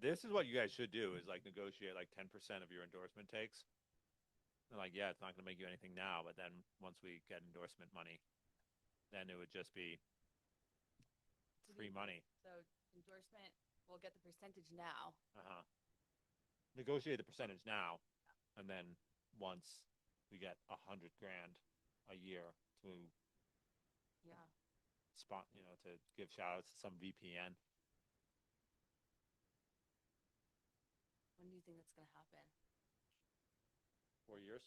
this is what you guys should do is like negotiate like 10% of your endorsement takes. And like, yeah, it's not going to make you anything now, but then once we get endorsement money, then it would just be free money. So endorsement, we'll get the percentage now. Uh-huh. Negotiate the percentage now, and then once we get 100 grand a year to Yeah. spot, to give shout outs to some VPN. When do you think that's gonna happen? 4 years.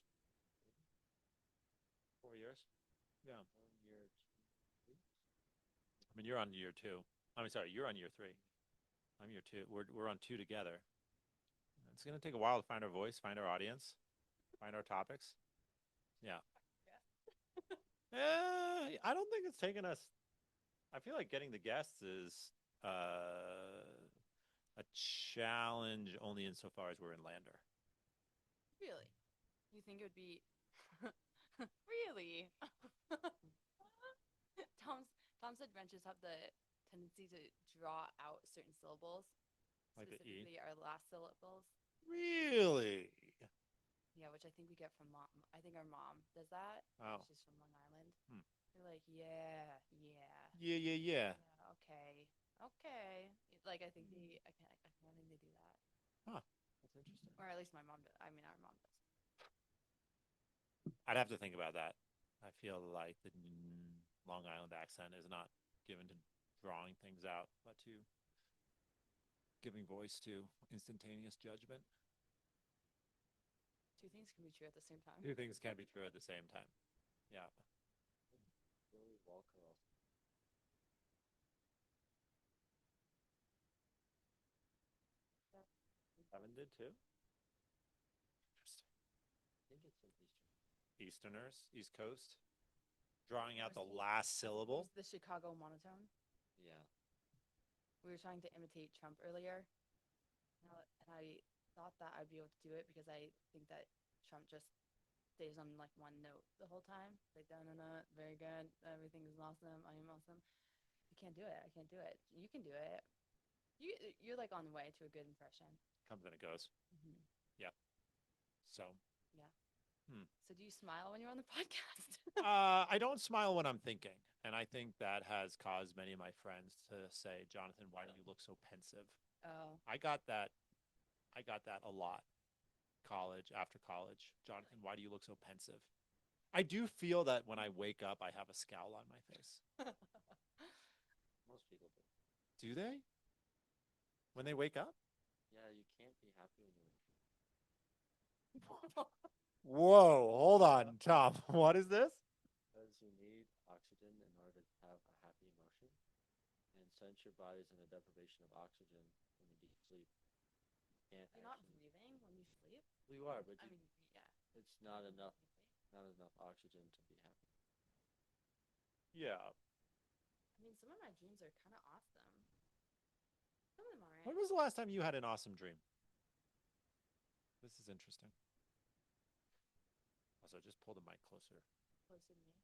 4 years. Yeah. I mean, you're on year two. I mean, sorry, you're on year three. I'm year two. We're on two together. It's gonna take a while to find our voice, find our audience, find our topics. Yeah. I don't think it's taken us. I feel like getting the guests is a challenge only insofar as we're in Lander. Really? You think it would be really? Tom said wrenches have the tendency to draw out certain syllables, Like the E. specifically our last syllables. Really? Yeah, which I think we get from mom. I think our mom does that. Oh. She's from Long Island. Hmm. They're like, yeah, yeah, Yeah, yeah, yeah. yeah, okay, okay. Like I think I think they do that, Huh. That's interesting. or at least my mom does. I mean, our mom does. I'd have to think about that. I feel like the Long Island accent is not given to drawing things out, but to giving voice to instantaneous judgment. Two things can be true at the same time. Two things can be true at the same time. Yeah. Billy Walker also. Evan did too. I think it's an Eastern. Easterners, East Coast, drawing out the Or last syllable. the Chicago monotone. Yeah. We were trying to imitate Trump earlier, and I thought that I'd be able to do it because I think that Trump just stays on like one note the whole time. Like, no, no, no, very good. Everything is awesome. I am awesome. I can't do it. I can't do it. You can do it. You're like on the way to a good impression. Comes and it goes. Mm-hmm. Yep. So. Yeah. Hmm. So do you smile when you're on the podcast? I don't smile when I'm thinking, and I think that has caused many of my friends to say, "Jonathan, why do you look so pensive?" Oh. I got that. I got that a lot. College after college, Jonathan, why do you look so pensive? I do feel that when I wake up, I have a scowl on my face. Most people do. Do they? When they wake up? Yeah, you can't be happy when you're. Whoa, hold on, Tom. What is this? Because you need oxygen in order to have a happy emotion. And since your body's in a deprivation of oxygen when you deep sleep, you can't You're not actually. breathing when you sleep. Well, you are, but I you, mean, yeah. it's not enough. Not enough oxygen to be happy. Yeah. I mean, some of my dreams are kind of awesome. Some of them aren't. When was the last time you had an awesome dream? This is interesting. Also, just pull the mic closer. Closer to me.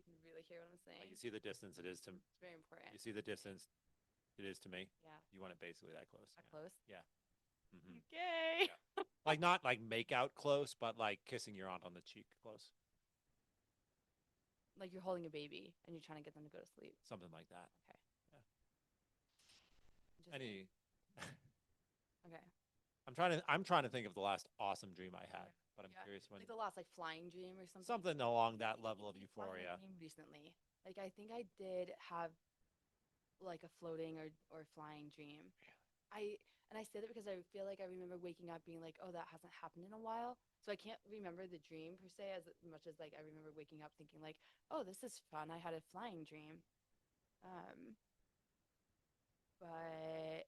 You can really hear what I'm saying. Like you see the distance it is to. It's very important. You see the distance it is to me. Yeah. You want it basically that close. That Yeah. close? Yeah. Mm-hmm. Okay. Yeah. Like not like make out close, but like kissing your aunt on the cheek close. Like you're holding a baby and you're trying to get them to go to sleep. Something like that. Okay. Yeah. Any. Okay. I'm trying to think of the last awesome dream I had, but I'm curious when. Like the last like flying dream or something. Something along that level of euphoria. Recently, like I think I did have like a floating or flying dream. I say that because I feel like I remember waking up being like, oh, that hasn't happened in a while. So I can't remember the dream per se as much as like I remember waking up thinking like, oh, this is fun. I had a flying dream. But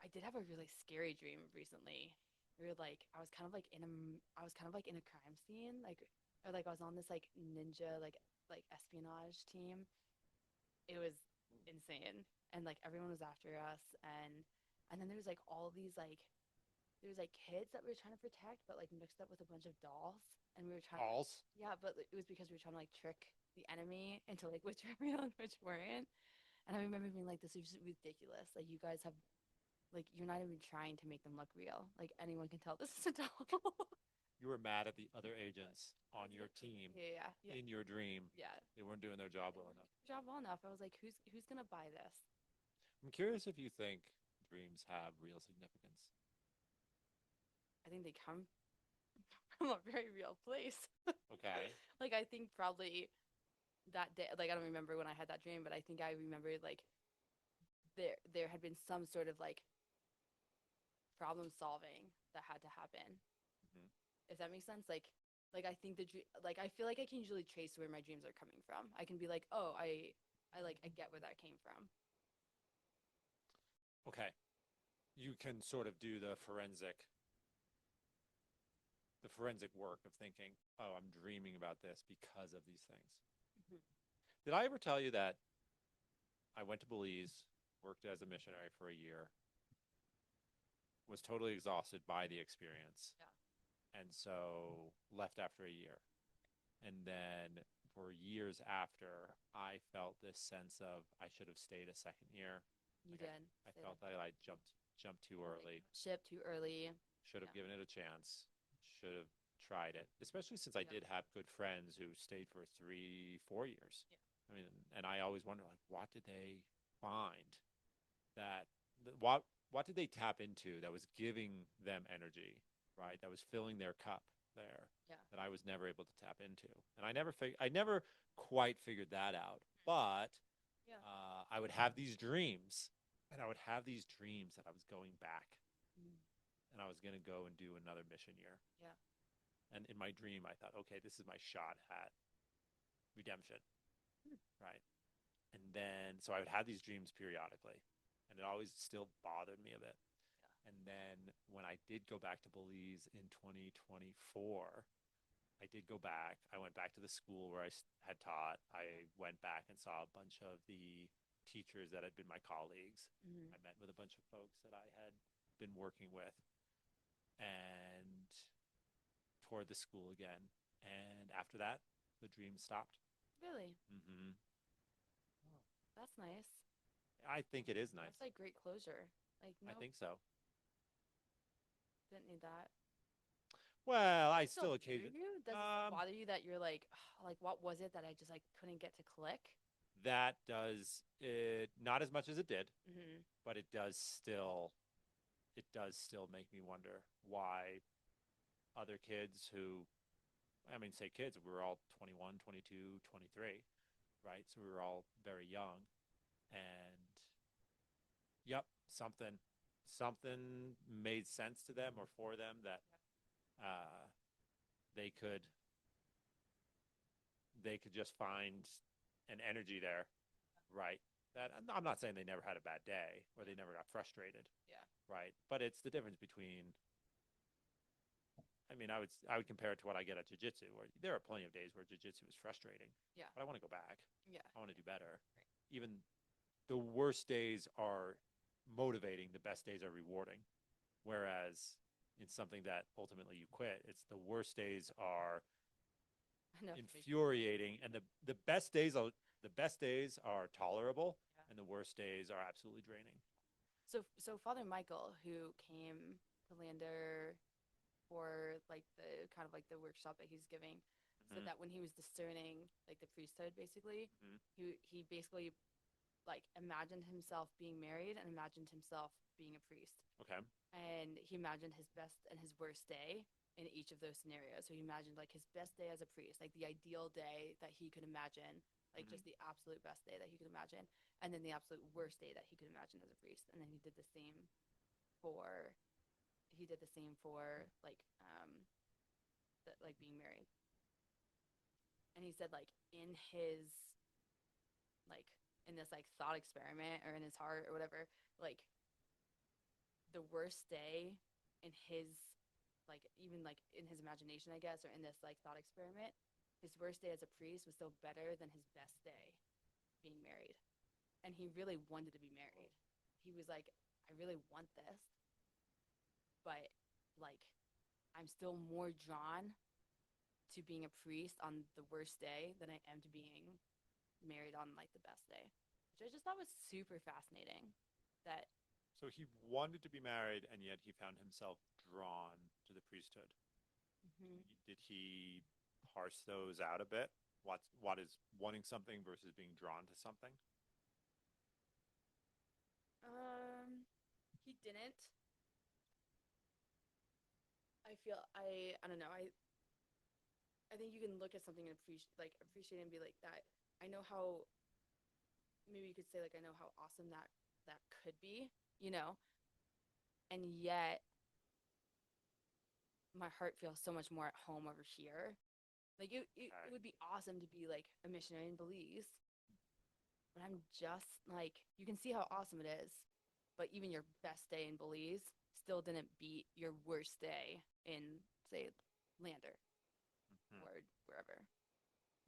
I did have a really scary dream recently. Where like I was kind of like in a crime scene, like or like I was on this like ninja like espionage team. It was insane, and like everyone was after us, and then there was like all these like there was like kids that we were trying to protect, but like mixed up with a bunch of dolls, and we were trying. Dolls. Yeah, but it was because we were trying to like trick the enemy into like which were real and which weren't. And I remember being like, this is ridiculous. Like, you guys have like you're not even trying to make them look real. Like anyone can tell this is a doll. You were mad at the other agents on your team Yeah. in your dream. Yeah. They weren't doing their job well enough. Job well enough. I was like, who's gonna buy this? I'm curious if you think dreams have real significance. I think they come from a very real place. Okay. Like I think probably that day, like I don't remember when I had that dream, but I think I remember like there had been some sort of like problem solving that had to happen. Mhm. If that makes sense, like I think like I feel like I can usually trace where my dreams are coming from. I can be like, oh, I get where that came from. Okay. You can sort of do the forensic work of thinking, oh, I'm dreaming about this because of these things. Mhm. Did I ever tell you that I went to Belize, worked as a missionary for a year, was totally exhausted by the experience, and so left after a year. And then for years after, I felt this sense of I should have stayed a second year. You Like did. I Say felt that. that I jumped too early. Ship too early. Should have Yeah. given it a chance. Should have tried it, especially since I Yeah. did have good friends who stayed for 3, 4 years. Yeah. I mean, and I always wonder, like, what did they find that, what did they tap into that was giving them energy, right? That was filling their cup there Yeah. that I was never able to tap into. And I never quite figured that out. But Yeah. I would have these dreams, and I would have these dreams that I was going back Mm. and I was going to go and do another mission year. Yeah. And in my dream, I thought, okay, this is my shot at redemption, Hmm. right? And then, so I would have these dreams periodically, and it always still bothered me a bit. And then when I did go back to Belize in 2024, I did go back. I went back to the school where I had taught. I went back and saw a bunch of the teachers that had been my colleagues. Mhm. I met with a bunch of folks that I had been working with and toured the school again. And after that, the dream stopped. Really? Mm-hmm. That's nice. I think it is nice. That's like great closure. Like I no, think so. didn't need that. Well, I Does it still still bother occasionally, you? Does it still bother you that you're like, like what was it that I just like couldn't get to click? that does it not as much as it did, Mm-hmm. but it does still make me wonder why other kids who, I mean, say kids, we were all 21, 22, 23, right? So we were all very young. And yep, something made sense to them or for them that uh, they could just find an energy there, right? That I'm not saying they never had a bad day or they never got frustrated, Yeah. right? But it's the difference between. I mean, I would compare it to what I get at jiu-jitsu, where there are plenty of days where jiu-jitsu is frustrating. Yeah. But I want to go back. Yeah. I want to do better. Right. Even the worst days are motivating, the best days are rewarding. Whereas in something that ultimately you quit, it's the worst days are I know. infuriating, and the best days are tolerable, Yeah. and the worst days are absolutely draining. So Father Michael, who came to Lander for like the kind of like the workshop that he's giving, said Mhm. that when he was discerning like the priesthood, basically, Mhm. he basically like imagined himself being married and imagined himself being a priest. Okay. And he imagined his best and his worst day in each of those scenarios. So he imagined like his best day as a priest, like the ideal day that he could imagine, like just the absolute best day that he could imagine, and then the absolute worst day that he could imagine as a priest. And then for he did the same for like being married. And he said like like in this like thought experiment or in his heart or whatever, like the worst day in his like even like in his imagination, I guess, or in this like thought experiment, his worst day as a priest was still better than his best day being married. And he really wanted to be married. He was like, I really want this, but like I'm still more drawn to being a priest on the worst day than I am to being married on like the best day, which I just thought was super fascinating. That So he wanted to be married, and yet he found himself drawn to the priesthood. Hmm. Did he parse those out a bit? What is wanting something versus being drawn to something? He didn't. I don't know. I think you can look at something and appreciate it and be like that. I know how maybe you could say like I know how awesome that could be, you know, and yet my heart feels so much more at home over here. Like it would be awesome to be like a missionary in Belize, but I'm just like you can see how awesome it is, but even your best day in Belize still didn't beat your worst day in say Lander Hmm. or wherever.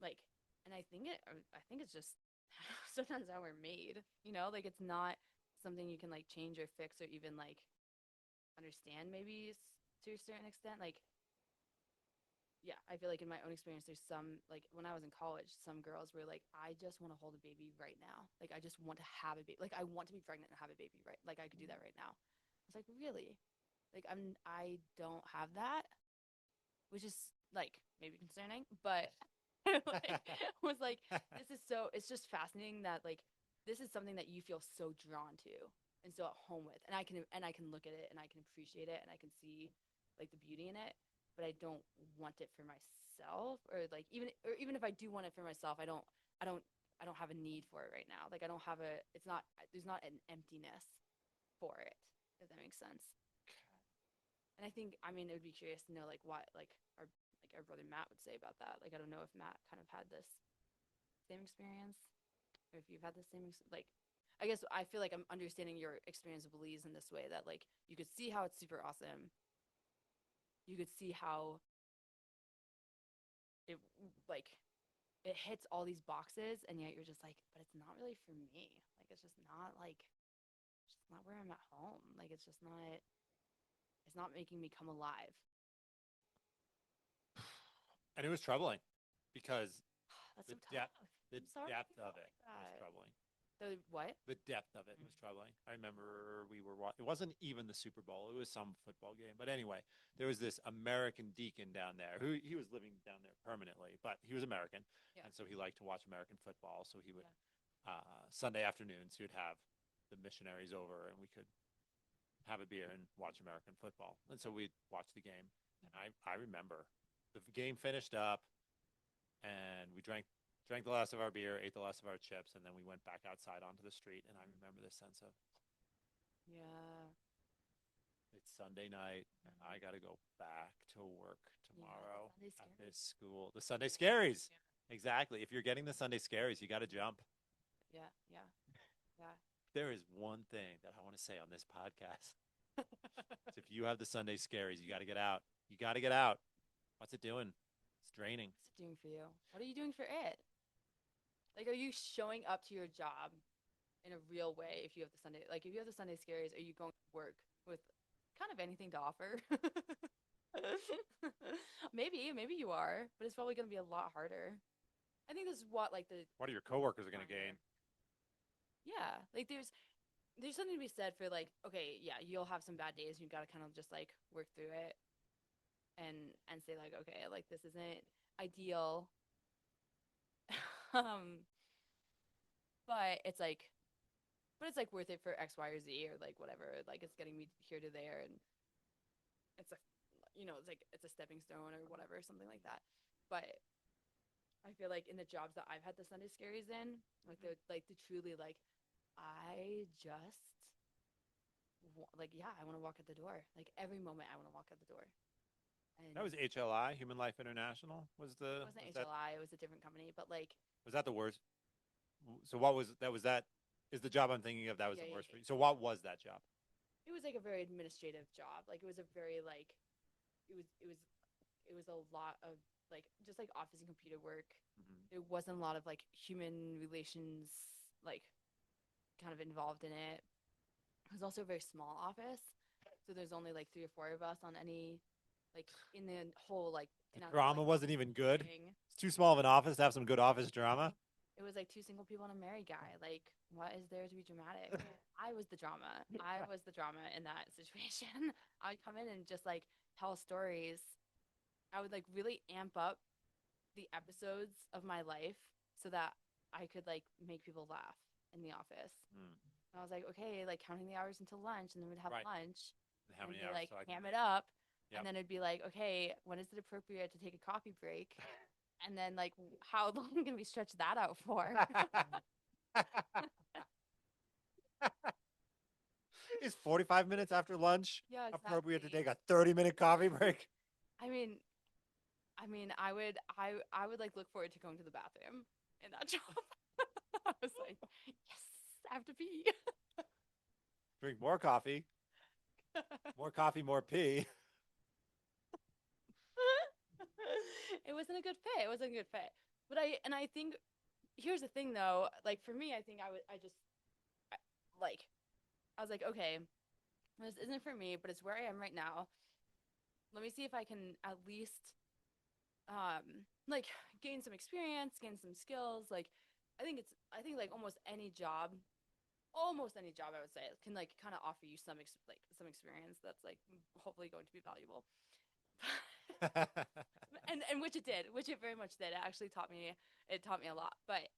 Like, and I think it's just sometimes how we're made, you know, like it's not something you can like change or fix or even like understand maybe to a certain extent. Like, yeah, I feel like in my own experience, there's some like when I was in college, some girls were like, I just want to hold a baby right now. Like, I just want to have a baby. Like, I want to be pregnant and have a baby right. Like, I could do that right now. I was like, really? Like, I don't have that, which is like maybe concerning, but like, was like, this is so, it's just fascinating that like, this is something that you feel so drawn to and so at home with. And I can look at it and I can appreciate it and I can see like the beauty in it, but I don't want it for myself or even if I do want it for myself, I don't, I don't have a need for it right now. Like I don't have a, it's not, there's not an emptiness for it, if that makes sense. And I think, I mean, it would be curious to know like what our brother Matt would say about that. Like I don't know if Matt kind of had this same experience or if you've had the same like I guess I feel like I'm understanding your experience of Belize in this way that like you could see how it's super awesome. You could see how it like it hits all these boxes and yet you're just like, but it's not really for me. Like it's just not where I'm at home. Like it's not making me come alive. And it was troubling because That's the so tough. depth the I'm sorry depth you of felt it like was that. troubling. The what? The depth of it was troubling. I remember it wasn't even the Super Bowl. It was some football game. But anyway, there was this American deacon down there who he was living down there permanently, but he was American. Yeah. And so he liked to watch American football. So he would, Yeah. Sunday afternoons, he would have the missionaries over and we could have a beer and watch American football. And so we'd watch the game. And I remember the game finished up and we drank the last of our beer, ate the last of our chips, and then we went back outside onto the street. And I remember this sense of Yeah. it's Sunday night, and I got to go back to work Yeah. tomorrow The Sunday at scaries. this school. The Sunday scaries. Exactly. If you're getting the Sunday scaries, you got to jump. Yeah. Yeah. Yeah. There is one thing that I want to say on this podcast. It's if you have the Sunday scaries, you got to get out. You got to get out. What's it doing? It's draining. What's it doing for you? What are you doing for it? Like, are you showing up to your job in a real way if you have the Sunday, like, if you have the Sunday scaries, are you going to work with kind of anything to offer? Maybe you are, but it's probably going to be a lot harder. I think this is what, like, What are your coworkers going to reminder. gain? Yeah. Like, there's something to be said for, like, okay, yeah, you'll have some bad days. You've got to kind of just, like, work through it and say, like, okay, like, this isn't ideal. um, but it's like worth it for X, Y, or Z or like whatever. Like it's getting me here to there, and it's a, it's like it's a stepping stone or whatever, something like that. But I feel like in the jobs that I've had the Sunday scaries in, like the truly like, I just like yeah, I want to walk out the door. Like every moment, I want to walk out the door. And That was HLI, Human Life International. it wasn't Was HLI; it was a different company. But like, that the worst? So what was that? Was that is the job I'm thinking of? That was yeah, the yeah, worst for yeah. you. So what was that job? It was like a very administrative job. Like it was a very like, it was a lot of like just like office and computer work. Mm-hmm. There wasn't a lot of like human relations like kind of involved in it. It was also a very small office, so there's only like 3 or 4 of us on any like in the whole like The in our drama like wasn't even good. thing. It's too small of an office to have some good office drama. it was like two single people and a married guy. Like, what is there to be dramatic? I was the drama. I was the drama in that situation. I would come in and just like tell stories. I would like really amp up the episodes of my life so that I could like make people laugh in the office. Mm. And I was like, okay, like counting the hours until lunch, and then we'd have Right. lunch How and many be hours like, till I ham can it up. Yep. And then it'd be like, okay, when is it appropriate to take a coffee break? And then like, how long can we stretch that out for? Is 45 minutes after lunch Yeah, appropriate to exactly. take a 30-minute coffee break? I mean, I would like look forward to going to the bathroom in that job. I was like, yes, I have to pee. Drink more coffee, more pee. It wasn't a good fit. It wasn't a good fit. But I think here's the thing though, like for me, I think I just like I was like, okay, this isn't for me, but it's where I am right now. Let me see if I can at least like gain some experience, gain some skills. Like I think like almost any job I would say can like kind of offer you some experience that's like hopefully going to be valuable. And which it did, which it very much did. It taught me a lot. But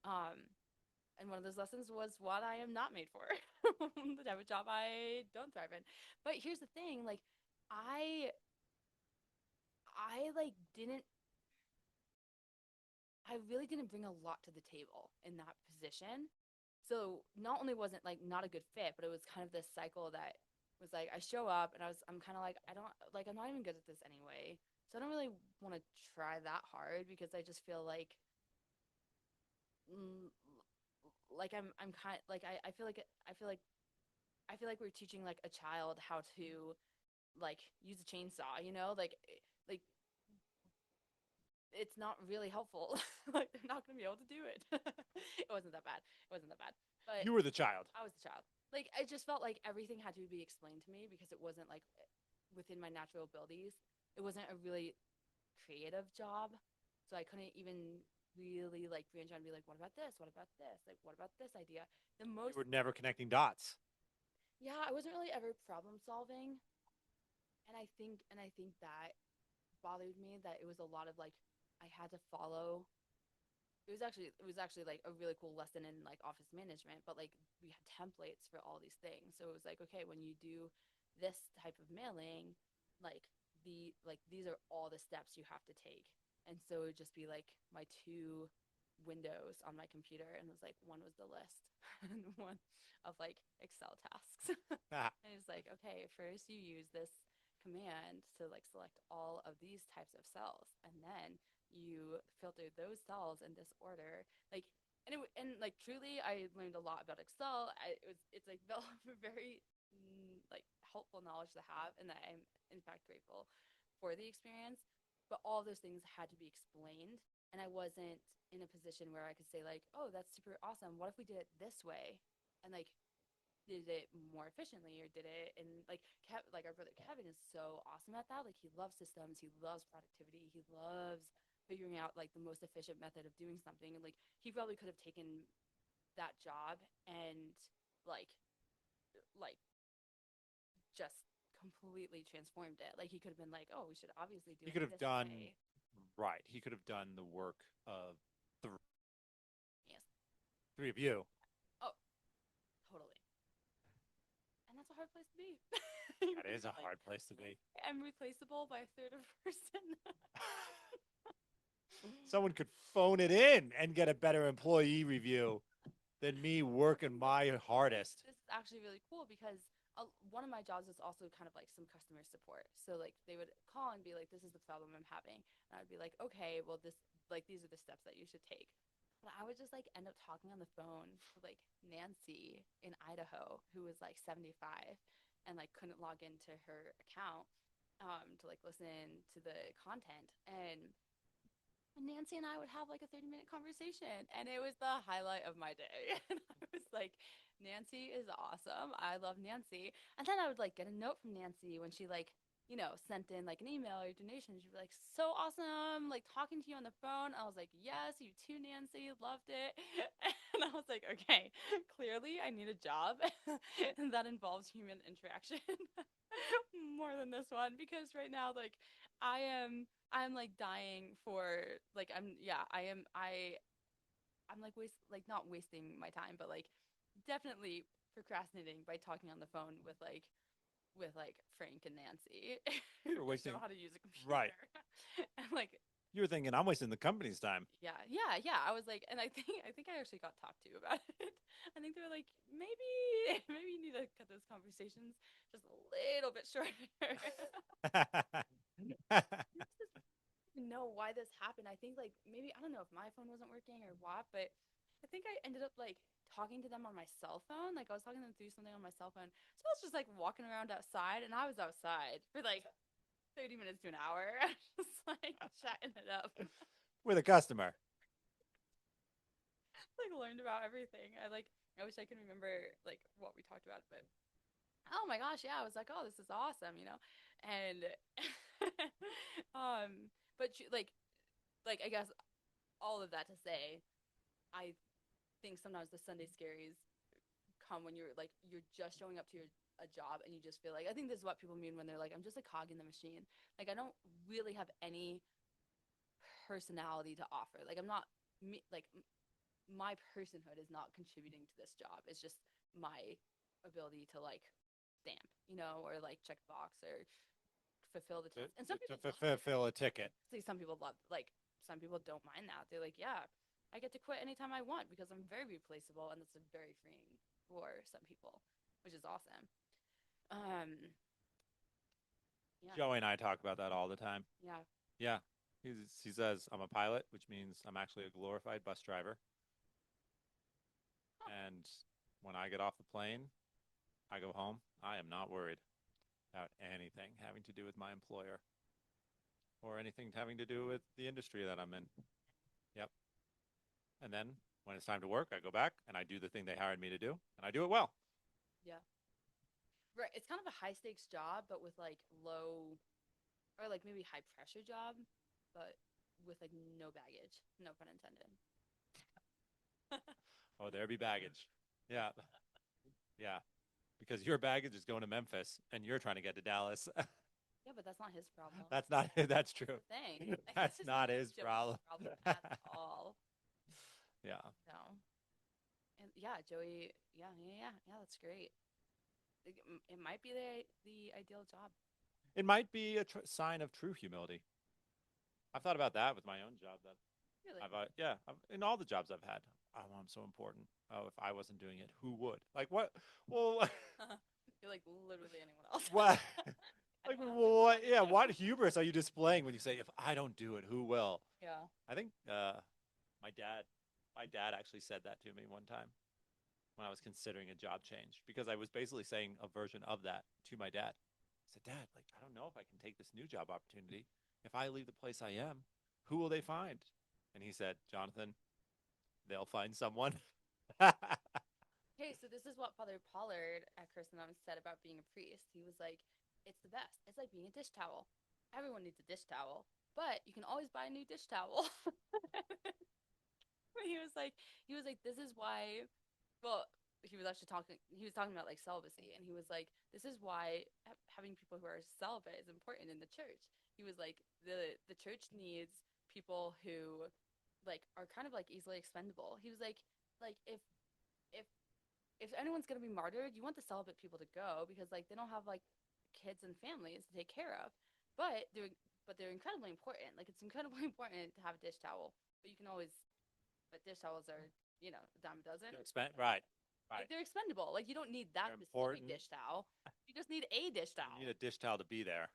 um and one of those lessons was what I am not made for. The type of job I don't thrive in. But here's the thing, like I I like didn't I really didn't bring a lot to the table in that position. So not only wasn't like not a good fit, but it was kind of this cycle that was like I show up and I'm kind of like I don't like I'm not even good at this anyway. So I don't really want to try that hard because I just feel mm, like I'm kind like I feel like we're teaching like a child how to like use a chainsaw, you know? Like it's not really helpful. Like they're not gonna be able to do it. It wasn't that bad. It wasn't that bad. But You were the child. I was the child. Like I just felt like everything had to be explained to me because it wasn't like within my natural abilities. It wasn't a really creative job. So I couldn't even really like branch out and be like, what about this? What about this? Like what about this idea? The You most were never connecting dots. Yeah, I wasn't really ever problem solving. And I think that bothered me that it was a lot of like I had to follow it was actually like a really cool lesson in like office management, but like we had templates for all these things. So it was like, okay, when you do this type of mailing, like these are all the steps you have to take. And so it would just be like my two windows on my computer and it was like one was the list and one of like Excel tasks. Ah, And it's like, okay, first you use this command to like select all of these types of cells, and then you filter those cells in this order. Like, and like truly, I learned a lot about Excel. It's like very like helpful knowledge to have, and that I'm in fact grateful for the experience. But all those things had to be explained, and I wasn't in a position where I could say like, oh, that's super awesome. What if we did it this way? And like did it more efficiently or did it and like our brother Kevin is so awesome at that. Like he loves systems, he loves productivity, he loves figuring out like the most efficient method of doing something. And like he probably could have taken that job and like like just completely transformed it. Like he could have been like, oh, we should obviously do he it could have this done way. right. He could have done the work of the Yes. three of you. Oh, totally. And that's a hard place to be. That is a hard place to be. I'm replaceable by a third of a person. Someone could phone it in and get a better employee review than me working my hardest. This is actually really cool because one of my jobs is also kind of like some customer support. So like they would call and be like, "This is the problem I'm having," and I would be like, "Okay, well these are the steps that you should take." But I would just like end up talking on the phone with like Nancy in Idaho, who was like 75 and like couldn't log into her account to like listen to the content. And Nancy and I would have like a 30-minute conversation, and it was the highlight of my day. And I was like, Nancy is awesome. I love Nancy. And then I would like get a note from Nancy when she like sent in like an email or donation. She'd be like, so awesome, like talking to you on the phone. I was like, yes, you too, Nancy, loved it. And I was like, okay, clearly I need a job and that involves human interaction more than this one, because right now, like, I'm like dying for like I'm like not wasting my time, but like definitely procrastinating by talking on the phone with like Frank and Nancy who You're wasting, know how to use a computer. right. And like, You were thinking I'm wasting the company's time. yeah. I was like, and I think I actually got talked to about it. I think they were like, maybe you need to cut those conversations just a little bit shorter. Know why this happened. I think like maybe I don't know if my phone wasn't working or what, but I think I ended up like talking to them on my cell phone. Like I was talking to them through something on my cell phone. So I was just like walking around outside, and I was outside for like 30 minutes to an hour, just like chatting it up. With a customer. Like learned about everything. I wish I could remember like what we talked about, but oh my gosh, yeah, I was like, oh, this is awesome. And but like I guess all of that to say, I think sometimes the Sunday scaries come when you're just showing up to a job and you just feel like, I think this is what people mean when they're like, I'm just a cog in the machine. Like I don't really have any personality to offer. Like I'm not me. Like my personhood is not contributing to this job. It's just my ability to like stamp, or like check the box or fulfill the task. And some people fulfill a ticket. see some people love like some people don't mind that. They're like, yeah, I get to quit anytime I want because I'm very replaceable, and that's very freeing for some people, which is awesome. Um, yeah, Joey and I talk about that all the time. yeah, Yeah. He says, I'm a pilot, which means I'm actually a glorified bus driver. huh. And when I get off the plane, I go home. I am not worried about anything having to do with my employer or anything having to do with the industry that I'm in. Yep. And then when it's time to work, I go back and I do the thing they hired me to do, and I do it well. Yeah. Right. It's kind of a high stakes job, but with like low or like maybe high pressure job, but with like no baggage. No pun intended. Oh, there be baggage. Yeah. Yeah. Because your baggage is going to Memphis and you're trying to get to Dallas. Yeah, but that's not his problem. That's not, that's true. Thing. That's not his Joe's problem. at all. Yeah. No. And yeah, Joey. Yeah. That's great. It might be the ideal job. It might be a sign of true humility. I've thought about that with my own job. That Really. in all the jobs I've had. Oh, I'm so important. Oh, if I wasn't doing it, who would? Like what? Well, You're like literally anyone else. what? Like Anyone else what? would. Yeah, what hubris are you displaying when you say, "If I don't do it, who will?" Yeah. I think my dad actually said that to me one time when I was considering a job change, because I was basically saying a version of that to my dad. I said, "Dad, like I don't know if I can take this new job opportunity. If I leave the place I am, who will they find?" And he said, "Jonathan, they'll find someone." Hey, so this is what Father Pollard at Christendom said about being a priest. He was like, it's the best. It's like being a dish towel. Everyone needs a dish towel, but you can always buy a new dish towel. he was like, this is why, well, he was talking about like celibacy, and he was like, this is why having people who are celibate is important in the church. He was like, the church needs people who like are kind of like easily expendable. He was like if if anyone's gonna be martyred, you want the celibate people to go because like they don't have like kids and families to take care of, but they're incredibly important. Like it's incredibly important to have a dish towel, but you can always, but dish towels are a dime a dozen. Right. Like Right. they're expendable. Like you don't need that They're specific important. dish towel. You just need a dish You towel. need a dish towel to be there.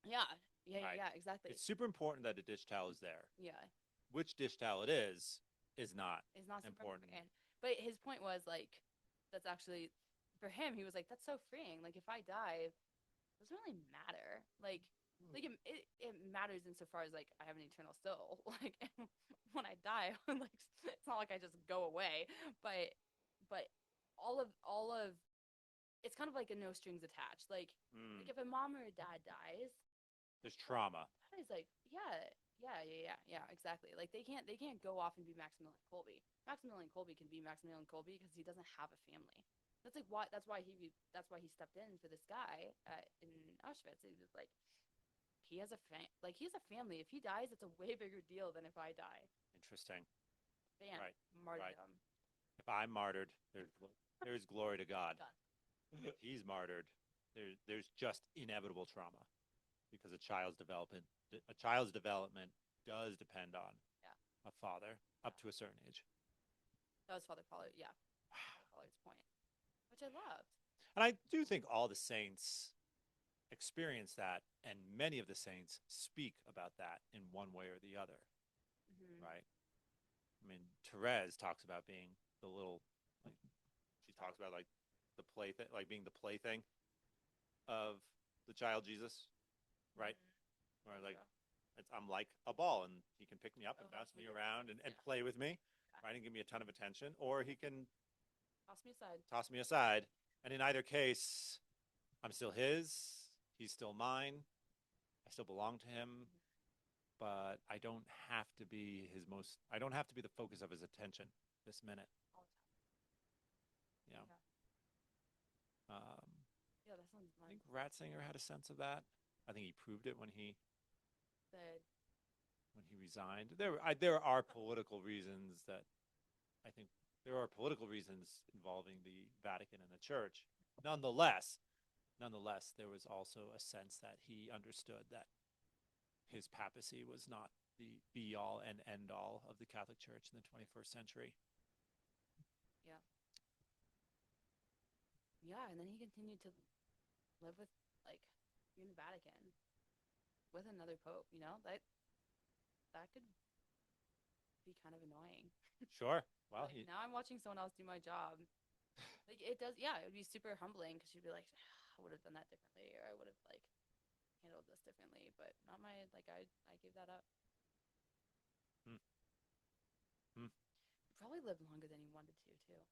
Yeah, yeah, Right. yeah, exactly. It's super important that a dish towel is there. Yeah, Which dish towel it is not it's not super important. important. But his point was like, that's actually for him. He was like, that's so freeing. Like if I die, it doesn't really matter. Like it matters insofar as like I have an eternal soul. Like when I die, like it's not like I just go away. But all of it's kind of like a no strings attached. Like if a mom or a dad dies, There's trauma. that is like, yeah, exactly. Like they can't go off and be Maximilian Kolbe. Maximilian Kolbe can be Maximilian Kolbe because he doesn't have a family. That's why he stepped in for this guy in Auschwitz. He was like, he has a family. If he dies, it's a way bigger deal than if I die. Interesting. Bam, Right, martyrdom. If I'm martyred, there's glory to God. Done. If he's martyred, there's just inevitable trauma because a child's development does depend on a father up to a certain age. That was Father Pollard. Yeah, Father Pollard's point, which I loved. And I do think all the saints experience that, and many of the saints speak about that in one way or the other, right? I mean, Therese talks about being the little, like, she talks about like the plaything, like being the plaything of the child Jesus, right? Or like, I'm like a ball, and he can pick me up and bounce me around and play with me, right, and give me a ton of attention, or he can toss me aside. And in either case, I'm still his, he's still mine, I still belong to him, but I don't have to be the focus of his attention this minute. Yeah. Yeah, that sounds I think Ratzinger had a sense of that. I think he proved it when he resigned. There are political reasons involving the Vatican and the Church. Nonetheless, there was also a sense that he understood that his papacy was not the be-all and end-all of the Catholic Church in the 21st century. Yeah. Yeah, and then he continued to live with, like, in the Vatican with another pope, you know? That could be kind of annoying. Sure. Well, like, now I'm watching someone else do my job. Like, it does, yeah, it would be super humbling because you'd be like, I would have done that differently, or I would have, like, handled this differently, but not my, like, I gave that up. He probably lived longer than he wanted to, too.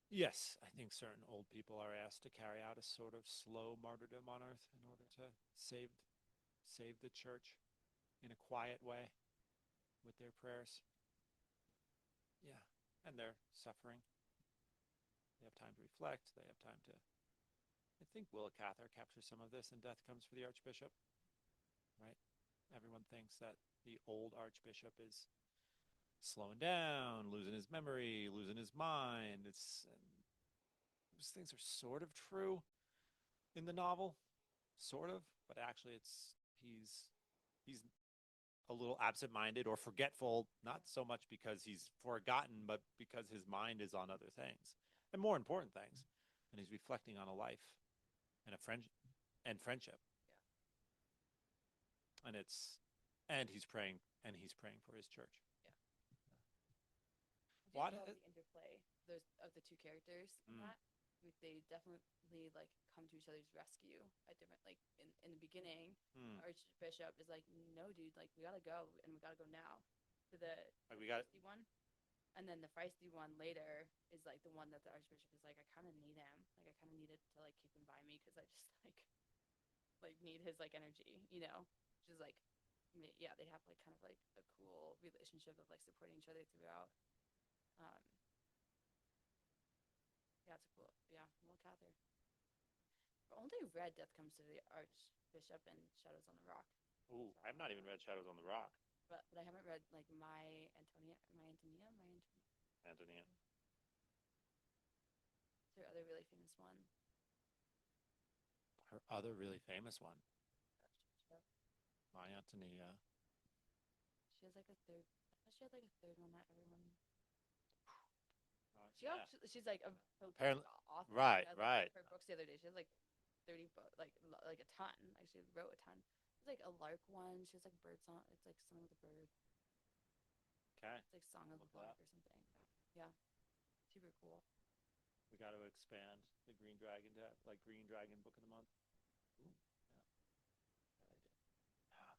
Yes, I think certain old people are asked to carry out a sort of slow martyrdom on earth in order to save the church in a quiet way with their prayers. Yeah, and they're suffering. They have time to reflect. They have time to. I think Willa Cather captures some of this in Death Comes for the Archbishop, right? Everyone thinks that the old Archbishop is slowing down, losing his memory, losing his mind. Those things are sort of true in the novel, sort of, but actually he's a little absent-minded or forgetful, not so much because he's forgotten, but because his mind is on other things and more important things, and he's reflecting on a life and a friendship. Yeah. And he's praying for his church. What the interplay of the two characters in that? They definitely like come to each other's rescue at different, like, in the beginning. Archbishop is like, no, dude, like, we gotta go, and we gotta go now to the feisty one, and then the feisty one later is like the one that the Archbishop is like, I kind of need him, like, I kind of needed to, like, keep him by me because I just like need his, like, energy, you know, which is like, yeah, they have, like, kind of like a cool relationship of, like, supporting each other throughout. Yeah, it's cool. Yeah, Willa Cather. I only read Death Comes to the Archbishop and Shadows on the Rock. Ooh, I've not even read Shadows on the Rock. But I haven't read, like, My Antonia. Antonia. It's her other really famous one. Her other really famous one. Yep. My Antonia. She has like a third. I thought she had like a third one that everyone. She's like apparently author. Right. Her books the other day. She has like 30 books, like a ton. Like, she wrote a ton. It's like a lark one. She has like bird song. It's like Song of the Bird. Okay. It's like Song of the Lark or something. Yeah, super cool. We got to expand the Green Dragon to like Green Dragon Book of the Month. Ooh, yeah.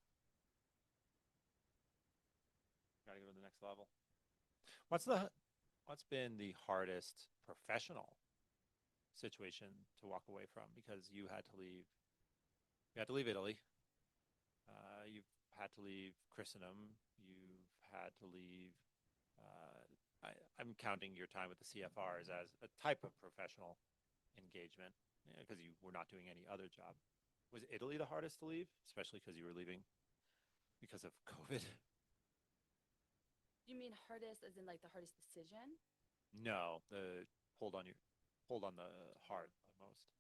Got to next level. What's been the hardest professional situation to walk away from because you had to leave? You had to leave Italy. You've had to leave Christendom. You've had to leave. I'm counting your time with the CFRs as a type of professional engagement because you were not doing any other job. Was Italy the hardest to leave, especially because you were leaving because of COVID? You mean hardest as in like the hardest decision? No, the hold on the heart most.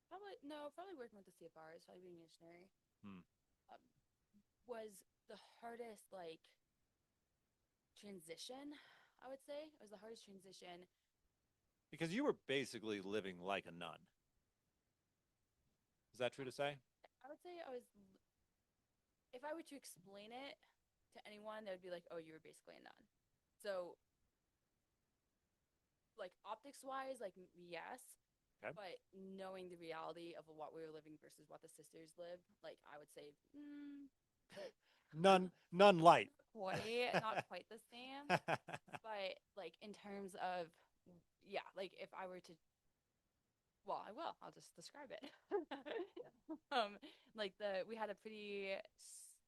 Probably no, probably working with the CFRs, probably being a missionary. Hmm. Um, was the hardest like transition, I would say. It was the hardest transition. Because you were basically living like a nun. Is that true to say? I would say I was, if I were to explain it to anyone, they would be like, oh, you were basically a nun. So, like, optics wise, like, yes. Okay. But knowing the reality of what we were living versus what the sisters live, like, I would say, None light. not quite the same. But, like, in terms of, yeah, like, if I were to, well, I will. I'll just describe it. Like we had a pretty,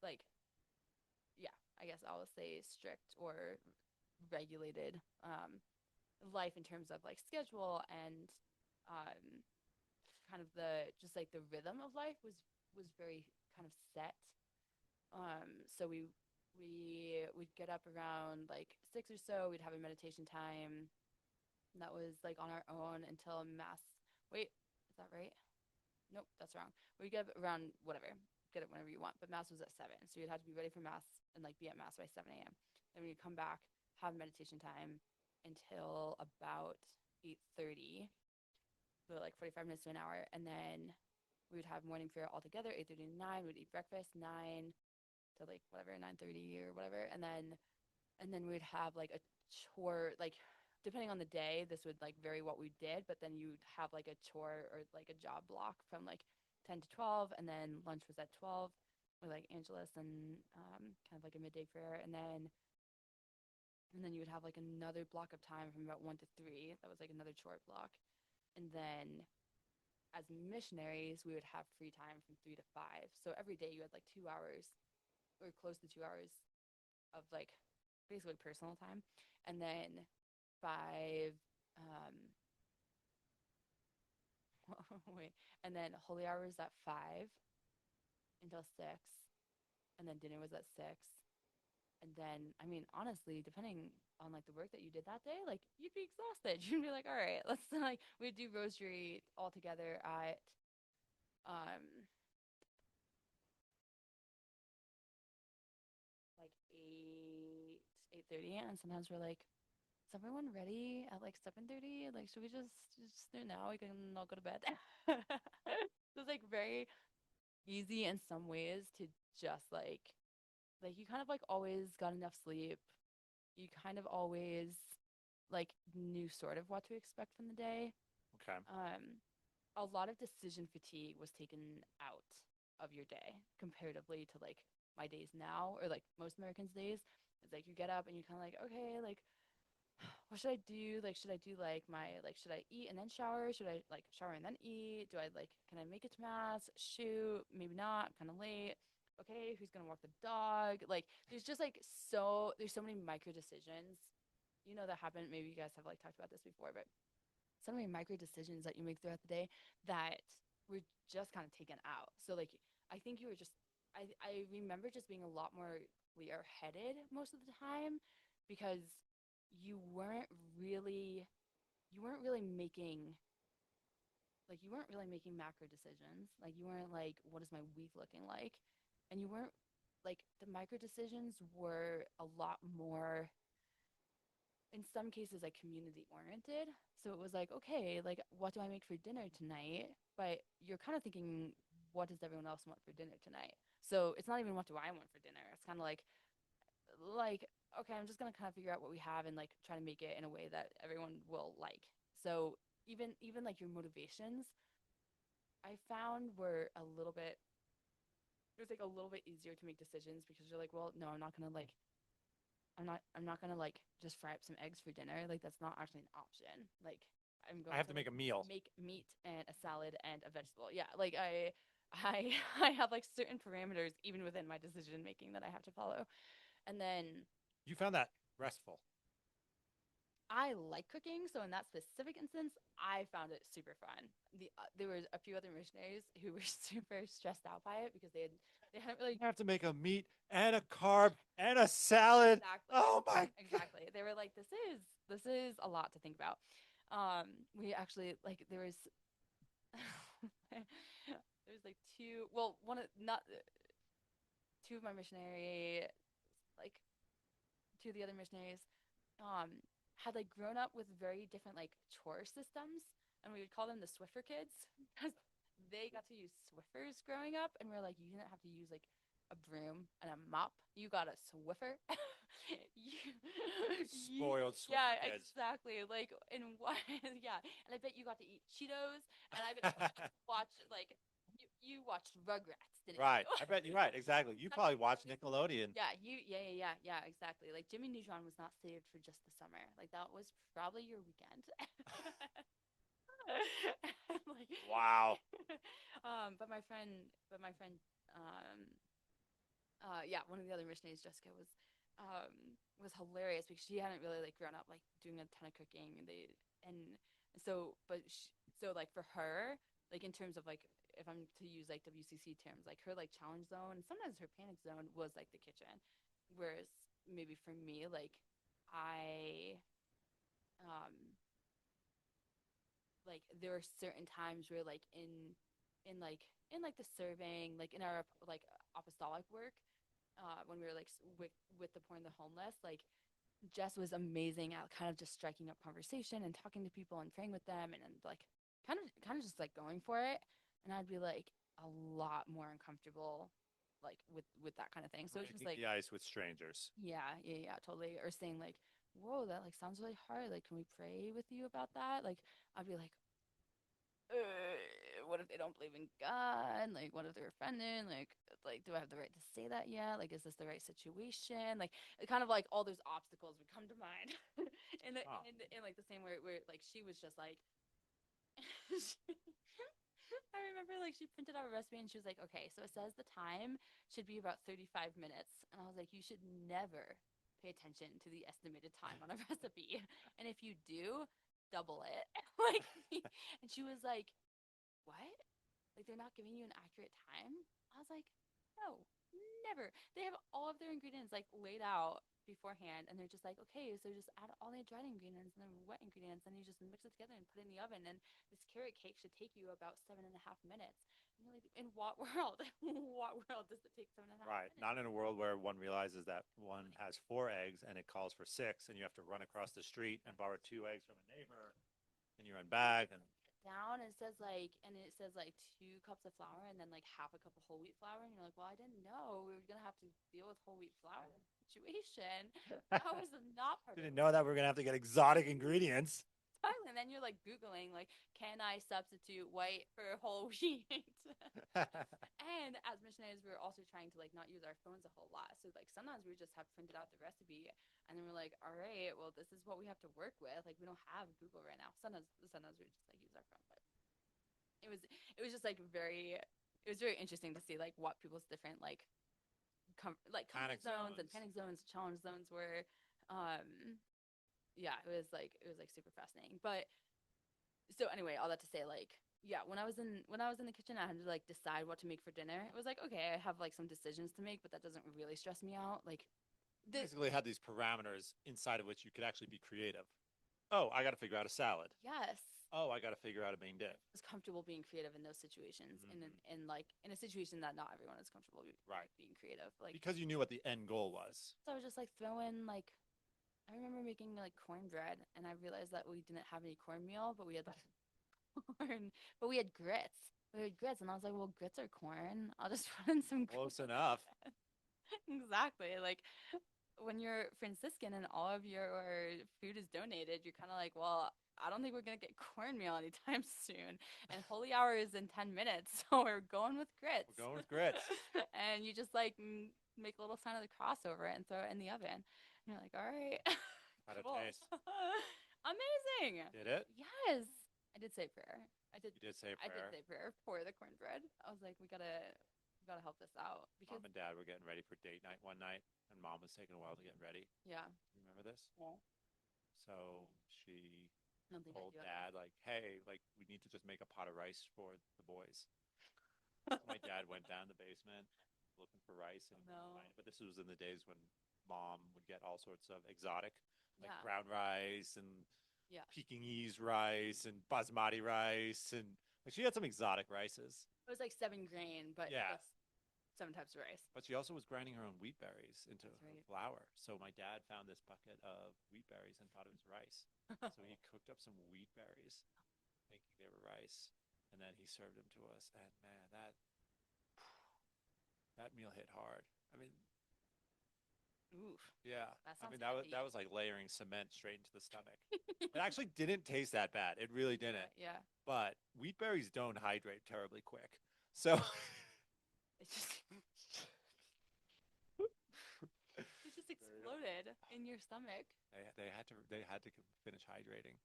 like, yeah, I guess I'll say strict or regulated life in terms of like schedule and um, kind of the just like the rhythm of life was very kind of set. So we'd get up around like 6 or so. We'd have a meditation time that was like on our own until mass. Wait, is that right? Nope, that's wrong. We get up around whatever, get it whenever you want. But mass was at 7, so you'd have to be ready for mass and like be at mass by 7 a.m. Then we'd come back, have meditation time until about 8:30, so like 45 minutes to an hour, and then we would have morning prayer all together, 8:30 to 9. We'd eat breakfast 9 to like whatever 9:30 or whatever, and then we'd have like a chore, like depending on the day, this would like vary what we did, but then you'd have like a chore or like a job block from like 10 to 12, and then lunch was at 12 with like Angelus and kind of like a midday prayer, and then you would have like another block of time from about 1 to 3. That was like another chore block. And then as missionaries, we would have free time from 3 to 5. So every day you had like 2 hours or close to 2 hours of like basically personal time. And then 5, wait, and then holy hour was at 5 until 6. And then dinner was at 6. And then, I mean, honestly, depending on like the work that you did that day, like you'd be exhausted. You'd be like, all right, let's like we'd do rosary all together at um like 8:30, and sometimes we're like, is everyone ready at like 7:30? Like, should we just do it now? We can all go to bed. So it's like very easy in some ways to just like you kind of like always got enough sleep. You kind of always like knew sort of what to expect from the day. Okay. A lot of decision fatigue was taken out of your day comparatively to like my days now or like most Americans' days. It's like you get up and you kind of like, okay, like what should I do? Like, should I do like should I eat and then shower? Should I like shower and then eat? Do I like, can I make it to mass? Shoot, maybe not, kind of late. Okay, who's gonna walk the dog? Like, there's just like there's so many micro decisions, that happen. Maybe you guys have like talked about this before, but so many micro decisions that you make throughout the day that were just kind of taken out. So like, I think you were just, I remember just being a lot more clear headed most of the time because you weren't really you weren't really making you weren't really making macro decisions. Like you weren't like, what is my week looking like? And you weren't like, the micro decisions were a lot more, in some cases, like community oriented. So it was like, okay, like what do I make for dinner tonight? But you're kind of thinking, what does everyone else want for dinner tonight? So it's not even what do I want for dinner. It's kind of like okay, I'm just gonna kind of figure out what we have and like try to make it in a way that everyone will like. So even like your motivations, I found were a little bit. It was like a little bit easier to make decisions because you're like, well, no, I'm not gonna like. I'm not gonna like just fry up some eggs for dinner. Like that's not actually an option. Like I'm I going have to to make like a meal. make meat and a salad and a vegetable. Yeah, like I I have like certain parameters even within my decision making that I have to follow. And then You found that restful. I like cooking, so in that specific instance, I found it super fun. There was a few other missionaries who were super stressed out by it because they hadn't really You have to make a meat and a carb and a salad. exactly Oh my God. exactly. They were like, this is a lot to think about. We actually like there was there was like two well one of not two of my missionary like two of the other missionaries had like grown up with very different like chore systems, and we would call them the Swiffer kids because they got to use Swiffers growing up, and we're like, you didn't have to use like a broom and a mop. You got a Swiffer. Spoiled yeah, Swiffer kids. exactly. Like, in what? Yeah, and I bet you got to eat Cheetos, and I bet you watched like you watched Rugrats, didn't Right. you? I bet you're right. Exactly. You probably watched Nickelodeon. Yeah, yeah, exactly. Like Jimmy Neutron was not saved for just the summer. Like that was probably your weekend. Like, Wow. but my friend, yeah, one of the other missionaries, Jessica, was hilarious because she hadn't really like grown up like doing a ton of cooking. And so, but so like for her, like in terms of like if I'm to use like WCC terms, like her like challenge zone, sometimes her panic zone was like the kitchen, whereas maybe for me, like I, um, like there were certain times where like in like the serving, like in our like apostolic work, when we were like with the poor and the homeless, like Jess was amazing at kind of just striking up conversation and talking to people and praying with them and like kind of just like going for it. And I'd be like a lot more uncomfortable like with that kind of thing. So it's just Breaking like the ice with strangers. yeah, totally. Or saying like, whoa, that like sounds really hard. Like, can we pray with you about that? Like, I'd be like, what if they don't believe in God? Like, what if they're offended? Like, do I have the right to say that yet? Like, is this the right situation? Like, it kind of like all those obstacles would come to mind, Oh. in like the same way where like she was just like, I remember like she printed out a recipe and she was like, okay, so it says the time should be about 35 minutes, and I was like, you should never pay attention to the estimated time on a recipe, and if you do, double it, like, and she was like, what? Like they're not giving you an accurate time? I was like, no, never. They have all of their ingredients like laid out beforehand, and they're just like, okay, so just add all the dried ingredients and then wet ingredients, and you just mix it together and put it in the oven. And this carrot cake should take you about 7.5 minutes. And you're like, in what world? What world does it take 7.5 Right. minutes? Not in a world where one realizes that one has 4 eggs and it calls for 6, and you have to run across the street and borrow 2 eggs from a neighbor, and you run back. And Down it says like and it says like 2 cups of flour and then like half a cup of whole wheat flour, and you're like, well, I didn't know we were gonna have to deal with whole wheat flour situation. That was not part of didn't the know that we're gonna have to get exotic ingredients. and then you're like googling like, can I substitute white for whole wheat? And as missionaries we were also trying to like not use our phones a whole lot, so like sometimes we would just have printed out the recipe and then we're like, all right, well, this is what we have to work with. Like we don't have Google right now. Sometimes we just like use our phone, but it was just like it was very interesting to see like what people's different like Panic comfort zones and zones. panic zones, challenge zones were. Yeah, it was like super fascinating. But so anyway, all that to say, like, yeah, when I was in the kitchen, I had to like decide what to make for dinner. It was like, okay, I have like some decisions to make, but that doesn't really stress me out. Like the Basically, had these parameters inside of which you could actually be creative. Oh, I got to figure out a salad. yes, Oh, I got to figure out a main dish. I was comfortable being creative in those situations, Mhm. in like in a situation that not everyone is comfortable Right. being creative. Like Because you knew what the end goal was. so I was just like throwing like I remember making like cornbread, and I realized that we didn't have any cornmeal, but we had like corn, but we had grits. We had grits, and I was like, well, grits are corn. I'll just put in some Close enough. exactly. Like when you're Franciscan and all of your food is donated, you're kind of like, well, I don't think we're gonna get cornmeal anytime soon. And holy hour is in 10 minutes, so we're going with grits. We're going with grits. And you just like make a little sign of the cross over it and throw it in the oven. You're like, all right. How'd it Cool. taste? Amazing. Did it? Yes. I did say prayer. I did. You did say a I did prayer. say prayer for the cornbread. I was like, we gotta help this out because Mom and Dad were getting ready for date night one night, and Mom was taking a while to get ready. yeah. You remember this? Well, So she I don't think I told do Dad, like, hey, like, we need to just make a pot of rice for the boys. My dad went down the basement looking for rice and No. but this was in the days when Mom would get all sorts of exotic, like Yeah. brown rice and Yeah. Pekingese rice and basmati rice, and like she had some exotic rices. It was like 7 grain, but Yeah. just 7 types of rice. But she also was grinding her own wheat berries into That's her right. flour. So my dad found this bucket of wheat berries and thought it was rice. So he cooked up some wheat berries, thinking they were rice, and then he served them to us. And man, that meal hit hard. I mean, Oof. yeah. That I sounds mean, heavy. that was like layering cement straight into the stomach. It actually didn't taste that bad. It really didn't. Yeah. But wheat berries don't hydrate terribly quick. So It just it just exploded in your stomach. they had to finish hydrating.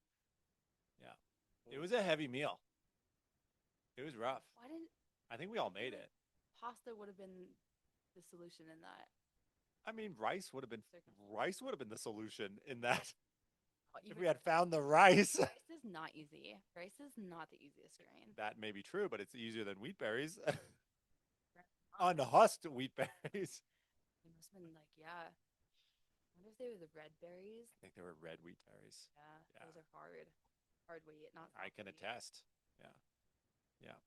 Yeah. It was a heavy meal. It was rough. Why didn't I think we all made it. pasta would have been the solution in that? I mean, rice would have been the solution in that if Even we had found the rice. rice is not easy. Rice is not the easiest grain. That may be true, but it's easier than wheat berries. Unhusked wheat berries. It must have been like, yeah. I wonder if they were the red berries. I think they were red wheat berries. Yeah, Yeah. those are hard. Hard wheat, not I soft can wheat. attest. Yeah. Yeah.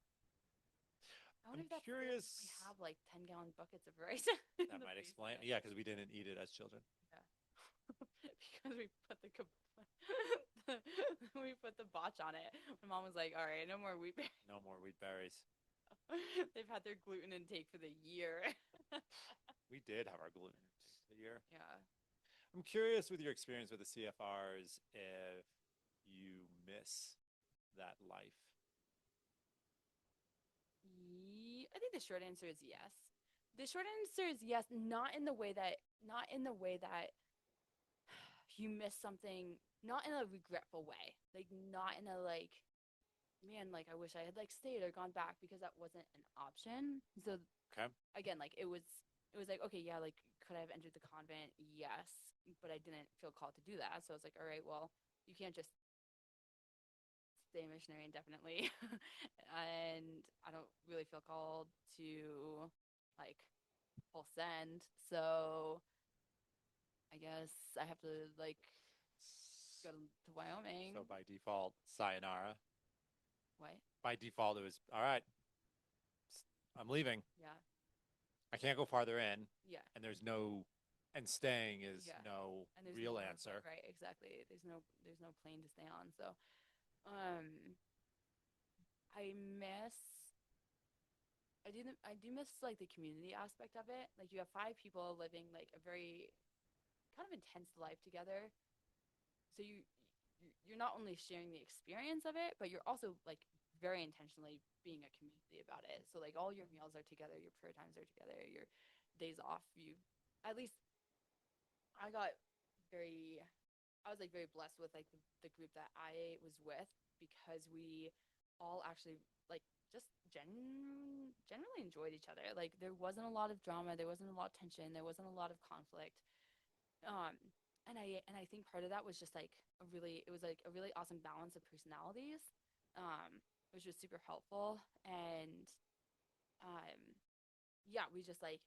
I wonder I'm if that's curious. We have like 10-gallon buckets of rice. That might explain. Yeah, because we didn't eat it as children. Yeah. Because we put we put the botch on it. My mom was like, "All right, no more wheat berries." No more wheat berries. They've had their gluten intake for the year. We did have our gluten intake for the year. Yeah. I'm curious with your experience with the CFRs if you miss that life. I think the short answer is yes. The short answer is yes, not in the way that you miss something, not in a regretful way. Like not in a like, man, like I wish I had like stayed or gone back because that wasn't an option. So Okay. again, like it was like, okay, yeah, like could I have entered the convent? Yes, but I didn't feel called to do that. So I was like, all right, well, you can't just stay a missionary indefinitely. And I don't really feel called to like full send. So I guess I have to like go to Wyoming. So by default, sayonara. What? By default, it was all right. I'm leaving. Yeah. I can't go farther in, Yeah. and there's no, and staying is Yeah. no And there's real no, answer. Right, exactly. There's no plane to stay on. So I do miss like the community aspect of it. Like you have 5 people living like a very kind of intense life together. So you're not only sharing the experience of it, but you're also like very intentionally being a community about it. So like all your meals are together, your prayer times are together, your days off, you at least I got very I was like very blessed with like the group that I was with because we all actually like just generally enjoyed each other. Like there wasn't a lot of drama, there wasn't a lot of tension, there wasn't a lot of conflict. Um and I think part of that was just like it was like a really awesome balance of personalities, which was super helpful. And um yeah, we just like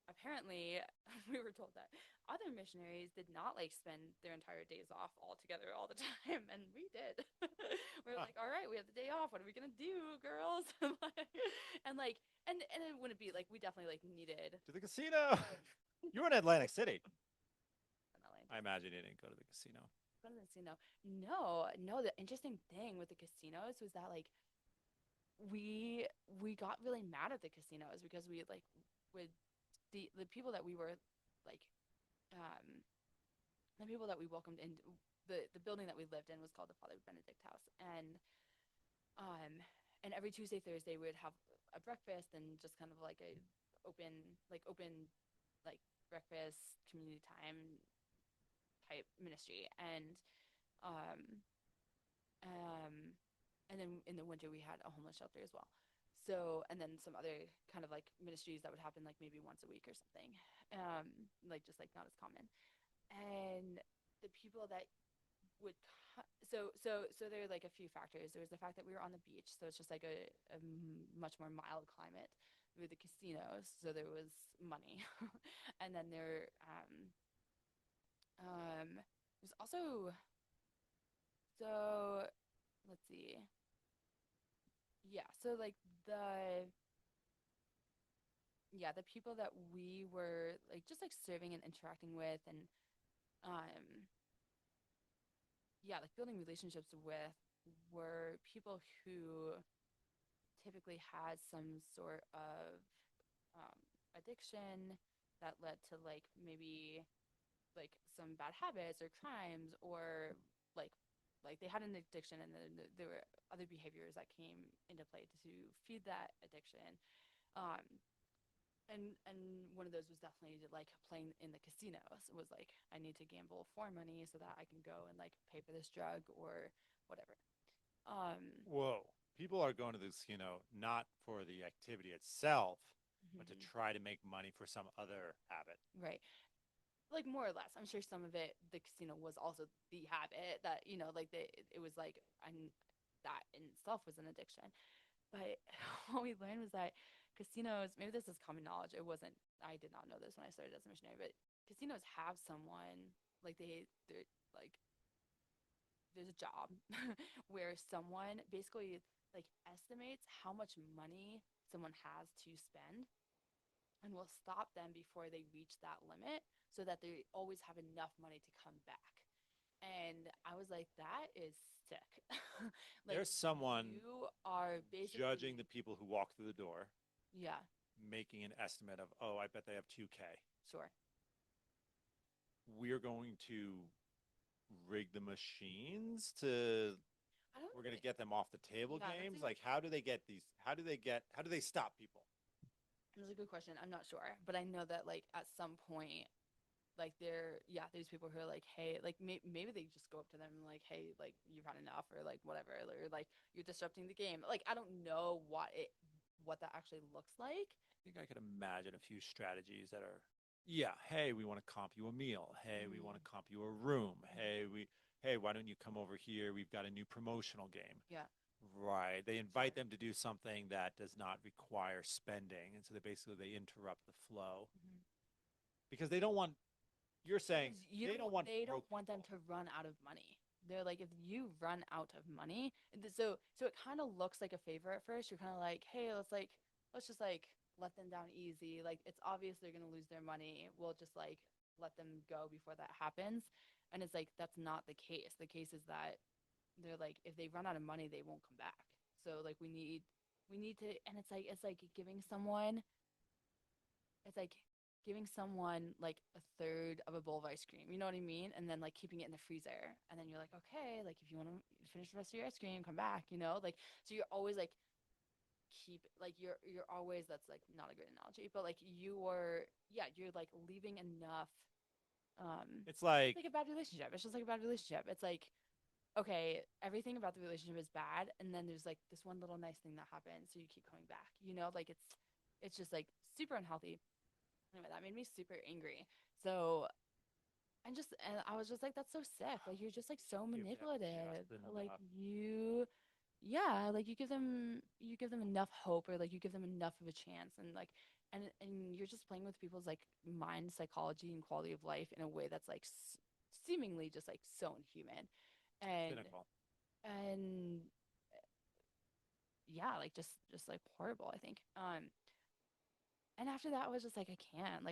apparently we were told that other missionaries did not like spend their entire days off all together all the time, and we did. We were like, all right, we have the day off, what are we gonna do, girls? And it wouldn't be like we definitely like needed To the casino. You were in Atlantic City. an LA. I imagine you didn't go to the casino. Go to the casino. No, the interesting thing with the casinos was that like we got really mad at the casinos because we like would the people that we were like the people that we welcomed in the building that we lived in was called the Father Benedict House. And every Tuesday, Thursday we would have a breakfast and just kind of like a open like breakfast, community time type ministry. Um um and then in the winter we had a homeless shelter as well. So, and then some other kind of like ministries that would happen like maybe once a week or something. Like just like not as common. And the people that would so there are like a few factors. There was the fact that we were on the beach, so it's just like a much more mild climate with the casinos, so there was money. And then there's also, so let's see, yeah, so like the yeah, the people that we were like just like serving and interacting with, and um yeah, like building relationships with, were people who typically had some sort of addiction that led to like maybe like some bad habits or crimes, or like like they had an addiction, and then there were other behaviors that came into play to feed that addiction. um and one of those was definitely like playing in the casinos. It was like, I need to gamble for money so that I can go and like pay for this drug or whatever. Whoa. People are going to the casino not for the activity itself, but to Mhm. try to make money for some other habit. Right, like more or less. I'm sure some of it, the casino was also the habit that, like it was like, and that in itself was an addiction. But what we learned was that casinos, maybe this is common knowledge. It wasn't, I did not know this when I started as a missionary, but casinos have someone, like they're like, there's a job where someone basically like estimates how much money someone has to spend, and will stop them before they reach that limit, so that they always have enough money to come back. And I was like, that is sick. Like, There's someone you are judging basically, the people who walk through the door, yeah, making an estimate of, oh, I bet they have 2K. sure. We're going to rig the machines to, I don't we're going to think, get them off the table yeah, games. Like, how do they get these? How do they stop people? that's a good question. I'm not sure, but I know that like at some point, like yeah, there's people who are like, hey, like maybe they just go up to them and like, hey, like you've had enough, or like whatever, or like you're disrupting the game. Like, I don't know what that actually looks like. I think I could imagine a few strategies that are, yeah, hey, we want to comp you a meal. Hey, we want Mm-hmm. to comp you a room. Mm-hmm. Hey, why don't you come over here? We've got a new promotional game. Yeah, Right. They sure. invite them to do something that does not require spending. And so they interrupt the flow Mm-hmm. because they don't want, you're saying Because you they don't don't want they don't broke want them people. to run out of money. They're like, if you run out of money, so it kind of looks like a favor at first. You're kind of like, hey, let's just like let them down easy. Like, it's obvious they're gonna lose their money. We'll just like let them go before that happens. And it's like, that's not the case. The case is that they're like, if they run out of money, they won't come back. So like, we need to, and it's like it's like giving someone like a third of a bowl of ice cream. You know what I mean? And then like keeping it in the freezer. And then you're like, okay, like if you want to finish the rest of your ice cream, come back, like, so you're always like, you're always, that's like not a good analogy, but like you're like leaving enough. It's like, It's like a bad relationship. It's just like a bad relationship. It's like, okay, everything about the relationship is bad, and then there's like this one little nice thing that happens, so you keep coming back. Like it's just like super unhealthy. Anyway, that made me super angry. So, and I was just like, that's so sick. Like, you're just like so give them manipulative. just Like, enough. yeah, like you give them enough hope, or like you give them enough of a chance, and like, and you're just playing with people's like mind, psychology, and quality of life in a way that's like seemingly just like so inhuman. And Cynical. and yeah, like just like horrible, I think. And after that, I was just like, I can't,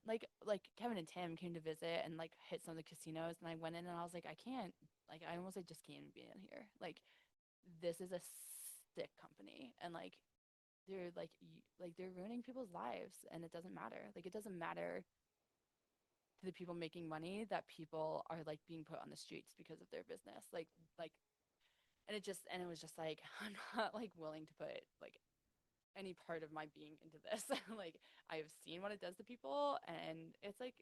like Kevin and Tim came to visit and like hit some of the casinos, and I went in and I was like, I can't, like, I almost like just can't be in here. Like, this is a sick company, and like they're like they're ruining people's lives, and it doesn't matter. Like, it doesn't matter to the people making money that people are like being put on the streets because of their business. And it was just like, I'm not like willing to put like any part of my being into this. Like I've seen what it does to people, and it's like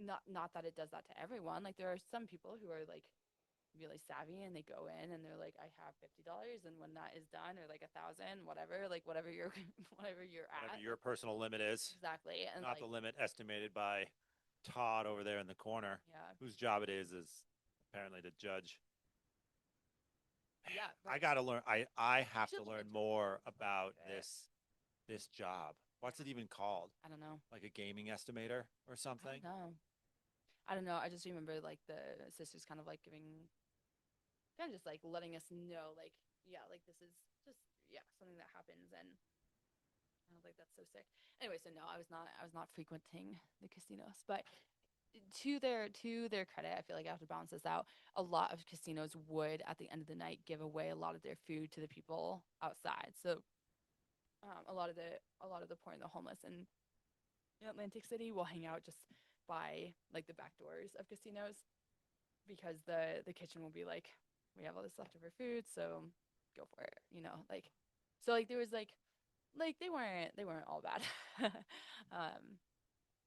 not that it does that to everyone. Like there are some people who are like really savvy and they go in and they're like, I have $50, and when that is done, or like 1,000, whatever, like whatever you're whatever you're Whatever at. your personal limit is, Exactly. And not like the limit estimated by Todd over there in the corner, yeah. whose job it is apparently to judge. Yeah. I But gotta learn. I have should to look learn into it. more It's about not bad. this job. What's it even called? I don't know. Like a gaming estimator or I something? don't know. I don't know. I just remember like the sisters kind of like giving, kind of just like letting us know, like, yeah, like this is just, yeah, something that happens. And I was like, that's so sick. Anyway, so no, I was not frequenting the casinos, but to their credit, I feel like I have to balance this out. A lot of casinos would, at the end of the night, give away a lot of their food to the people outside. So a lot of the poor and the homeless in Atlantic City will hang out just by like the back doors of casinos, because the kitchen will be like, we have all this leftover food, so go for it, like, so like there was like they weren't all bad. um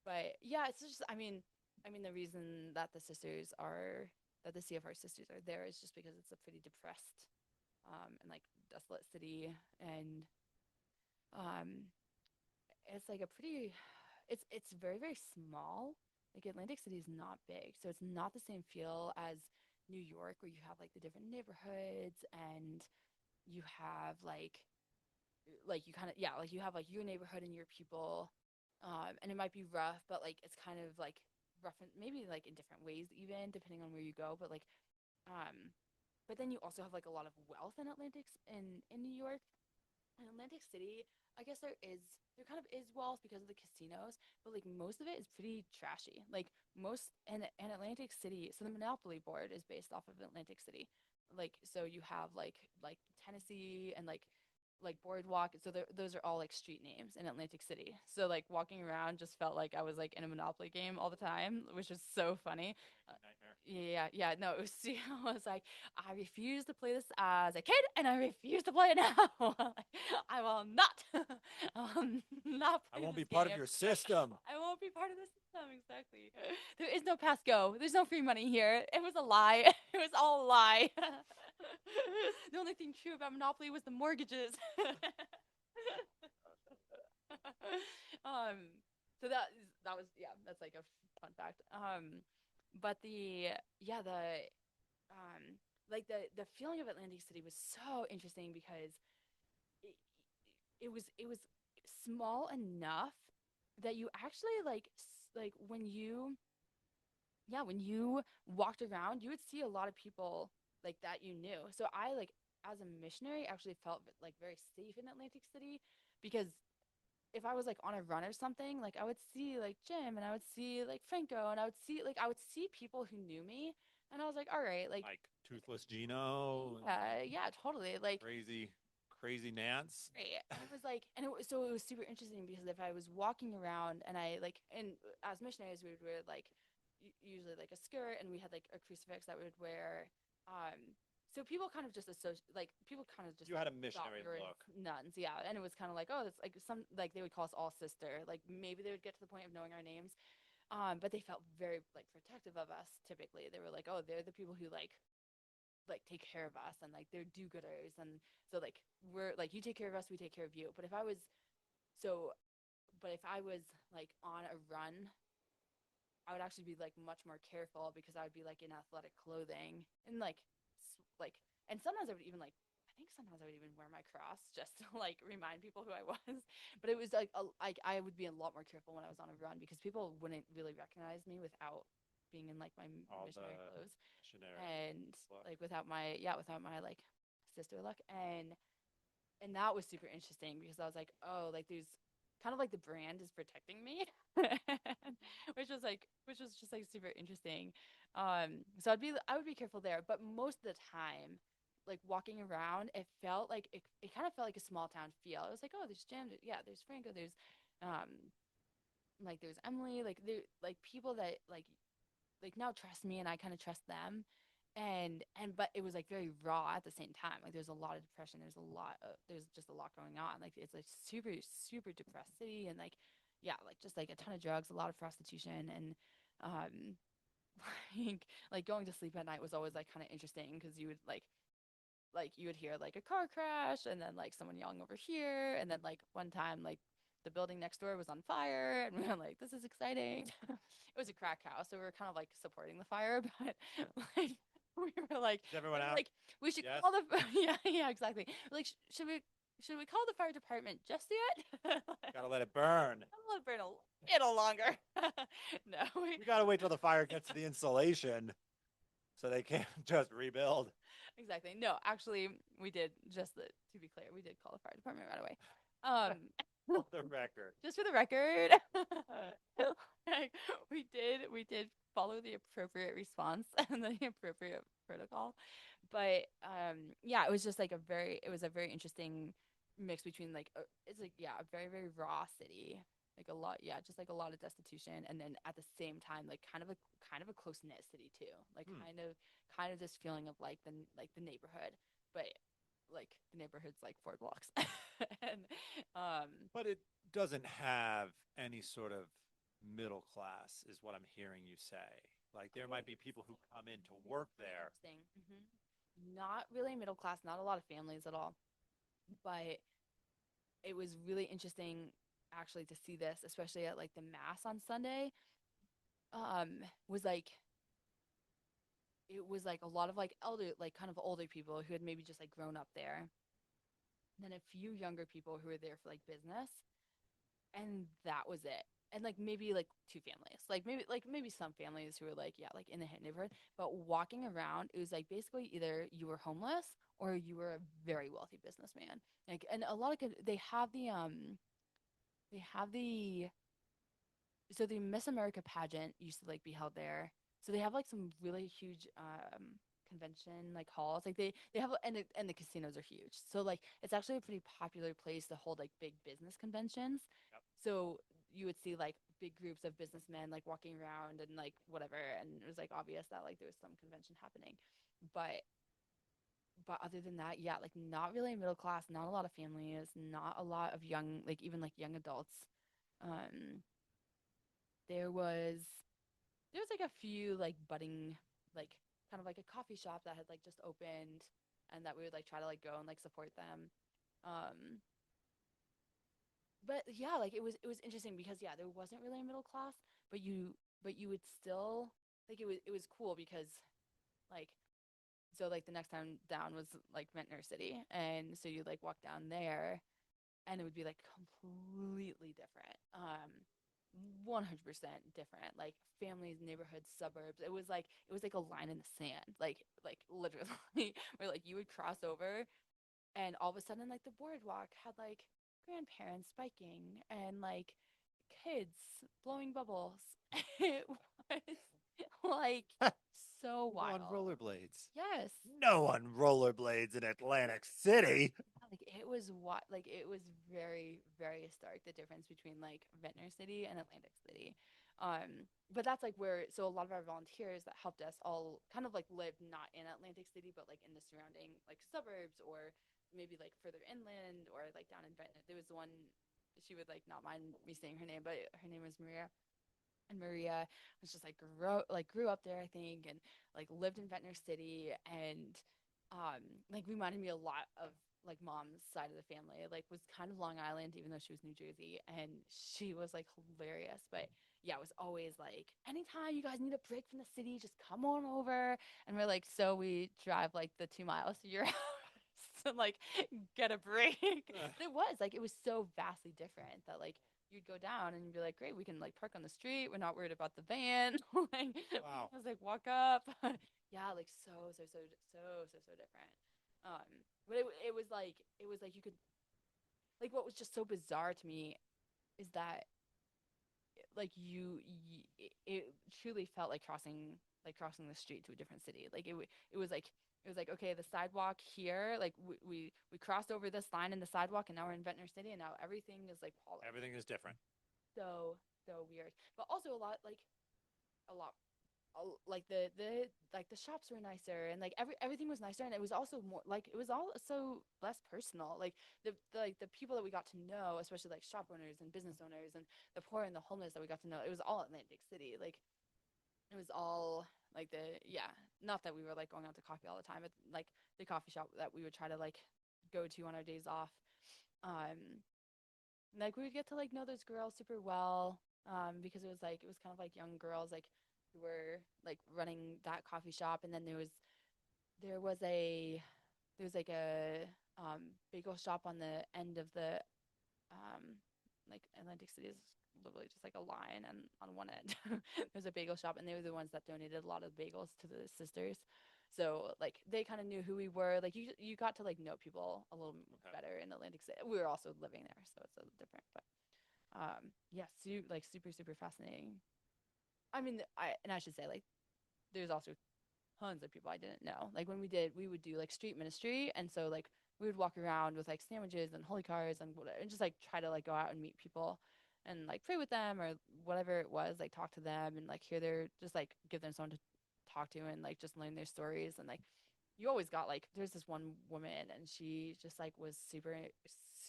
but yeah, it's just, I mean the reason that the CFR sisters are there is just because it's a pretty depressed and like desolate city. And um it's like a pretty, it's very, very small. Like Atlantic City is not big, so it's not the same feel as New York, where you have like the different neighborhoods, and you have like you kind of, yeah, like you have like your neighborhood and your people. And it might be rough, but like it's kind of like rough in, maybe like in different ways, even depending on where you go. But like um but then you also have like a lot of wealth in in New York. In Atlantic City, I guess there kind of is wealth because of the casinos, but like most of it is pretty trashy. Like most in Atlantic City, so the Monopoly board is based off of Atlantic City. Like so you have like Tennessee and like Boardwalk. So those are all like street names in Atlantic City. So like walking around just felt like I was like in a Monopoly game all the time, which was so funny. Nightmare. Yeah, yeah, no, it was, I was like, I refuse to play this as a kid, and I refuse to play it now. I will not, I will not I play won't this be part of game. your system. I won't be part of the system, exactly. There is no pass go. There's no free money here. It was a lie. It was all a lie. The only thing true about Monopoly was the mortgages. um, so that was, yeah, that's like a fun fact. But um like the feeling of Atlantic City was so interesting because it, it was small enough that you actually like when you walked around, you would see a lot of people like that you knew. So I, like, as a missionary, actually felt like very safe in Atlantic City, because if I was like on a run or something, like I would see like Jim, and I would see like Franco, and I would see people who knew me, and I was like, all right, like, Toothless Gino, yeah, totally, like, crazy Nance. right. And it was like, and it was super interesting because if I was walking around and and as missionaries, we would wear like usually like a skirt, and we had like a crucifix that we would wear. So people kind of just people kind of just You had a thought missionary we were look. nuns, yeah. And it was kind of like, oh, it's like like they would call us all sister. Like maybe they would get to the point of knowing our names. But they felt very like protective of us. Typically, they were like, oh, they're the people who like take care of us, and like they're do-gooders, and so like we're like, you take care of us, we take care of you. So but if I was like on a run, I would actually be like much more careful, because I would be like in athletic clothing, and like, and sometimes I would even like, I think sometimes I would even wear my cross just to like remind people who I was. But it was like I would be a lot more careful when I was on a run, because people wouldn't really recognize me without being in like my All missionary the clothes, missionary and look. like without my like sister look. And that was super interesting, because I was like, oh, like there's kind of like the brand is protecting me, which was just like super interesting. So I would be careful there, but most of the time, like walking around, it kind of felt like a small town feel. It was like, oh, there's Jim, yeah, there's Franco, um like there's Emily, like there like people that like now trust me, and I kind of trust them. But it was like very raw at the same time. Like there's a lot of depression. There's just a lot going on. Like it's like super super depressed city, and like yeah, like just like a ton of drugs, a lot of prostitution, and um like going to sleep at night was always like kind of interesting because you would hear like a car crash and then like someone yelling over here, and then like one time like the building next door was on fire, and we were like, this is exciting. It was a crack house, so we were kind of like supporting the fire, but like we were like, Is everyone out? like we should Yes. call the yeah, exactly. Like should we call the fire department just yet? Like, Gotta let it burn. I'll let it burn a little longer. No, We gotta wait till the fire gets to the insulation, so they can't just rebuild. exactly. No, actually, we did. To be clear, we did call the fire department right away. Um, For the record. just for the record, like, we did follow the appropriate response and the appropriate protocol. But yeah, it was just like it was a very interesting mix between like it's like yeah, a very very raw city, like a lot, yeah, just like a lot of destitution, and then at the same time like kind of a close knit city too, like kind of this feeling of like the neighborhood, but like the neighborhood's like 4 blocks. And But it doesn't have any sort of middle class, is what I'm hearing you say. Like there might be people who come in to work there. interesting. Not really middle class, not a lot of families at all, but it was really interesting actually to see this, especially at like the mass on Sunday. Was like it was like a lot of like like kind of older people who had maybe just like grown up there, and then a few younger people who were there for like business, and that was it. And like maybe like two families, like maybe some families who were like yeah like in the hit neighborhood, but walking around it was like basically either you were homeless or you were a very wealthy businessman. Like and a lot of they have the so the Miss America pageant used to like be held there. So they have like some really huge convention like halls. Like they have and the casinos are huge. So like it's actually a pretty popular place to hold like big business conventions. Yep. So you would see like big groups of businessmen like walking around and like whatever, and it was like obvious that like there was some convention happening. But other than that, yeah, like not really middle class, not a lot of families, not a lot of young like even like young adults. Um there was like a few like budding like kind of like a coffee shop that had like just opened, and that we would like try to like go and like support them. um but yeah, like it was interesting because yeah, there wasn't really a middle class, but you would still like it was cool because like so like the next town down was like Ventnor City, and so you like walk down there and it would be like completely different. 100% different, like families, neighborhoods, suburbs. It was like a line in the sand, like literally where like you would cross over, and all of a sudden like the boardwalk had like grandparents biking and like kids blowing bubbles. It was like so On wild. rollerblades. Yes. No one rollerblades in Atlantic City. Like it was what like it was very very stark, the difference between like Ventnor City and Atlantic City. But that's like where so a lot of our volunteers that helped us all kind of like lived not in Atlantic City but like in the surrounding like suburbs, or maybe like further inland, or like down in Ventnor. There was one, she would like not mind me saying her name, but her name was Maria, and Maria was just like grew up there, I think, and like lived in Ventnor City, and like reminded me a lot of like mom's side of the family. Like was kind of Long Island, even though she was New Jersey, and she was like hilarious. But yeah, it was always like anytime you guys need a break from the city, just come on over. And we're like, so we drive like the 2 miles to your house to like get a break. But it was so vastly different that like you'd go down and you'd be like, great, we can like park on the street. We're not worried about the van. Like, Wow. I was like, walk up. Yeah, like so different. But it was like you could like what was just so bizarre to me is that like it truly felt like crossing the street to a different city. Like it was like okay, the sidewalk here, like we crossed over this line in the sidewalk, and now we're in Ventnor City, and now everything is like polished. Everything is different. So weird, but also a lot like the shops were nicer, and like everything was nicer, and it was also more like it was also less personal. Like the people that we got to know, especially like shop owners and business owners and the poor and the homeless that we got to know, it was all Atlantic City. Like it was all like not that we were like going out to coffee all the time, but like the coffee shop that we would try to like go to on our days off. Um, like we would get to like know those girls super well, because it was kind of like young girls like who were like running that coffee shop, and then there was a there was like a bagel shop on the end of the like Atlantic City is literally just like a line, and on one end there's a bagel shop, and they were the ones that donated a lot of bagels to the sisters. So like they kind of knew who we were. Like you got to like know people a little Okay. better in Atlantic City. We were also living there, so it's a little different. But yeah, like super super fascinating. I mean, I should say like there's also tons of people I didn't know. Like when we would do like street ministry, and so like we would walk around with like sandwiches and holy cards and whatever, and just like try to like go out and meet people and like pray with them or whatever it was, like talk to them and like hear their just like give them someone to talk to and like just learn their stories. And like you always got like there's this one woman, and she just like was super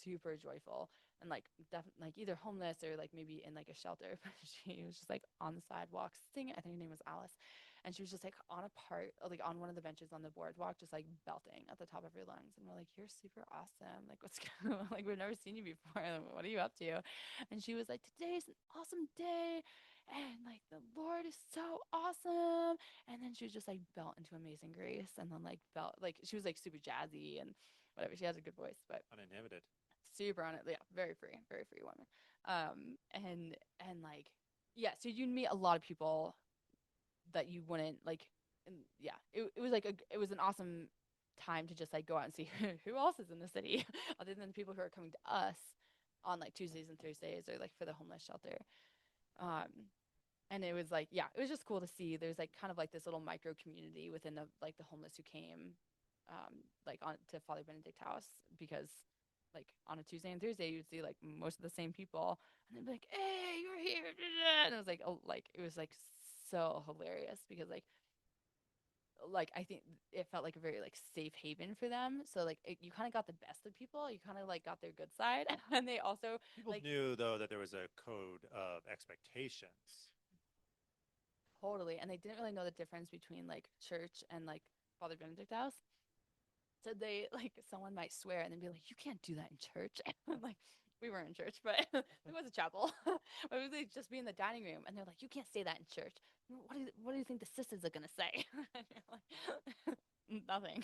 super joyful, and like definitely like either homeless or like maybe in like a shelter, but she was just like on the sidewalk singing. I think her name was Alice, and she was just like on a part like on one of the benches on the boardwalk just like belting at the top of her lungs, and we're like, you're super awesome, like what's going on? Like we've never seen you before, like, what are you up to? And she was like, today's an awesome day, and like the Lord is so awesome. And then she was just like belt into Amazing Grace, and then like belt like she was like super jazzy and whatever. She has a good voice, but Uninhibited. super on it. Yeah, very free woman. And like yeah, so you'd meet a lot of people that you wouldn't like. And yeah, it was like it was an awesome time to just like go out and see who else is in the city other than the people who are coming to us on like Tuesdays and Thursdays or like for the homeless shelter. Um, and it was like yeah, it was just cool to see. There's like kind of like this little micro community within the homeless who came like on to Father Benedict house, because like on a Tuesday and Thursday you'd see like most of the same people, and they'd be like, hey, you're here, and it was like oh, like it was like so hilarious because like I think it felt like a very like safe haven for them. So like you kind of got the best of people, you kind of like got their good side, and they also People like knew though that there was a code of expectations. totally, and they didn't really know the difference between like church and like Father Benedict house. So they like someone might swear and then be like, "You can't do that in church." Like we were in church, but it was a chapel. But it was like just be in the dining room, and they're like, "You can't say that in church. What do you think the sisters are gonna say?" And you're like, nothing.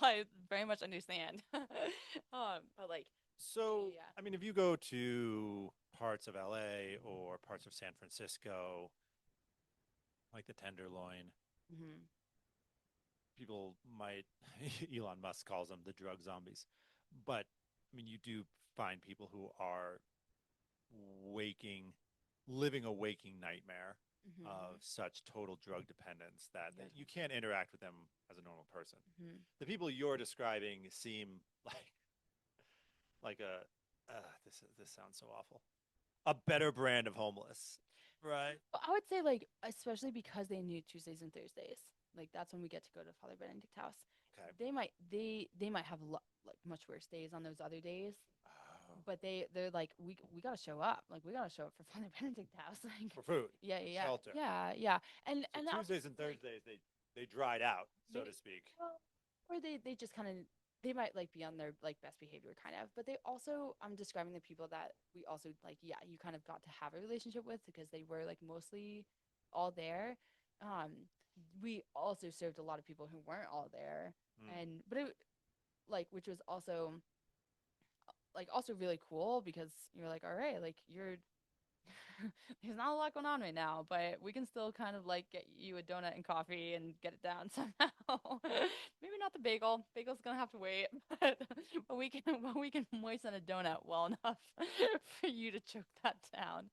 I very much understand. But like, So, yeah. I mean, if you go to parts of LA or parts of San Francisco, like the Tenderloin, Hmm. people might, Elon Musk calls them the drug zombies. But, I mean, you do find people who are waking, living a waking nightmare Hmm. of such total drug dependence that Yeah. you can't interact with them as a normal person. Hmm. The people you're describing seem like this sounds so awful. A better brand of homeless, right? Well, I would say like especially because they knew Tuesdays and Thursdays. Like that's when we get to go to Father Benedict house. Okay. They might have like much worse days on those other days, Oh, but they're like we gotta show up. Like we gotta show up for Father Benedict house. Like for food, yeah for yeah shelter. yeah yeah. So And also Tuesdays and like Thursdays they dried out, so maybe to speak. well, or they just kind of they might like be on their like best behavior kind of, but they also I'm describing the people that we also like yeah you kind of got to have a relationship with because they were like mostly all there. We also served a lot of people who weren't all there, Mm. and but it like which was also like also really cool because you're like all right like you're there's not a lot going on right now, but we can still kind of like get you a donut and coffee and get it down somehow. Maybe not the bagel. Bagel's gonna have to wait, but we can moisten a donut well enough for you to choke that down.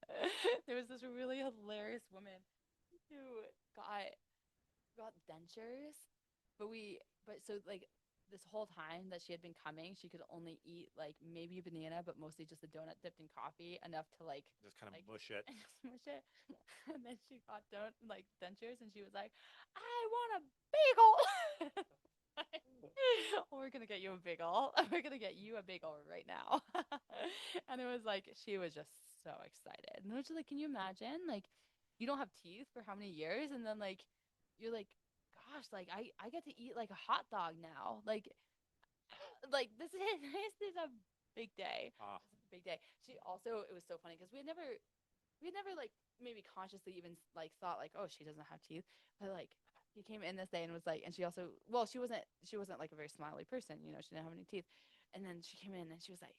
There was this really hilarious woman who got dentures, but so like this whole time that she had been coming, she could only eat like maybe a banana, but mostly just a donut dipped in coffee, enough to like Just kind of like mush it. and just smush it. And then she got like dentures, and she was like, "I want a bagel." We're gonna get you a bagel. We're gonna get you a bagel right now. And it was like she was just so excited. And it was just like, can you imagine? Like, you don't have teeth for how many years, and then like you're like, gosh, like I get to eat like a hot dog now. Like this is this is a big day. Ah, This is a big day. She also, it was so funny because we had never like maybe consciously even like thought like, oh, she doesn't have teeth, but like she came in this day and was like, and she also, well, she wasn't like a very smiley person, she didn't have any teeth, and then she came in and she was like,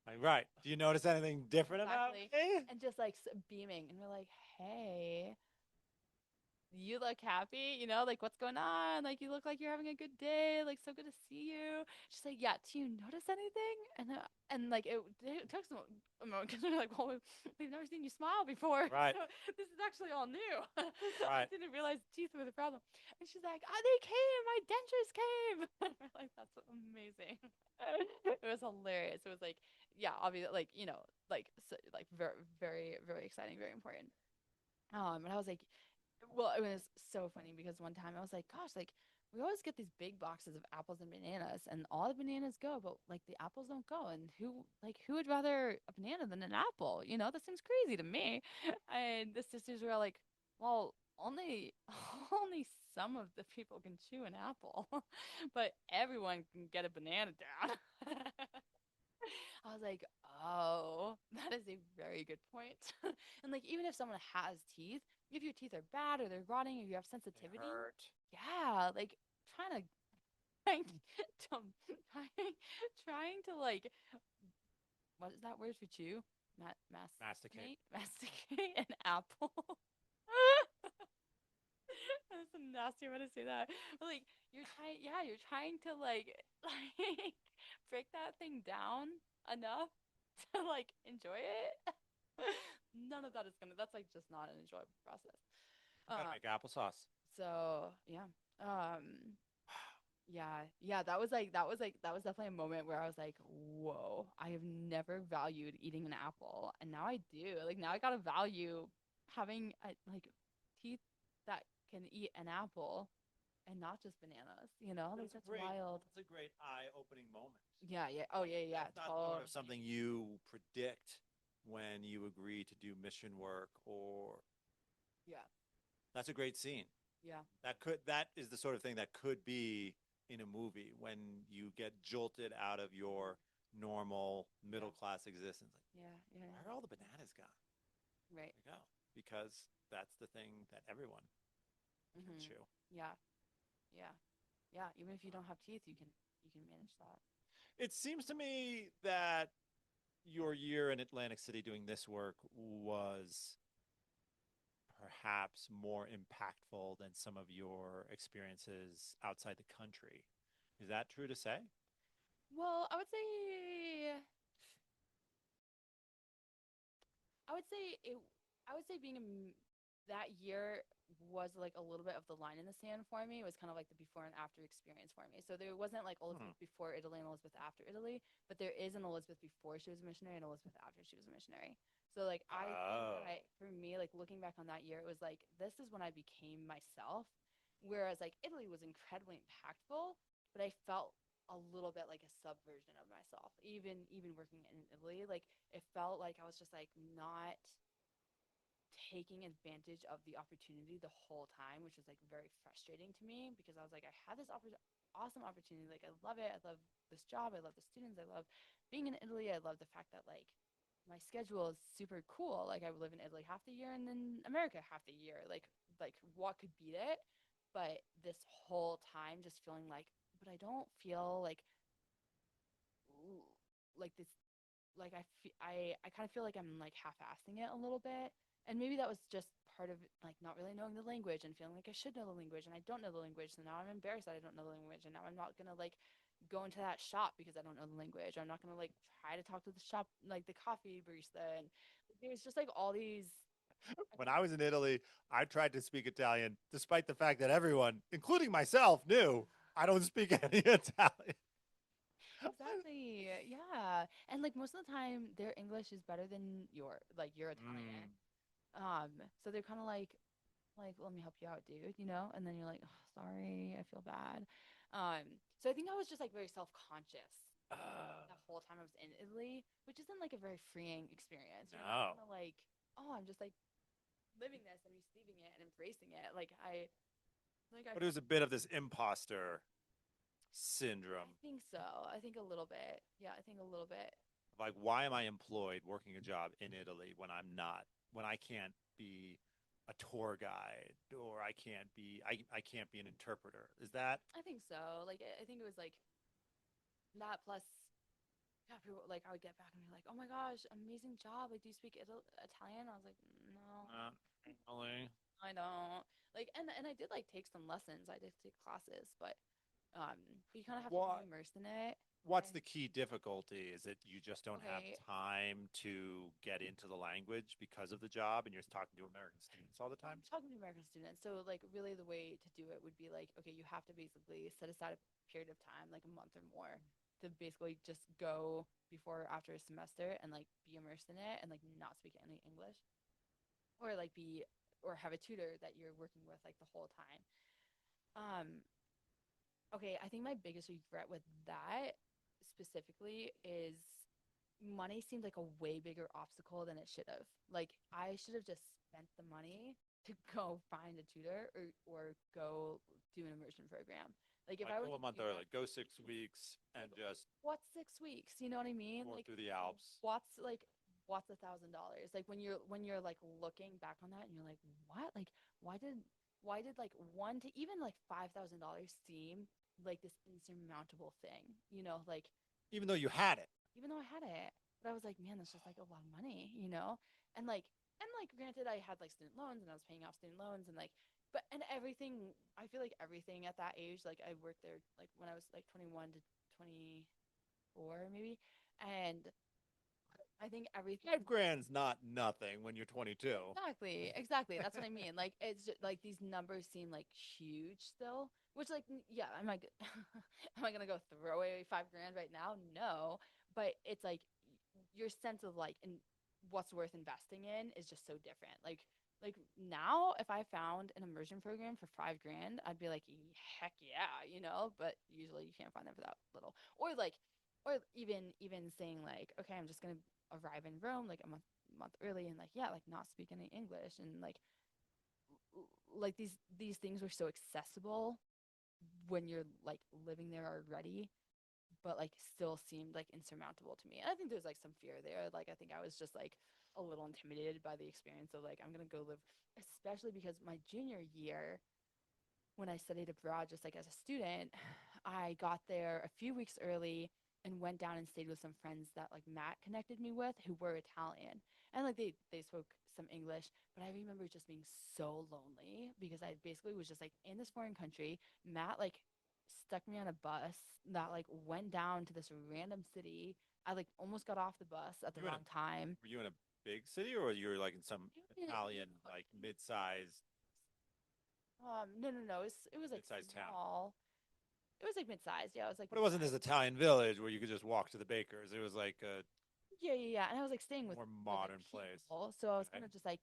like, right. Do you notice anything different about exactly, me? and just like beaming, and we're like, hey, you look happy, like what's going on? Like you look like you're having a good day. Like so good to see you. She's like, yeah. Do you notice anything? And like it took a moment because we're like, well, we've never seen you smile before. Right. So this is actually all new. I Right. didn't realize teeth were the problem. And she's like, oh, they came. My dentures came. We're like, that's amazing. It was hilarious. It was like, yeah, obviously, like like so, like very very very exciting, very important. And I was like, well, it was so funny because one time I was like, gosh, like we always get these big boxes of apples and bananas, and all the bananas go, but like the apples don't go. And who would rather a banana than an apple? That seems crazy to me. And the sisters were all like, well, only only some of the people can chew an apple, but everyone can get a banana down. I was like, oh, that is a very good point. And like, even if someone has teeth, if your teeth are bad or they're rotting or you have They sensitivity, hurt. yeah, like trying to trying to trying to like, what is that word for chew? Masticate. Masticate an apple. That's a nasty way to say that. But like you're trying to like like break that thing down enough to like enjoy it. None of that is gonna, that's like just not an enjoyable process. Gotta Um make applesauce. so yeah. Yeah, that was definitely a moment where I was like, whoa, I have never valued eating an apple, and now I do. Like now I gotta value having like teeth that can eat an apple and not just bananas. Like that's wild. That's a great eye-opening moment. Yeah, yeah. Oh yeah, yeah. That's not sort Totally. of something you predict when you agree to do mission work, or Yeah, that's a great scene. yeah, That is the sort of thing that could be in a movie when you get jolted out of your normal yeah, middle class existence. Like, yeah, yeah, where are all the bananas gone? yeah. Right. There they go. Because that's the thing that everyone can Mm-hmm. chew. Yeah, yeah, yeah. Even if you don't have teeth, you can manage that. It seems to me that your year in Atlantic City doing this work was perhaps more impactful than some of your experiences outside the country. Is that true to say? Well, I would say it. I would say being that year was like a little bit of the line in the sand for me. It was kind of like the before and after experience for me. So there wasn't like Hmm. Elizabeth before Italy and Elizabeth after Italy, but there is an Elizabeth before she was a missionary and Elizabeth after she was a missionary. So like I think Oh. that for me, like looking back on that year, it was like this is when I became myself. Whereas like Italy was incredibly impactful, but I felt a little bit like a subversion of myself. Even working in Italy, like it felt like I was just like not taking advantage of the opportunity the whole time, which was like very frustrating to me because I was like, I had this awesome opportunity. Like, I love it. I love this job. I love the students. I love being in Italy. I love the fact that like my schedule is super cool. Like, I would live in Italy half the year and then America half the year. Like what could beat it? But this whole time, just feeling like, but I don't feel like this, like I kind of feel like I'm like half-assing it a little bit. And maybe that was just part of like not really knowing the language and feeling like I should know the language and I don't know the language. So now I'm embarrassed that I don't know the language, and now I'm not gonna like go into that shop because I don't know the language. I'm not gonna like try to talk to the shop, like the coffee barista. And there's just like all these. When I was in Italy, I tried to speak Italian despite the fact that everyone, including myself, knew. I don't speak any Italian. Exactly. Yeah. And like most of the time their English is better than your Italian. So they're kind of like, let me help you out, dude, And then you're like, oh, sorry, I feel bad. So I think I was just like very self-conscious the whole time I was in Italy, which isn't like a very freeing experience. You're not No. kind of like, oh, I'm just like living this and receiving it and embracing it. I But it was a bit of this imposter syndrome. think so. I think a little bit. Yeah, I think a little bit. Like, why am I employed working a job in Italy when I'm not, when I can't be a tour guide or I can't be an interpreter? Is that I think so. Like I think it was like that plus yeah, people like I would get back and be like, "Oh my gosh, amazing job! Like, do you speak Italian?" I was like, "No, not really? I don't." Like, and I did like take some lessons. I did take classes, but you kind of have to be What immersed in it. what's And the key difficulty? Is it you just don't have okay, time to get into the language because of the job and you're talking to American students all the I'm time? talking to American students, so like really the way to do it would be like, okay, you have to basically set aside a period of time, like a month or more, to basically just go before or after a semester and like be immersed in it and like not speak any English, or like be or have a tutor that you're working with like the whole time. Um, okay, I think my biggest regret with that specifically is money seemed like a way bigger obstacle than it should have. Like I should have just spent the money to go find a tutor or go do an immersion program. Like if Like I were go a to month do early, that, go 6 weeks and just what's 6 weeks? You know what I mean? tour Like through the Alps. what's $1,000? Like when you're like looking back on that and you're like, what? Like why did why did like one to even like $5,000 seem like this insurmountable thing? Like Even though you had it. even though I had it. But I was like, man, that's just like a lot of money. And like granted I had like student loans and I was paying off student loans and like but and everything I feel like everything at that age, like I worked there like when I was like 21 to 24 maybe. And I think everything 5 grand's not nothing when you're 22. exactly. That's what I mean. Like it's just, like these numbers seem like huge still, which like yeah, am I am I gonna go throw away 5 grand right now? No, but it's like your sense of like in what's worth investing in is just so different. Like now, if I found an immersion program for 5 grand, I'd be like, heck yeah. But usually you can't find them for that little, or even saying like, okay, I'm just gonna arrive in Rome like a month early and like yeah, like not speak any English and like these things were so accessible when you're like living there already, but like still seemed like insurmountable to me. And I think there's like some fear there. Like I think I was just like a little intimidated by the experience of like I'm gonna go live, especially because my junior year when I studied abroad, just like as a student, I got there a few weeks early and went down and stayed with some friends that like Matt connected me with who were Italian. And like they spoke some English, but I remember just being so lonely because I basically was just like in this foreign country. Matt like stuck me on a bus that like went down to this random city. I like almost got off the bus at the You in a, wrong time. were you in a big city or you were like in some Italian like mid-sized No. It was like mid-sized town? small. It was like mid-sized. Yeah, it was like But it wasn't this mid-sized. Italian village where you could just walk to the baker's. It was like a Yeah. And I was like staying with more other modern place. people, so I was Okay. kind of just like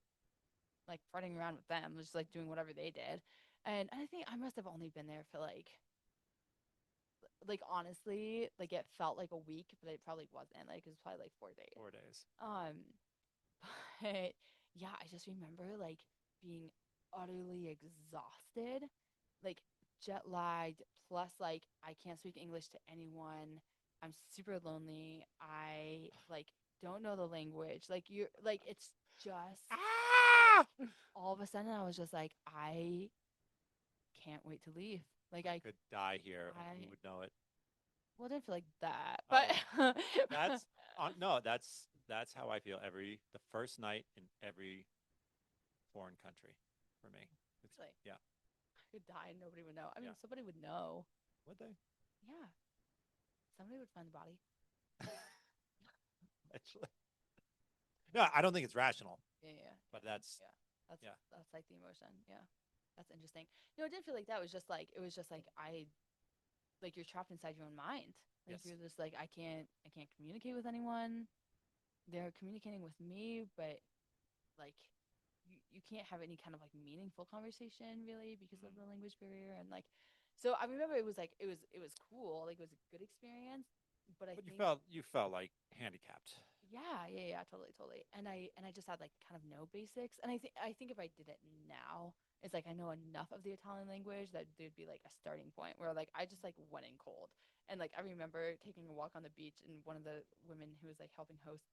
farting around with them, just like doing whatever they did. And I think I must have only been there for like honestly, like it felt like a week, but it probably wasn't. Like it was probably like 4 days. 4 days. But yeah, I just remember like being utterly exhausted, like jet lagged, plus like I can't speak English to anyone. I'm super lonely. I like don't know the language. Like you're like it's just Ah! all of a sudden I was just like, I can't wait to leave. Like I could die here and you I would know it. well, I didn't feel like that, Oh, but that's no, that's how I feel the first night in every foreign country for me. It's really, yeah, I could die and nobody would know. I mean, yeah. somebody would know. Would they? Yeah, somebody would find the body. Actually. No, I don't think it's rational, Yeah. but that's Yeah. That's yeah. that's like the emotion. Yeah. That's interesting. No, it didn't feel like that. It was just like like you're trapped inside your own mind. Like Yes. you're just like I can't communicate with anyone. They're communicating with me, but like you can't have any kind of like meaningful conversation really because of Mhm. the language barrier. And like so I remember it was like it was cool, like it was a good experience, but I But think you felt like handicapped. yeah, totally. And I just had like kind of no basics. And I think if I did it now, it's like I know enough of the Italian language that there'd be like a starting point where like I just like went in cold. And like I remember taking a walk on the beach, and one of the women who was like helping host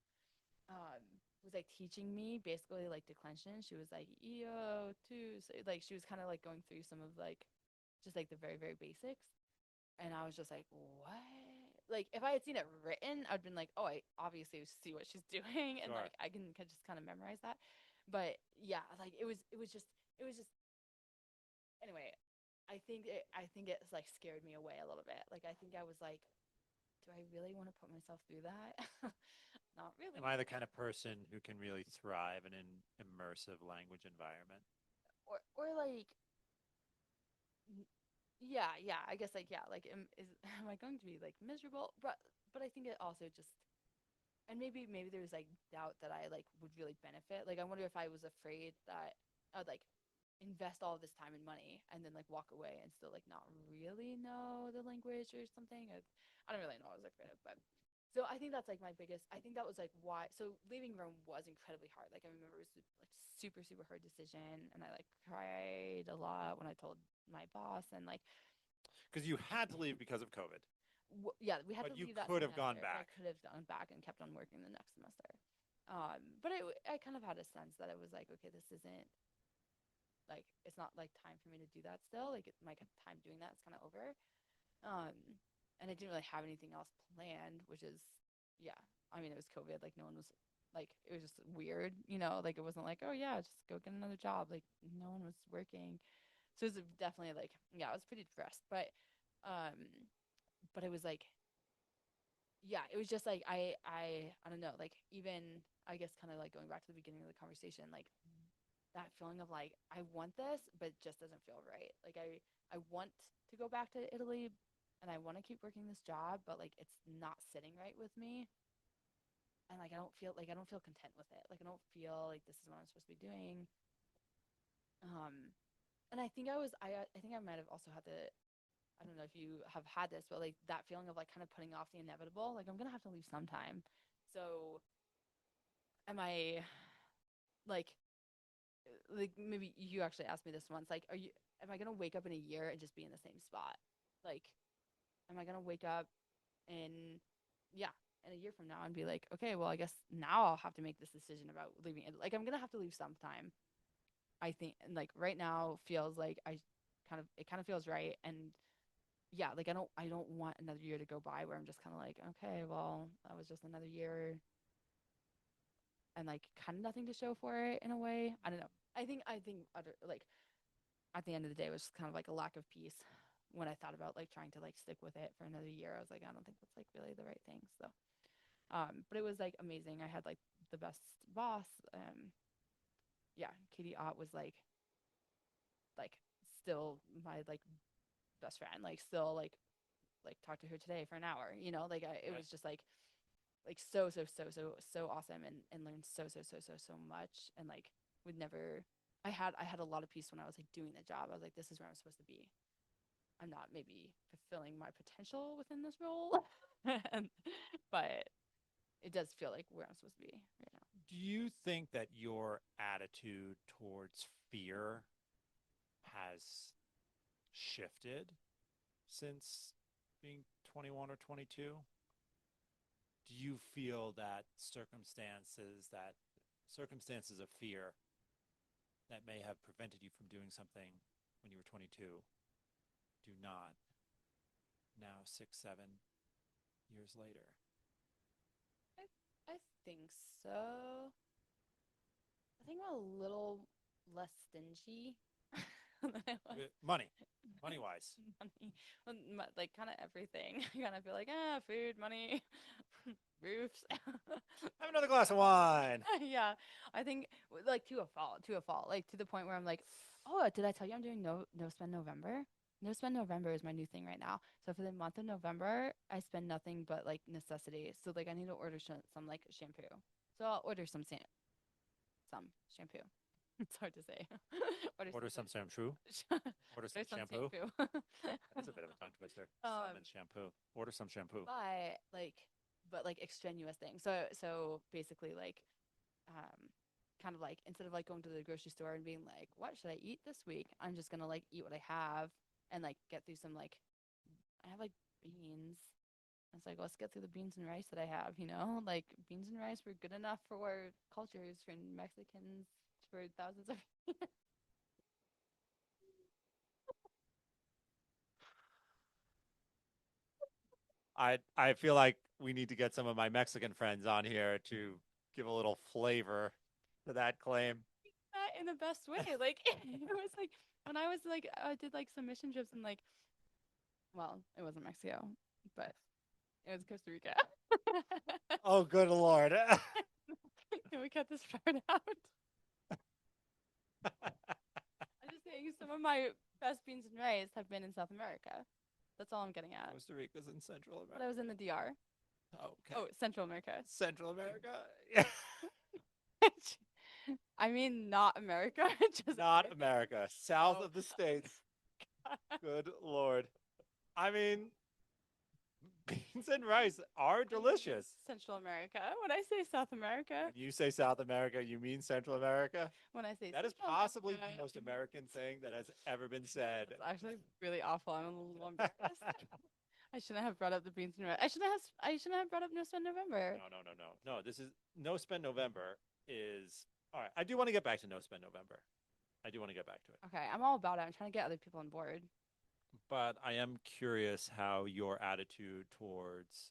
um was like teaching me basically like declension. She was like io too, so like she was kind of like going through some of like just like the very basics. And I was just like, what? Like, if I had seen it written, I'd been like, oh, I obviously see what she's doing, and Sure. like I can just kind of memorize that. But yeah, like it was just anyway. I think it's like scared me away a little bit. Like I think I was like, do I really want to put myself through that? Not Am I really. the kind of person who can really thrive in an immersive language environment? Or like yeah, I guess like yeah, like am I going to be like miserable? But I think it also just and maybe there was like doubt that I like would really benefit. Like I wonder if I was afraid that I would like invest all of this time and money and then like walk away and still like not really know the language or something. I don't really know what I was afraid of, but so I think that's like my biggest. I think that was like why. So leaving Rome was incredibly hard. Like I remember it was like super hard decision, and I like cried a lot when I told my boss, and like Because you had to leave because of COVID, yeah, we had to but you leave that could have gone semester, but I back. could have gone back and kept on working the next semester. But I kind of had a sense that it was like, okay, this isn't like it's not like time for me to do that still. Like my time doing that is kind of over. Um, and I didn't really have anything else planned, which is yeah. I mean, it was COVID. Like no one was like it was just weird, you know. Like it wasn't like oh yeah, just go get another job. Like no one was working, so it was definitely like yeah, I was pretty depressed. But it was like yeah, it was just like I don't know, like even I guess kind of like going back to the beginning of the conversation, like that feeling of like I want this, but it just doesn't feel right. Like I want to go back to Italy, and I want to keep working this job, but like it's not sitting right with me, and like I don't feel content with it. Like I don't feel like this is what I'm supposed to be doing. Um, and I think I might have also had the I don't know if you have had this, but like that feeling of like kind of putting off the inevitable. Like I'm gonna have to leave sometime. So am I like maybe you actually asked me this once. Like, am I gonna wake up in a year and just be in the same spot? Like, am I gonna wake up in yeah, in a year from now and be like, okay, well I guess now I'll have to make this decision about leaving it. Like I'm gonna have to leave sometime. I think and like right now feels like it kind of feels right. And yeah, like I don't want another year to go by where I'm just kind of like, okay, well, that was just another year and like kind of nothing to show for it in a way. I don't know. I think like at the end of the day it was just kind of like a lack of peace when I thought about like trying to like stick with it for another year. I was like, I don't think that's like really the right thing. So but it was like amazing. I had like the best boss. Yeah, Katie Ott was like still my like best friend. Like still like talk to her today for an hour, you know, like it Right. was just like so awesome and learned so much and like would never I had a lot of peace when I was like doing the job. I was like, this is where I'm supposed to be. I'm not maybe fulfilling my potential within this role. and, but it does feel like where I'm supposed to be right now. Do you think that your attitude towards fear has shifted since being 21 or 22? Do you feel that circumstances of fear that may have prevented you from doing something when you were 22 do not now 6, 7 years later? I think so. I think I'm a little less stingy than I was. Money, money wise. Money, like kind of everything. You kind of feel like, food, money, roofs. Have another glass of wine. Yeah, I think like to a fault, like to the point where I'm like, oh, did I tell you I'm doing no spend November? No Spend November is my new thing right now. So for the month of November, I spend nothing but like necessities. So like I need to order some like shampoo. So I'll order some shampoo. It's hard to say. Order some shampoo. Order some shampoo. That is a bit of a tongue twister. Some and shampoo. Order some shampoo. but like extraneous things. So basically like um kind of like instead of like going to the grocery store and being like, what should I eat this week? I'm just gonna like eat what I have and like get through some like I have like beans. It's like let's get through the beans and rice that I have, you know? Like beans and rice were good enough for cultures for Mexicans for thousands of I feel like we need to get some of my Mexican friends on here to give a little flavor to that claim. that in the best way. Like it was like when I was like I did like some mission trips in like well, it wasn't Mexico, but it was Costa Rica. Oh, good Lord. Can we cut this part out? I'm just saying some of my best beans and rice have been in South America. That's all I'm getting at. Costa Rica's in Central But I was in the DR. Okay. Oh, Central America. Central America. I mean, not America, just Not America. South Oh. of the states. Good Lord. I mean, beans and rice are delicious. Central America. When I say South America, When you say South America, you mean Central America? when I say That is Central possibly America, the most American thing that has ever been said. it's actually really awful. I'm a little embarrassed. I shouldn't have brought up the beans and rice. I shouldn't have brought up No Spend November. No. This is No Spend November is all right. I do want to get back to No Spend November. I do want to get back to it. Okay, I'm all about it. I'm trying to get other people on board. But I am curious how your attitude towards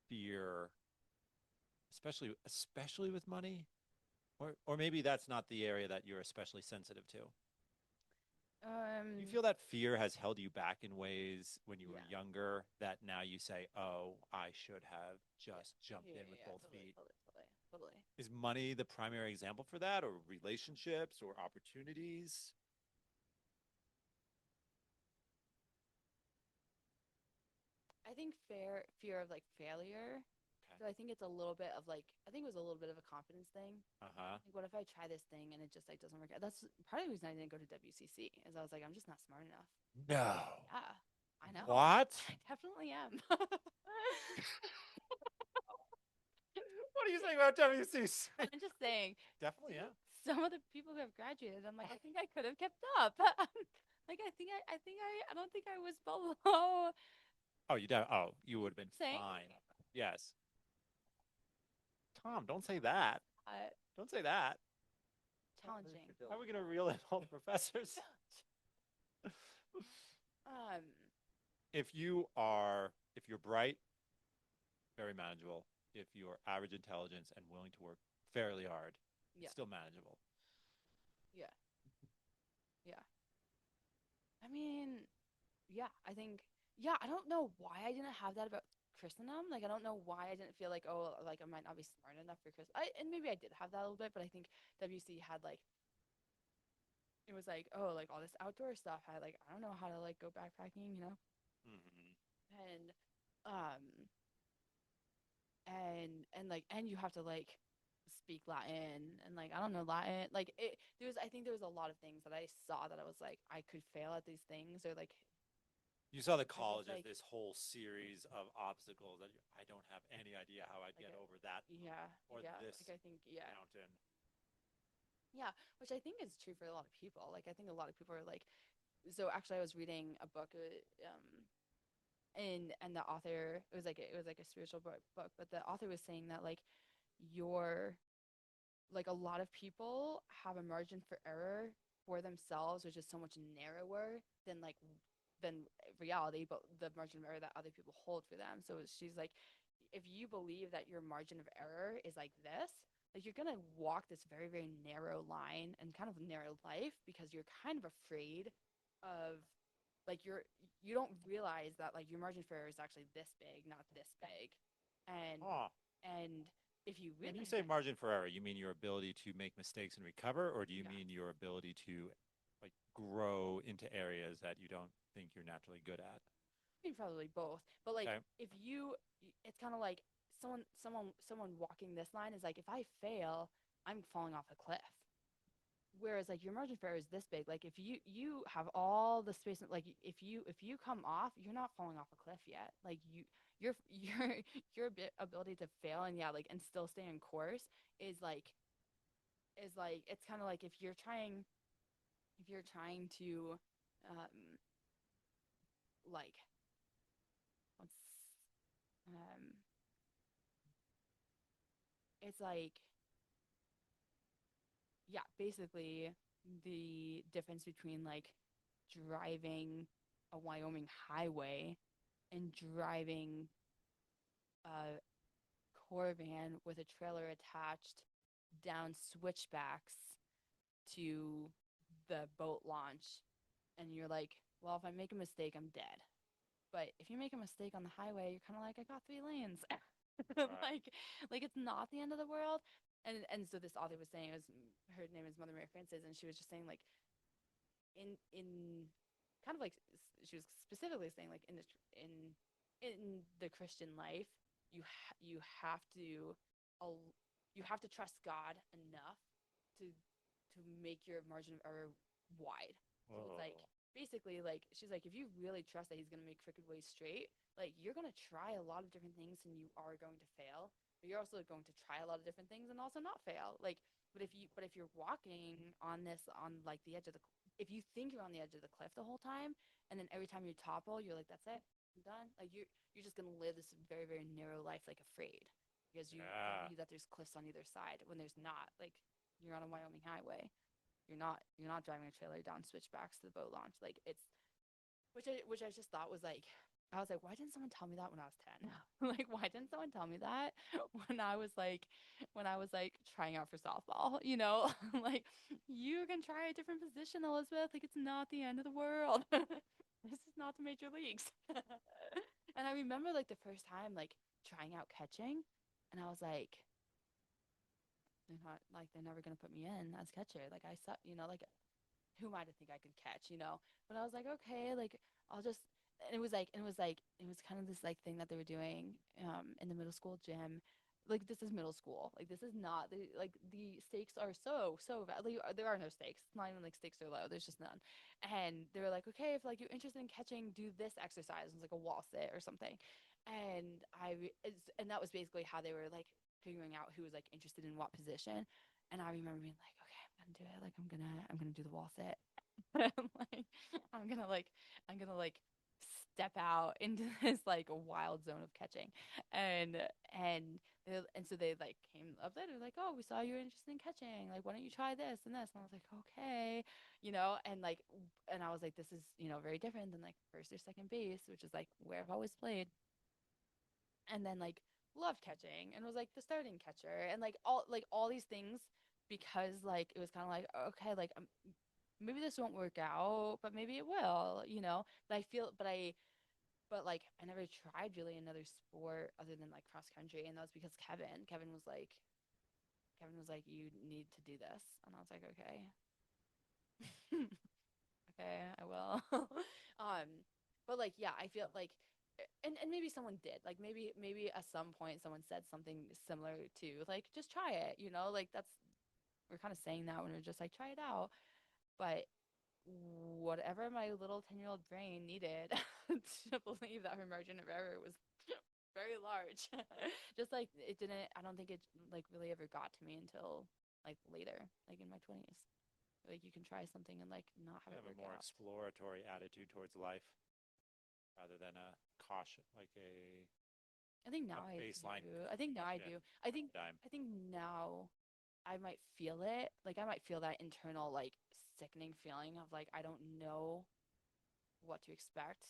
fear, especially with money, or maybe that's not the area that you're especially sensitive to. You feel that fear has held you back in ways when you were Yeah. younger that now you say, "Oh, I should have just jumped in with both totally, feet." totally. Is money the primary example for that, or relationships, or opportunities? I think fear of like failure. So I think it's a little bit of like I think it was a little bit of a confidence thing. Uh-huh. Like what if I try this thing and it just like doesn't work out? That's part of the reason I didn't go to WCC is I was like I'm just not smart enough. No. Yeah, I know. What? I definitely am. What are you saying about WCC? I'm just saying Definitely, yeah. some of the people who have graduated, I'm like I think I could have kept up. Like I don't think I was below. Oh, you would have been Saying fine. Yes. Tom, don't say that. Don't say that. challenging. How are we going to reel in all the professors? Um, If you're bright, very manageable. If you're average intelligence and willing to work fairly hard, yeah, still manageable. yeah, yeah. I mean, yeah, I think, yeah, I don't know why I didn't have that about Christendom. Like, I don't know why I didn't feel like, oh, like I might not be smart enough for and maybe I did have that a little bit, but I think WC had like, it was like, oh, like all this outdoor stuff. I don't know how to like go backpacking, you know? Mm-hmm. And, um, and you have to like speak Latin and like I don't know Latin. Like I think there was a lot of things that I saw that I was like I could fail at these things or like You saw the I college guess, as this whole series of obstacles that I don't have any idea how I'd get over that yeah, or yeah. this Like I think mountain. yeah, which I think is true for a lot of people. Like I think a lot of people are like so actually I was reading a book and the author it was like a spiritual book, but the author was saying that like your like a lot of people have a margin for error for themselves which is so much narrower than reality but the margin of error that other people hold for them. So she's like if you believe that your margin of error is like this, like you're gonna walk this very very narrow line and kind of narrow life because you're kind of afraid of like you don't realize that like your margin for error is actually this big, not this big. And Oh, and if you when you realize say that, margin for error, you mean your ability to make mistakes and recover, or do you yeah, mean your ability to like grow into areas that you don't think you're naturally good at? I mean, probably both. But like, Okay. if you, it's kind of like someone walking this line is like, if I fail, I'm falling off a cliff. Whereas like your margin for error is this big. Like if you have all the space, like if you come off, you're not falling off a cliff yet. Like your ability to fail and yeah, like and still stay on course is like it's kind of like if you're trying to like what's um it's like yeah, basically the difference between like driving a Wyoming highway and driving a core van with a trailer attached down switchbacks to the boat launch. And you're like, well, if I make a mistake, I'm dead. But if you make a mistake on the highway, you're kind of like, I got 3 lanes. Right. like it's not the end of the world. And so this author was saying, it was her name is Mother Mary Frances, and she was just saying like in kind of like she was specifically saying like in the Christian life, you have to you have to trust God enough to make your margin of error wide. So it's like Oh, basically like she's like if you really trust that he's going to make crooked ways straight, like you're going to try a lot of different things and you are going to fail, but you're also going to try a lot of different things and also not fail. Like but if you're walking on like the edge of the if you think you're on the edge of the cliff the whole time and then every time you topple you're like that's it, I'm done. Like you're just going to live this very very narrow life like afraid because you yeah. believe that there's cliffs on either side when there's not. Like you're on a Wyoming highway. You're not driving a trailer down switchbacks to the boat launch. Like it's which I just thought was like I was like, why didn't someone tell me that when I was 10? Like why didn't someone tell me that when I was like trying out for softball, you know? Like you can try a different position, Elizabeth. Like it's not the end of the world. This is not the major leagues. And I remember like the first time like trying out catching and I was like they're not like they're never gonna put me in as catcher. Like I suck, like who am I to think I could catch? But I was like, okay, like I'll just and it was kind of this like thing that they were doing in the middle school gym. Like this is middle school. Like this is not like the stakes are so like, there are no stakes. It's not even like stakes are low. There's just none. And they were like, okay, if like you're interested in catching, do this exercise. It was like a wall sit or something. And that was basically how they were like figuring out who was like interested in what position. And I remember being like, okay, I'm gonna do it. Like I'm gonna do the wall sit. Like I'm gonna step out into this like wild zone of catching. And so they like came up later like, oh, we saw you were interested in catching. Like, why don't you try this and this? And I was like, okay, and I was like, this is very different than like first or second base, which is like where I've always played. And then like loved catching and was like the starting catcher and like all these things because like it was kind of like okay like maybe this won't work out but maybe it will. But I never tried really another sport other than like cross country, and that was because Kevin was like you need to do this, and I was like okay. Okay, I will. um but like yeah, I feel like and maybe someone did like maybe at some point someone said something similar to like just try it. Like that's we're kind of saying that when we're just like try it out, but whatever my little 10-year-old brain needed to believe that her margin of error was very large. Just like it didn't I don't think it like really ever got to me until like later, like in my 20s. Like you can try something and like not have You it have a work more out. exploratory attitude towards life rather than a caution, like I think a now I baseline do. I think now I caution do. I think paradigm. I think now I might feel it. Like I might feel that internal like sickening feeling of like I don't know what to expect,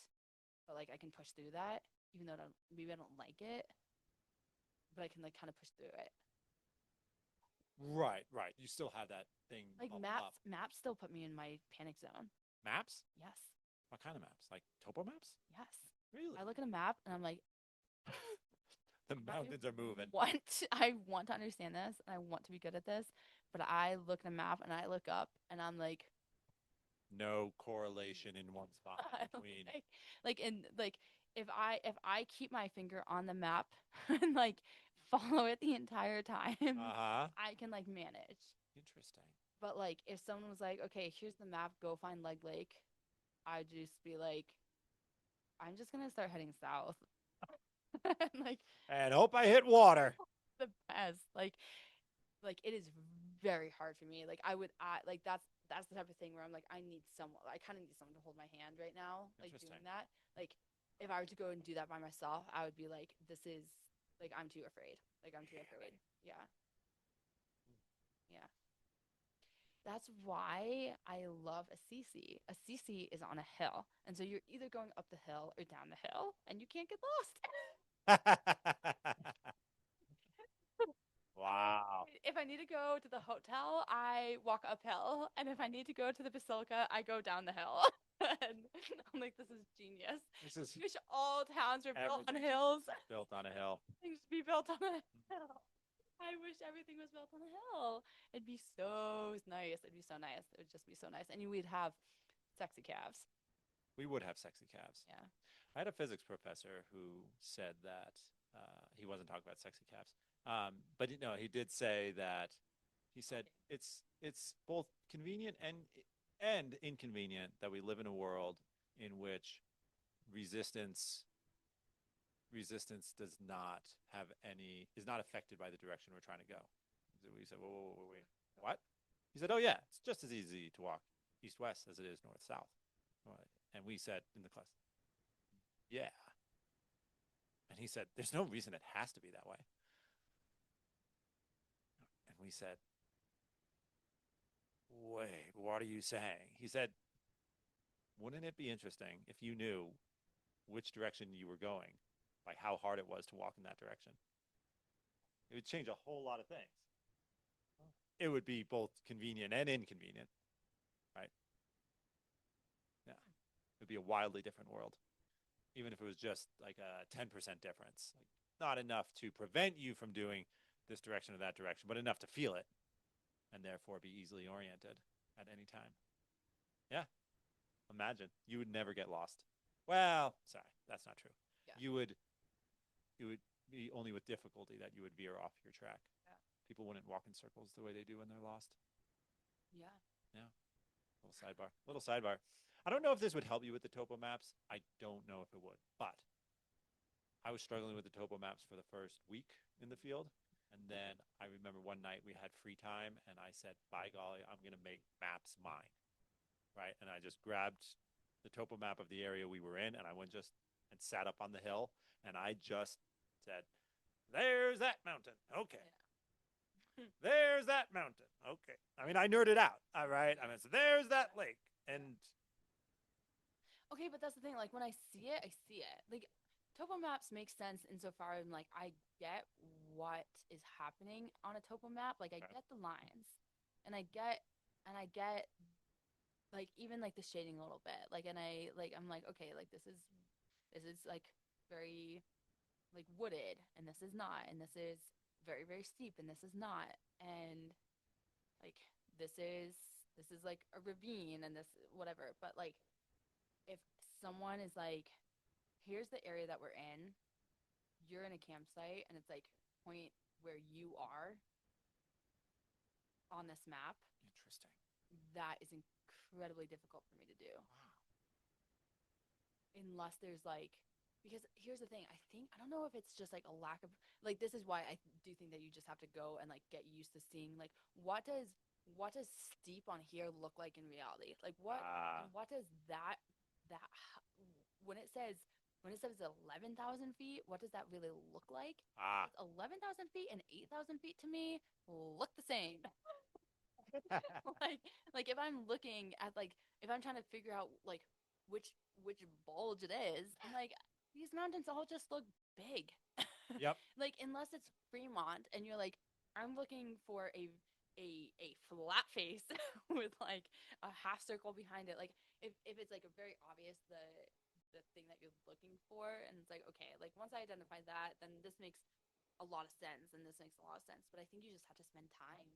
but like I can push through that even though maybe I don't like it, but I can like kind of push through it. Right, right. You still have that thing Like bubble up. maps still put me in my panic zone. Maps? Yes. What kind of maps? Like topo maps? Yes. Really? I look at a map and I'm like The mountains are moving. I want to understand this and I want to be good at this, but I look at a map and I look up and I'm like no correlation in one spot between. Like if I keep my finger on the map and like follow it the entire time, Uh-huh. I can like manage. Interesting. But like if someone was like, okay, here's the map, go find Leg Lake, I'd just be like, I'm just gonna start heading south. Like And hope I hit water. the best. Like it is very hard for me. Like like that's the type of thing where I'm like, I need someone. I kind of need someone to hold my hand right now. Like doing Interesting. that. Like if I were to go and do that by myself, I would be like, this is like I'm too afraid. Like I'm too afraid. Yeah. Yeah. That's why I love a CC. A CC is on a hill. And so you're either going up the hill or down the hill and you can't get lost. Wow. If I need to go to the hotel, I walk uphill. And if I need to go to the basilica, I go down the hill. And I'm like, this is genius. This is I wish all towns were built on Everything's hills. built on a hill. Things to be built on a hill. I wish everything was built on a hill. It'd be so nice. It'd be so nice. It would just be so nice. And we'd have sexy calves. We would have sexy calves. Yeah. I had a physics professor who said that he wasn't talking about sexy calves, but he did say that he said it's both convenient and inconvenient that we live in a world in which resistance does not have any is not affected by the direction we're trying to go. So we said, whoa, wait, what? He said, oh yeah, it's just as easy to walk east west as it is north south. And we said in the class, yeah. And he said, there's no reason it has to be that way. And we said, wait, what are you saying? He said, wouldn't it be interesting if you knew which direction you were going, like how hard it was to walk in that direction? It would change a whole lot of things. It would be both convenient and inconvenient, right? Yeah. It would be a wildly different world, even if it was just like a 10% difference. Like not enough to prevent you from doing this direction or that direction, but enough to feel it and therefore be easily oriented at any time. Yeah. Imagine you would never get lost. Well, sorry, that's not true. Yeah. It would be only with difficulty that you would veer off your track. Yeah. People wouldn't walk in circles the way they do when they're lost. Yeah. Yeah. Little sidebar. I don't know if this would help you with the topo maps. I don't know if it would, but I was struggling with the topo maps for the first week in the field. And then I remember one night we had free time and I said, by golly, I'm going to make maps mine. Right. And I just grabbed the topo map of the area we were in and I went just and sat up on the hill and I just said, there's that mountain. Okay. Yeah. There's that mountain. Okay. I mean, I nerded out. All right. I mean, so there's that lake. And Okay, but that's the thing. Like when I see it, I see it. Like topo maps make sense insofar as like I get what is happening on a topo map. Like I Okay. get the lines, and I get like even like the shading a little bit. Like and I'm like okay, like this is like very like wooded, and this is not, and this is very very steep, and this is not, and like this is like a ravine, and this whatever. But like if someone is like, here's the area that we're in, you're in a campsite, and it's like point where you are on this map, interesting. that is incredibly difficult for me to do. Wow. Unless there's like, because here's the thing, I don't know if it's just like a lack of, like, this is why I do think that you just have to go and like get used to seeing like what does steep on here look like in reality? Like what does that when it says 11,000 feet, what does that really look like? 11,000 feet and 8,000 feet to me look the same. like if I'm looking at like if I'm trying to figure out like which bulge it is, I'm like these mountains all just look big. Yep. Like unless it's Fremont and you're like I'm looking for a flat face with like a half circle behind it. Like if it's like a very obvious the thing that you're looking for, and it's like okay, like once I identify that, then this makes a lot of sense, and this makes a lot of sense. But I think you just have to spend time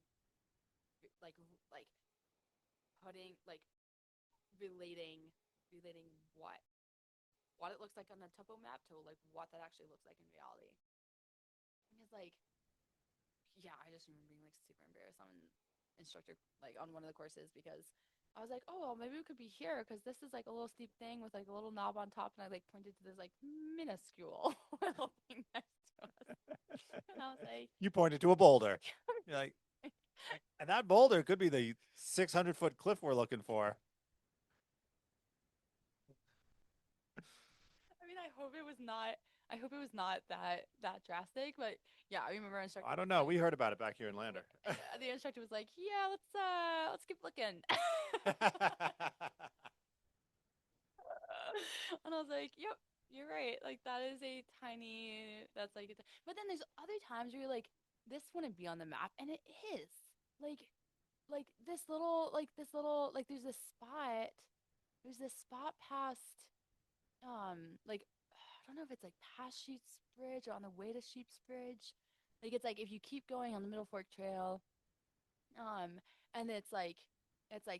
like putting like relating what it looks like on a topo map to like what that actually looks like in reality. Because like, yeah, I just remember being like super embarrassed on an instructor like on one of the courses because I was like, oh, well, maybe we could be here because this is like a little steep thing with like a little knob on top, and I like pointed to this like minuscule little thing next to us, and I was like, You pointed to a boulder. You're like, and that boulder could be the 600-foot cliff we're looking for. I mean, I hope it was not. I hope it was not that drastic, but yeah, I remember instructor. I don't know. We heard about it back here in Lander. The instructor was like, "Yeah, let's keep looking," and I was like, "Yep, you're right. Like that is a tiny. That's like, but then there's other times where you're like, this wouldn't be on the map, and it is. Like, like there's this spot. There's this spot past like I don't know if it's like past Sheep's Bridge or on the way to Sheep's Bridge. Like it's like if you keep going on the Middle Fork Trail, and it's like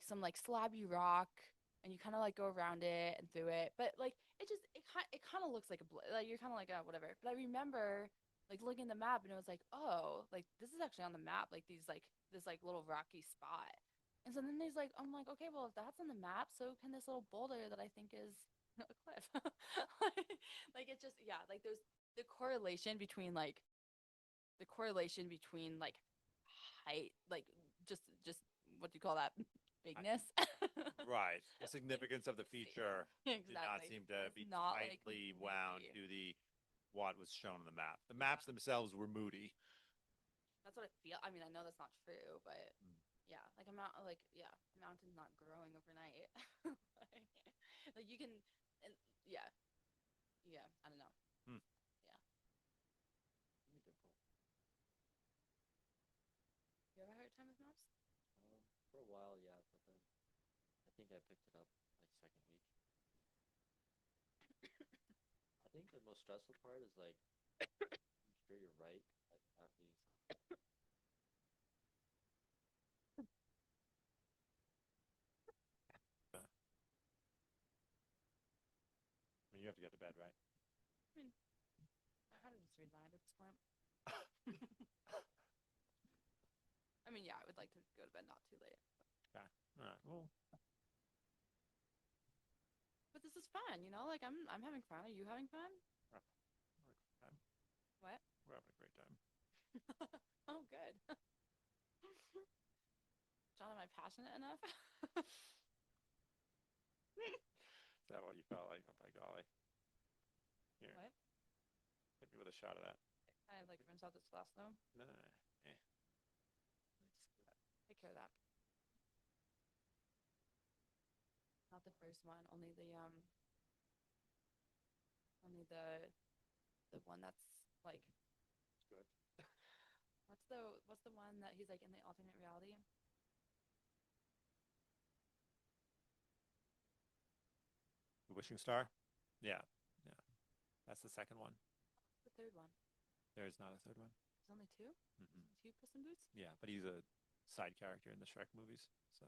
some like slabby rock, and you kind of like go around it and through it, but like it kind of looks like like you're kind of like whatever. But I remember like looking at the map and it was like, oh, like this is actually on the map, like these like this like little rocky spot. And so then there's like I'm like, okay, well if that's on the map, so can this little boulder that I think is a cliff. Like it just yeah, like there's the correlation between like height, like just what do you call that? Bigness. Right. The significance of the feature did not Exactly. seem to It's be not like tightly wound completely. to the what was shown on the map. The maps themselves were moody. That's what I feel. I mean, I know that's not true, but yeah, like I'm not like yeah, a mountain's not growing overnight. Like you can, and yeah, yeah. I don't know. Hmm. Yeah. Let me good point. You ever had a time with maps? For a while, yeah, but then I think I picked it up like second week. I think the most stressful part is like I'm sure you're right. Like after you I mean, you have to get to bed, right? I mean, I kind of just read mind at this point. I mean, yeah, I would like to go to bed not too late. Okay. All right. Well, But this is fun, you know? Like I'm having fun. Are you having fun? we're having a great time. What? We're having a great time. Oh, good. John, am I passionate enough? Is that what you felt like? Oh, by golly. Here, What? hit me with a shot of that. I like rinse out this glass though. No. Eh. Take care of that. Not the first one, only the one that's like It's good. what's the one that he's like in the alternate reality? The Wishing Star? Yeah. Yeah. That's the second one. What's the third one? There's not a third one. There's only two? Mm-mm. Two Puss in Boots? Yeah, but he's a side character in the Shrek movies. So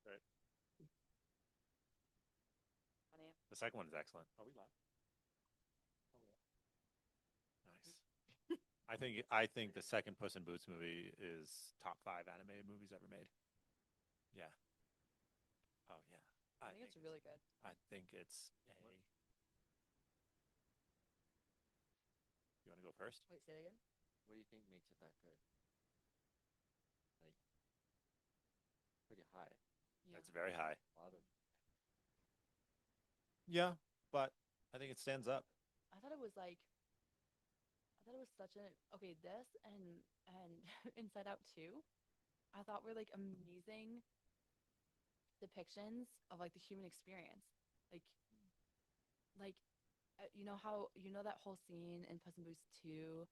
right. Funny. The second one is excellent. Oh, we live. Nice. I think the second Puss in Boots movie is top 5 animated movies ever made. Yeah. Oh yeah. I think it's really good. I think it's a. You want to go first? Wait, say it again. what do you think makes it that good? Like pretty high. Yeah. It's very high. A lot of Yeah, but I think it stands up. I thought it was like I thought it was such a okay, this and Inside Out 2, I thought were like amazing depictions of like the human experience. Like like you know how you know that whole scene in Puss in Boots 2,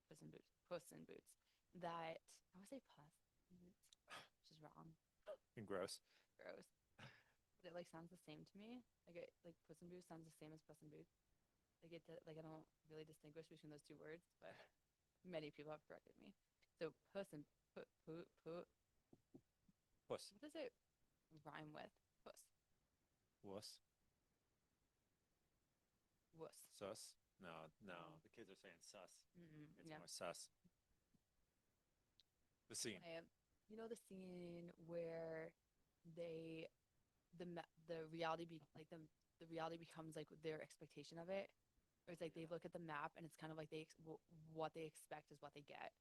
Puss in Boots that I would say Puss in Boots, which is wrong. And gross. Gross. but it like sounds the same to me. Like Puss in Boots sounds the same as Puss in Boots. Like I don't really distinguish between those two words, but many people have corrected me. So puss and put Puss. what does it rhyme with? Puss. Wuss. Wuss. Sus. No, no. Mm. The kids are saying sus. It's Yeah. more sus. The scene. You know the scene where they the reality the reality becomes like their expectation of it. Or it's like they look at the map and it's kind of like what they expect is what they get.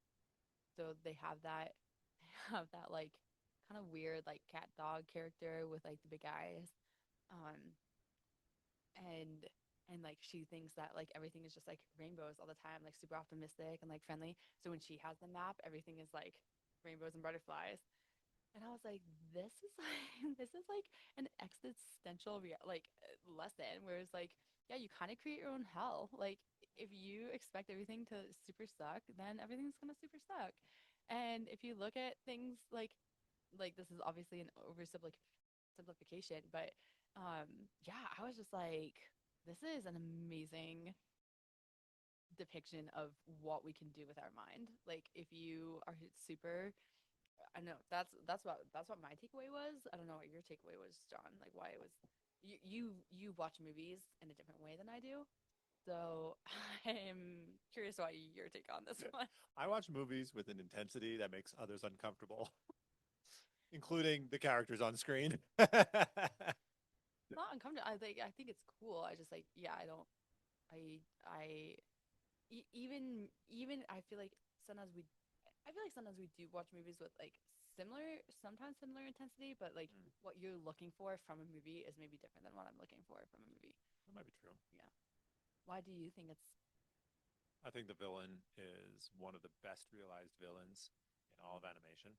So they have that they have that like kind of weird like cat dog character with like the big eyes. Um and like she thinks that like everything is just like rainbows all the time, like super optimistic and like friendly. So when she has the map, everything is like rainbows and butterflies. And I was like, this is like this is like an existential lesson where it's like, yeah, you kind of create your own hell. Like if you expect everything to super suck, then everything's gonna super suck. And if you look at things like this is obviously an oversimplification, but yeah, I was just like, this is an amazing depiction of what we can do with our mind. Like if you are super I know that's what my takeaway was. I don't know what your takeaway was, John. Like why it was you watch movies in a different way than I do. So I'm curious about your take on this one. I watch movies with an intensity that makes others uncomfortable, including the characters on screen. Not uncomfortable. I think it's cool. I just like yeah, I don't I even I feel like sometimes we do watch movies with like sometimes similar intensity, but like what you're looking for from a movie is maybe different than what I'm looking for from a movie. That might be true. Yeah. Why do you think it's I think the villain is one of the best realized villains in all of animation.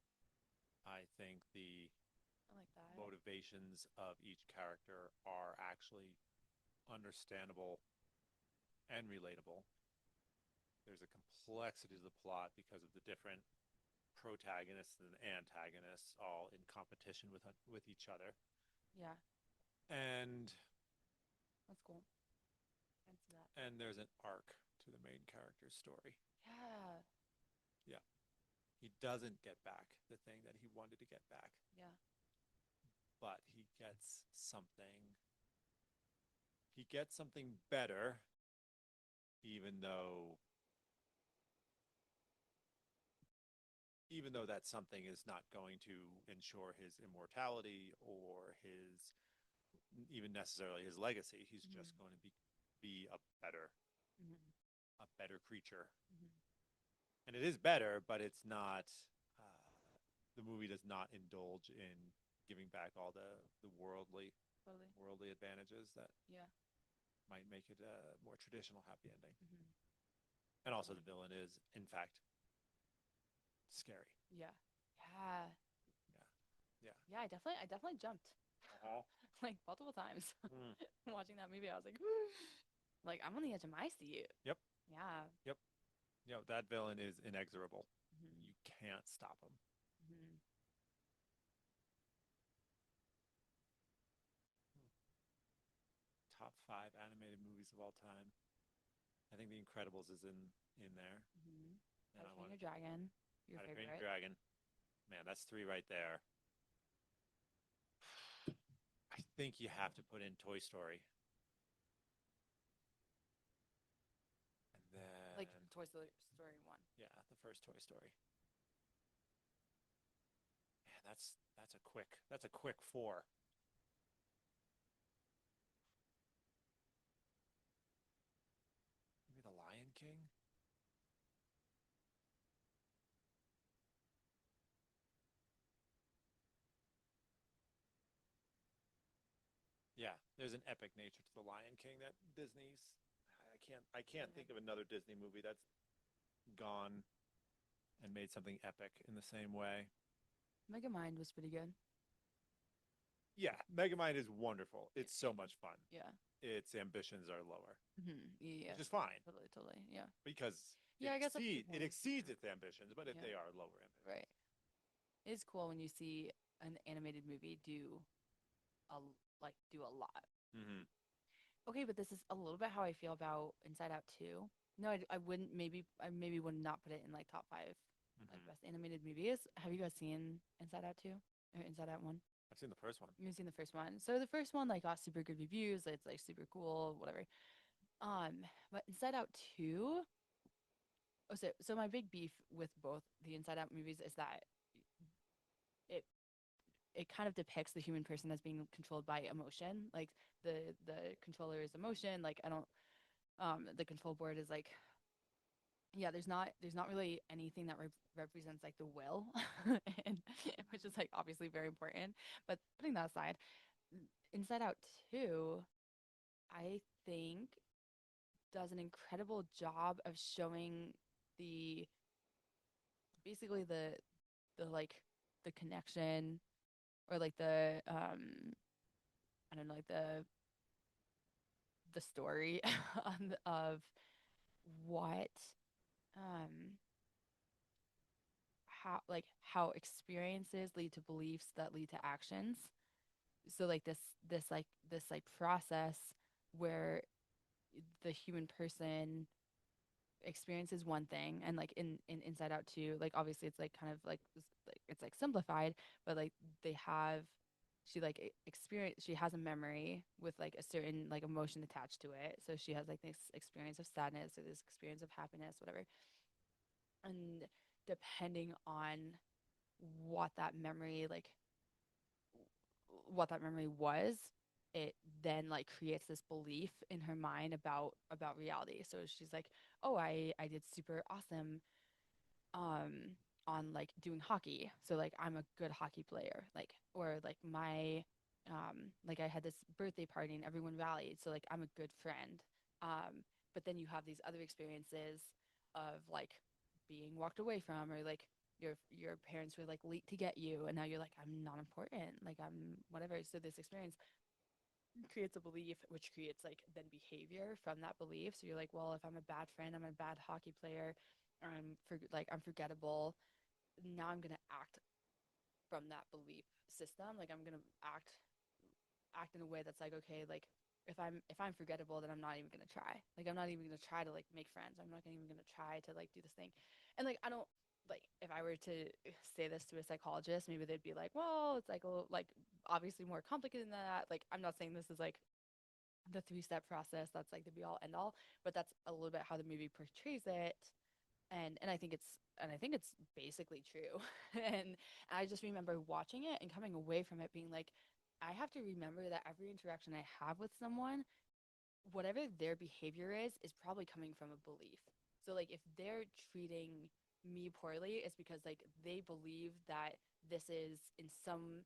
I think the I like that? motivations of each character are actually understandable and relatable. There's a complexity to the plot because of the different protagonists and antagonists all in competition with each other. Yeah, And that's cool. I see that. and there's an arc to the main character's story. Yeah, Yeah. He doesn't get back the thing that he wanted to get back, yeah, but he gets something better even though that something is not going to ensure his immortality or his even necessarily his legacy. He's just going to be hmm a better creature. hmm And it is better, but it's not. The movie does not indulge in giving back all the totally. worldly advantages that Yeah. might make it a more traditional happy ending. hmm And also, the villain is, in fact, scary. Yeah. Yeah. Yeah. Yeah, I definitely jumped Uh-huh. like multiple times Mm. watching that movie. I was like, like I'm on the edge of my seat. Yep. Yeah. Yep. That villain is inexorable. hmm You can't stop him. hmm Top 5 animated movies of all time. I think The Incredibles is in there. hmm And How I to Train want Your Dragon, your How to Train Your favorite. Dragon. Man, that's 3 right there. I think you have to put in Toy Story. And then Like Toy Story 1. yeah, the first Toy Story. Man, that's a quick 4. Maybe The Lion King? Yeah, there's an epic nature to The Lion King that Disney's I can't think of another Disney movie that's gone and made something epic in the same way. Megamind was pretty good. Yeah, Megamind is wonderful. It's so much fun. Yeah. Its ambitions are lower, Yeah. which is fine Totally. Yeah. because Yeah, I guess that's a good it point. exceeds its ambitions, but Yeah. they are lower ambitions. Right. It's cool when you see an animated movie do do a lot. Mm-hmm. Okay, but this is a little bit how I feel about Inside Out 2. No, I wouldn't I maybe would not put it in like top 5 like Mm-hmm. best animated movies. Have you guys seen Inside Out 2 or Inside Out 1? I've seen the first one. You've seen the first one. So the first one like got super good reviews. It's like super cool, whatever. But Inside Out 2, oh, so my big beef with both the Inside Out movies is that it it kind of depicts the human person as being controlled by emotion. Like the controller is emotion. Like I don't the control board is like yeah, there's not really anything that represents like the will, and which is like obviously very important. But putting that aside, Inside Out 2, I think does an incredible job of showing the basically the like the connection or like the I don't know like the story of what um how experiences lead to beliefs that lead to actions. So like this like process where the human person experiences one thing, and like in Inside Out 2, like obviously it's like kind of like it's like simplified, but like they have she like experience she has a memory with like a certain like emotion attached to it. So she has like this experience of sadness or this experience of happiness, whatever. And depending on what that memory like what that memory was, it then like creates this belief in her mind about reality. So she's like, oh, I did super awesome um on like doing hockey, so like I'm a good hockey player, like or like my like I had this birthday party and everyone rallied, so like I'm a good friend. But then you have these other experiences of like being walked away from, or like your parents were like late to get you, and now you're like I'm not important, like I'm whatever. So this experience creates a belief, which creates like then behavior from that belief. So you're like, well, if I'm a bad friend, I'm a bad hockey player, or I'm forgettable, now I'm gonna act from that belief system. Like I'm gonna act in a way that's like, okay, like if I'm forgettable, then I'm not even gonna try. Like I'm not even gonna try to like make friends. I'm not even gonna try to like do this thing. And like I don't like if I were to say this to a psychologist, maybe they'd be like, well, it's like a little, like obviously more complicated than that. Like I'm not saying this is like the 3-step process that's like the be all end all, but that's a little bit how the movie portrays it. And I think it's basically true. And I just remember watching it and coming away from it being like, I have to remember that every interaction I have with someone, whatever their behavior is probably coming from a belief. So like if they're treating me poorly, it's because like they believe that this is in some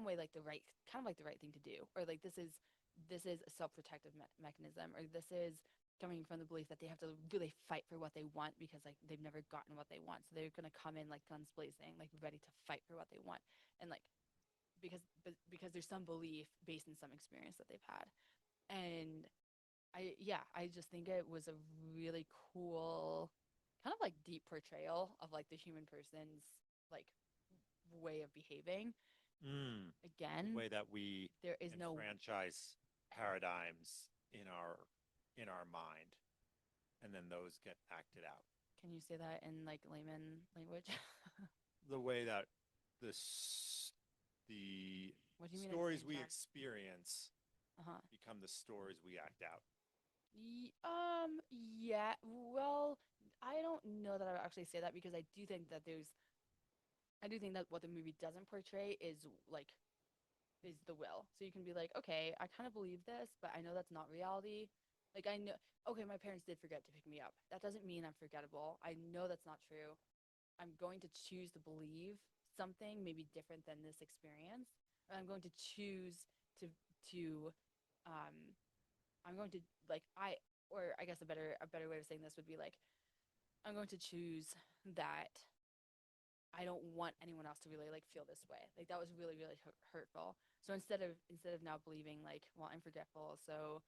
way like the right kind of like the right thing to do, or like this is a self-protective mechanism, or this is coming from the belief that they have to really fight for what they want because like they've never gotten what they want, so they're going to come in like guns blazing, like ready to fight for what they want. And like because there's some belief based in some experience that they've had. And I just think it was a really cool kind of like deep portrayal of like the human person's like way of behaving. Mm. The Again, way that we there is no enfranchise paradigms in our mind, and then those get acted out. can you say that in like layman language? The way that the What do you mean stories we infringe experience on? Uh-huh. become the stories we act out. Yeah, well, I don't know that I would actually say that, because I do think that what the movie doesn't portray is like is the will. So you can be like, okay, I kind of believe this, but I know that's not reality. Like I know, okay, my parents did forget to pick me up. That doesn't mean I'm forgettable. I know that's not true. I'm going to choose to believe something maybe different than this experience. And I'm going to choose to to um I'm going to like I or I guess a better way of saying this would be like I'm going to choose that I don't want anyone else to really like feel this way. Like that was really hurtful. So instead of now believing like, well, I'm forgetful, so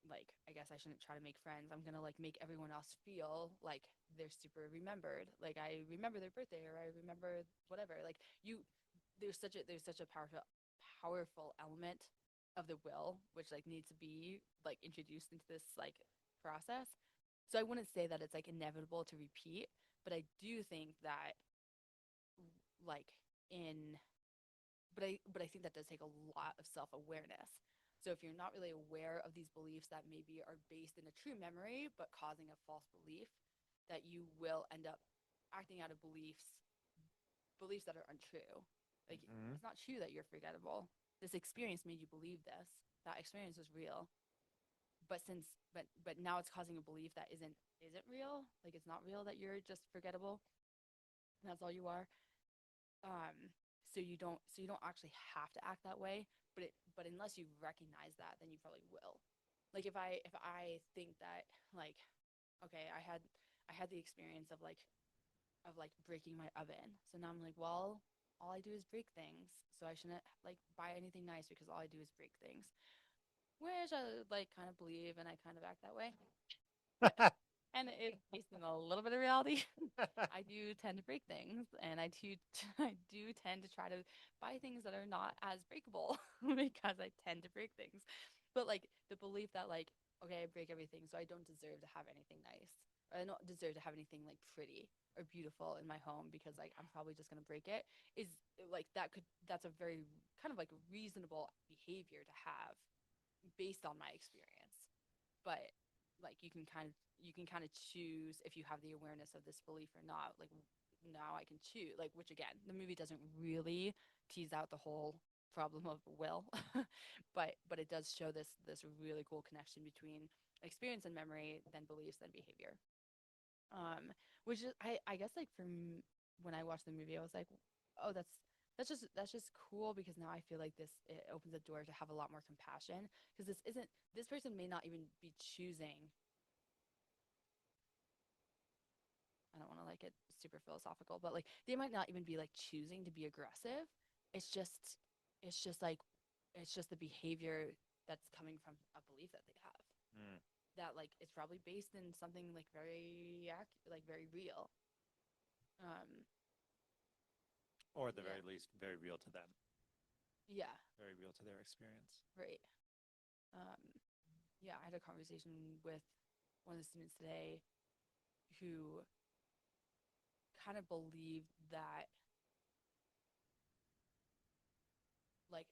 like I guess I shouldn't try to make friends. I'm gonna like make everyone else feel like they're super remembered. Like I remember their birthday, or I remember whatever. Like you, there's such a powerful element of the will, which like needs to be like introduced into this like process. So I wouldn't say that it's like inevitable to repeat, but I do think that like in but I think that does take a lot of self-awareness. So if you're not really aware of these beliefs that maybe are based in a true memory but causing a false belief, that you will end up acting out of beliefs that are untrue. Like Mhm. it's not true that you're forgettable. This experience made you believe this. That experience was real. But now it's causing a belief that isn't real. Like it's not real that you're just forgettable. And that's all you are. So you don't actually have to act that way, but unless you recognize that, then you probably will. Like if I think that like okay, I had the experience of like breaking my oven. So now I'm like, well, all I do is break things. So I shouldn't like buy anything nice because all I do is break things. Which I like kind of believe and I kind of act that way. And it's based on a little bit of reality. I do tend to break things, and I do tend to try to buy things that are not as breakable because I tend to break things. But like the belief that like okay, I break everything, so I don't deserve to have anything nice, or I don't deserve to have anything like pretty or beautiful in my home because like I'm probably just gonna break it is like that's a very kind of like reasonable behavior to have based on my experience. But like you can kind of choose if you have the awareness of this belief or not. Like now I can choose, like, which again the movie doesn't really tease out the whole problem of will, but it does show this really cool connection between experience and memory, then beliefs, then behavior. Which is I guess like from when I watched the movie I was like, oh, that's just cool because now I feel like this it opens a door to have a lot more compassion because this person may not even be choosing. I don't want to like get super philosophical, but like they might not even be like choosing to be aggressive. It's just it's just like it's just the behavior that's coming from a belief that they have. Mm. That like it's probably based in something like like very real. Um Or at the yeah. very least, very real to them, Yeah, very real to their experience. right. Um yeah, I had a conversation with one of the students today who kind of believed that like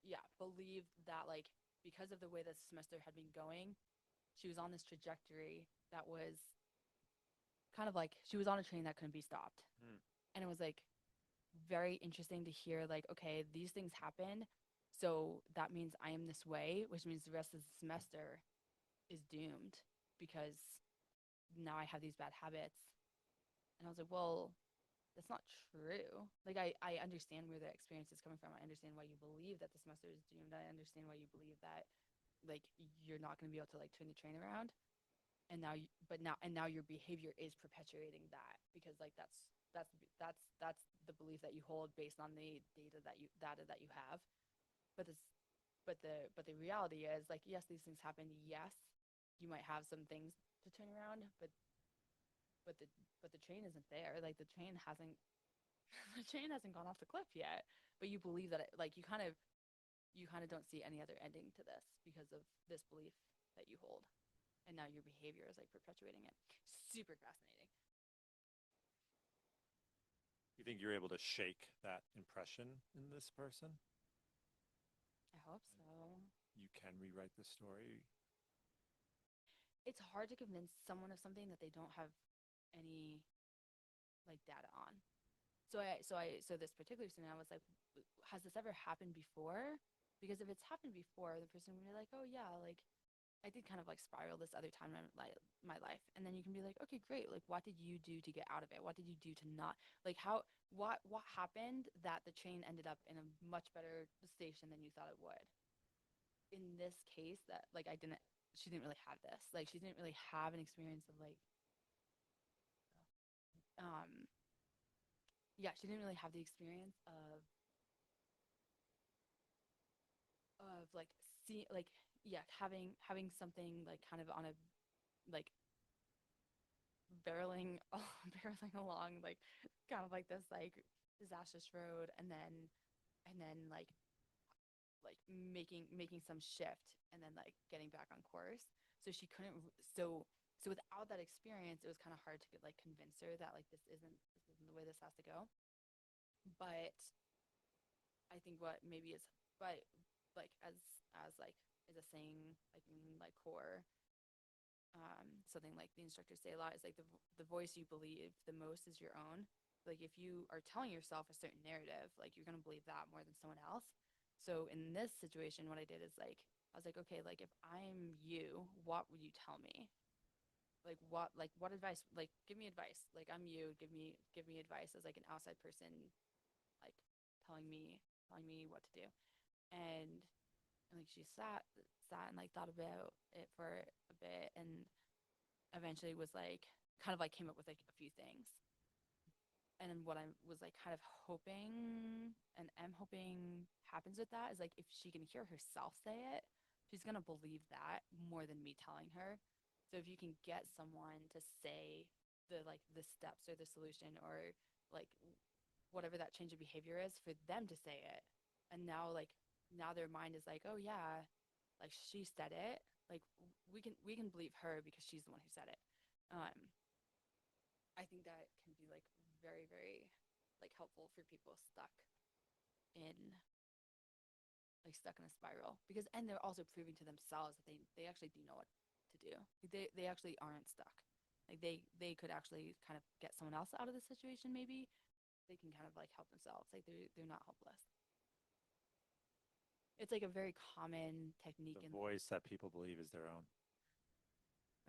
yeah, believed that like because of the way the semester had been going, she was on this trajectory that was kind of like she was on a train that couldn't be stopped. Mm. And it was like very interesting to hear like okay, these things happen, so that means I am this way, which means the rest of the semester is doomed because now I have these bad habits. And I was like, well, that's not true. Like I understand where the experience is coming from. I understand why you believe that the semester is doomed. I understand why you believe that like you're not going to be able to like turn the train around. And now your behavior is perpetuating that because like that's the belief that you hold based on the data that you have. But this but the reality is like yes, these things happen. Yes, you might have some things to turn around, but the train isn't there. Like the train hasn't the train hasn't gone off the cliff yet, but you believe that like you kind of don't see any other ending to this because of this belief that you hold, and now your behavior is like perpetuating it. Super fascinating. You think you're able to shake that impression in this person? I hope so. You can rewrite the story. It's hard to convince someone of something that they don't have any like data on. So this particular student, I was like, has this ever happened before? Because if it's happened before, the person would be like, oh yeah, like I did kind of like spiral this other time in my life. And then you can be like, okay, great. Like, what did you do to get out of it? What did you do to not like what happened that the train ended up in a much better station than you thought it would? In this case, that like she didn't really have this. Like, she didn't really have an experience of like, um, yeah, she didn't really have the experience of like see like yeah having something like kind of on a like barreling barreling along like kind of like this like disastrous road and then like like making some shift and then like getting back on course. So she couldn't so without that experience, it was kind of hard to like convince her that like this isn't the way this has to go. But I think what maybe is but like as like is a saying like in like core something like the instructors say a lot is like the voice you believe the most is your own. Like if you are telling yourself a certain narrative, like you're gonna believe that more than someone else. So in this situation, what I did is like I was like, okay, like if I'm you, what would you tell me? Like what advice? Like give me advice. Like I'm you, give me advice as like an outside person, like telling me what to do. And like she sat and like thought about it for a bit and eventually was like kind of like came up with like a few things. And then what I was like kind of hoping and am hoping happens with that is like if she can hear herself say it, she's gonna believe that more than me telling her. So if you can get someone to say the steps or the solution or like whatever that change of behavior is for them to say it, and now their mind is like, oh yeah, like she said it, like we can believe her because she's the one who said it. um I think that can be like very, very like helpful for people in stuck in a spiral because and they're also proving to themselves that they actually do know what to do. They actually aren't stuck. Like they could actually kind of get someone else out of the situation maybe. They can kind of like help themselves. Like they're not hopeless. It's like a very common technique The in voice that people believe is their own.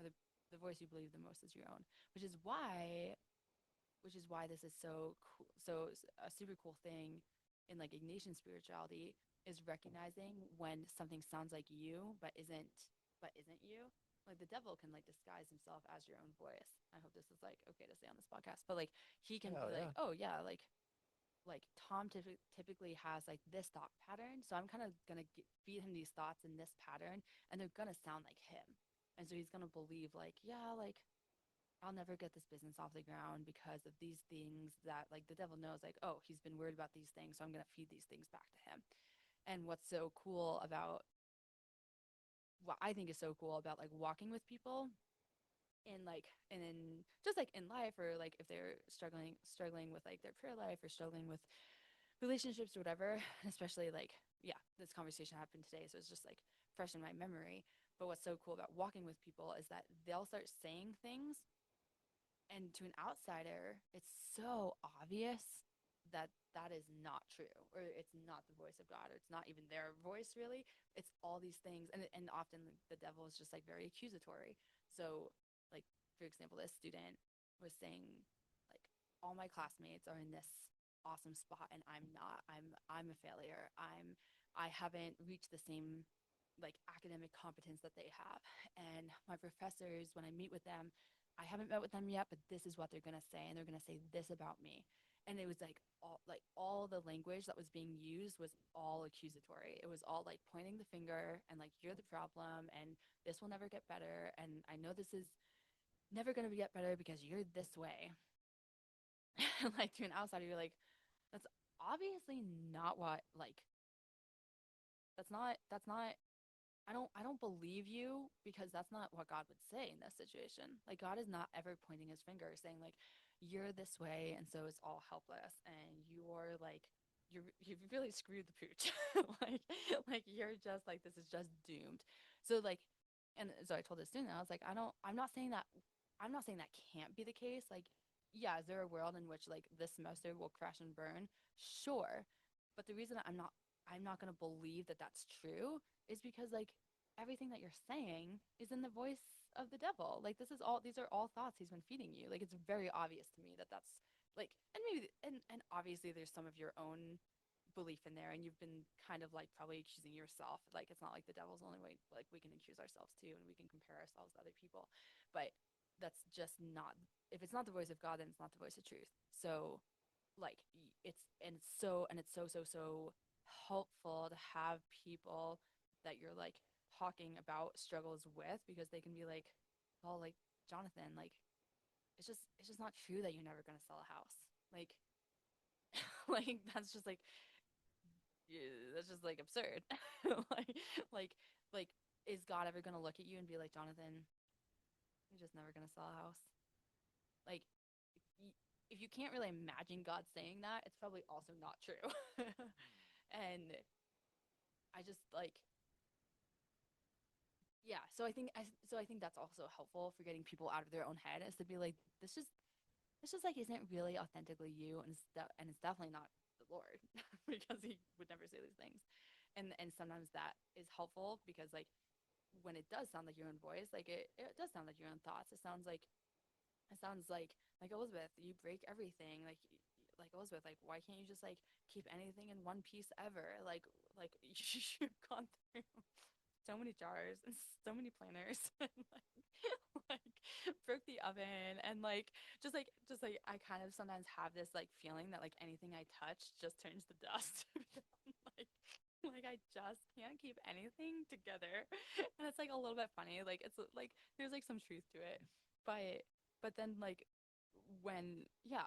or the voice you believe the most is your own, which is why this is so cool. So a super cool thing in like Ignatian spirituality is recognizing when something sounds like you but isn't you. Like the devil can like disguise himself as your own voice. I hope this is like okay to say on this podcast, but like he can Hell be like, yeah. oh yeah, like Tom typically has like this thought pattern, so I'm kind of gonna feed him these thoughts in this pattern, and they're gonna sound like him, and so he's gonna believe like yeah, like I'll never get this business off the ground because of these things that like the devil knows like oh he's been worried about these things so I'm going to feed these things back to him. And what's so cool about what I think is so cool about like walking with people in like and in just like in life or like if they're struggling with like their prayer life or struggling with relationships or whatever, especially like yeah, this conversation happened today so it's just like fresh in my memory. But what's so cool about walking with people is that they'll start saying things and to an outsider it's so obvious that that is not true or it's not the voice of God or it's not even their voice really. It's all these things and often the devil is just like very accusatory. So like for example this student was saying like all my classmates are in this awesome spot and I'm not. I'm a failure. I haven't reached the same like academic competence that they have. And my professors when I meet with them, I haven't met with them yet, but this is what they're going to say and they're going to say this about me. And it was like all the language that was being used was all accusatory. It was all like pointing the finger and like you're the problem and this will never get better and I know this is never going to get better because you're this way. Like to an outsider you're like that's obviously not what like that's not I don't believe you because that's not what God would say in this situation. Like God is not ever pointing his finger saying like you're this way and so it's all helpless and you're like you've really screwed the pooch. like you're just like this is just doomed. So like and so I told the student I was like I'm not saying that can't be the case. Like yeah, is there a world in which like this semester will crash and burn? Sure. But the reason I'm not going to believe that that's true is because like everything that you're saying is in the voice of the devil. Like these are all thoughts he's been feeding you. Like it's very obvious to me that that's like and maybe and obviously there's some of your own belief in there and you've been kind of like probably accusing yourself. Like it's not like the devil's the only way like we can accuse ourselves too and we can compare ourselves to other people. But that's just not if it's not the voice of God then it's not the voice of truth. So like it's so helpful to have people that you're like talking about struggles with because they can be like oh like Jonathan like it's just not true that you're never going to sell a house like like that's just like that's just like absurd. like like like is God ever gonna look at you and be like, Jonathan, you're just never gonna sell a house? Like if you can't really imagine God saying that, it's probably also not true. And I just like yeah, so I think that's also helpful for getting people out of their own head is to be like this just like isn't really authentically you, and it's definitely not the Lord because he would never say these things. And sometimes that is helpful because like when it does sound like your own voice, like it does sound like your own thoughts. It sounds like Elizabeth, you break everything. Like Elizabeth, like why can't you just like keep anything in one piece ever? Like you've gone through so many jars and so many planners and like broke the oven and like I kind of sometimes have this like feeling that like anything I touch just turns to dust. like like I just can't keep anything together. And it's like a little bit funny. Like it's like there's like some truth to it. But then like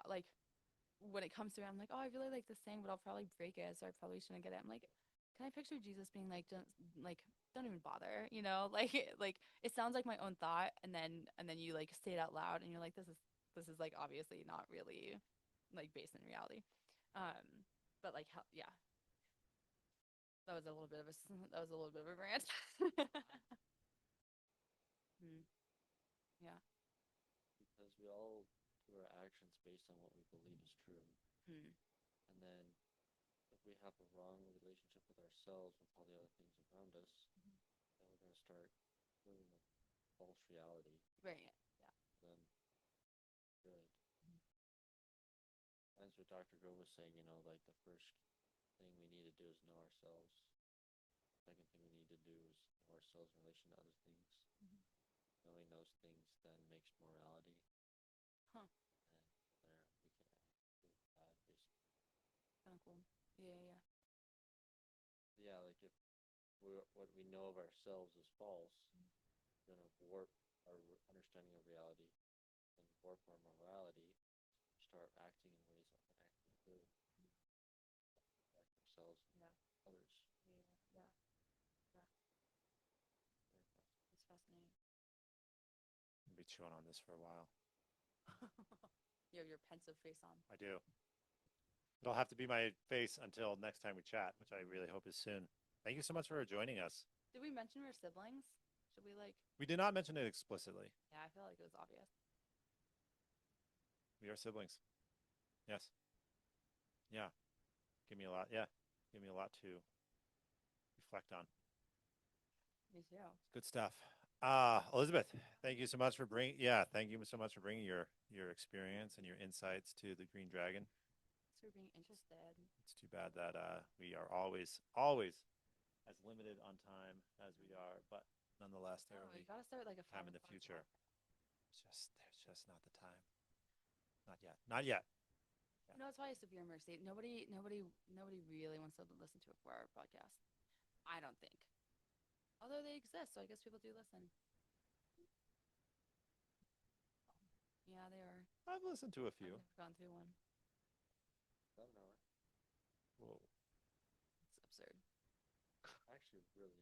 like when it comes to it, I'm like, oh, I really like this thing, but I'll probably break it, so I probably shouldn't get it. I'm like, can I picture Jesus being like, don't even bother, you know? Like it sounds like my own thought, and then you like say it out loud, and you're like, this is like obviously not really like based in reality. But like, yeah, that was a little bit of a rant. Hmm, yeah. Because we all do our actions based on what we believe is true. Hmm. And then if we have a wrong relationship with ourselves, with all the other things around us, Mhm. then we're going to start living a false reality. Right. Yeah. Then good. Mhm. That's what Dr. Grove was saying, like the first thing we need to do is know ourselves. Second thing we need to do is know ourselves in relation to other things. Mhm. Knowing those things then makes morality, Huh. and there we can act with God, basically. Kind of cool. Yeah. Yeah. Yeah, like if what we know of ourselves is false, Mhm. we're gonna warp our understanding of reality and warp our morality, start acting in ways that aren't actually good, affect ourselves and Yeah. others. Yeah. Yeah. Yeah. It's fascinating. I'll be chewing on this for a while. You have your pensive face on. I do. It'll have to be my face until next time we chat, which I really hope is soon. Thank you so much for joining us. Did we mention we're siblings? Should we like? We did not mention it explicitly. Yeah, I feel like it was obvious. We are siblings. Yes. Yeah. Give me a lot. Yeah. Give me a lot to reflect on. Me too. Good stuff. Elizabeth, thank you so much for thank you so much for bringing your experience and your insights to the Green Dragon. Thanks for being interested. It's too bad that we are always as limited on time as we are, but nonetheless, there Oh, will you be gotta start like a time 5 in the o'clock future. block. There's just not the time. Not yet. Not yet. You know, it's probably a severe mercy. Nobody really wants to listen to a 4 hour podcast. I don't think. Although they exist, so I guess people do listen. Yeah, they are. I've listened to a I've few. never gone through one. 7 hour. Whoa. It's absurd. Actually, really.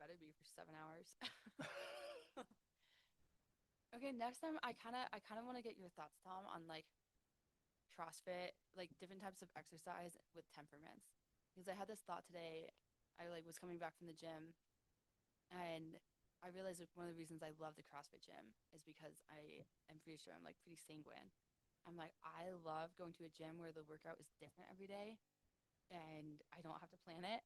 Better be for 7 hours. Okay, next time I kind of want to get your thoughts, Tom, on like CrossFit, like different types of exercise with temperaments. Because I had this thought today. I like was coming back from the gym, and I realized that one of the reasons I love the CrossFit gym is because I am pretty sure I'm like pretty sanguine. I'm like I love going to a gym where the workout is different every day, and I don't have to plan it.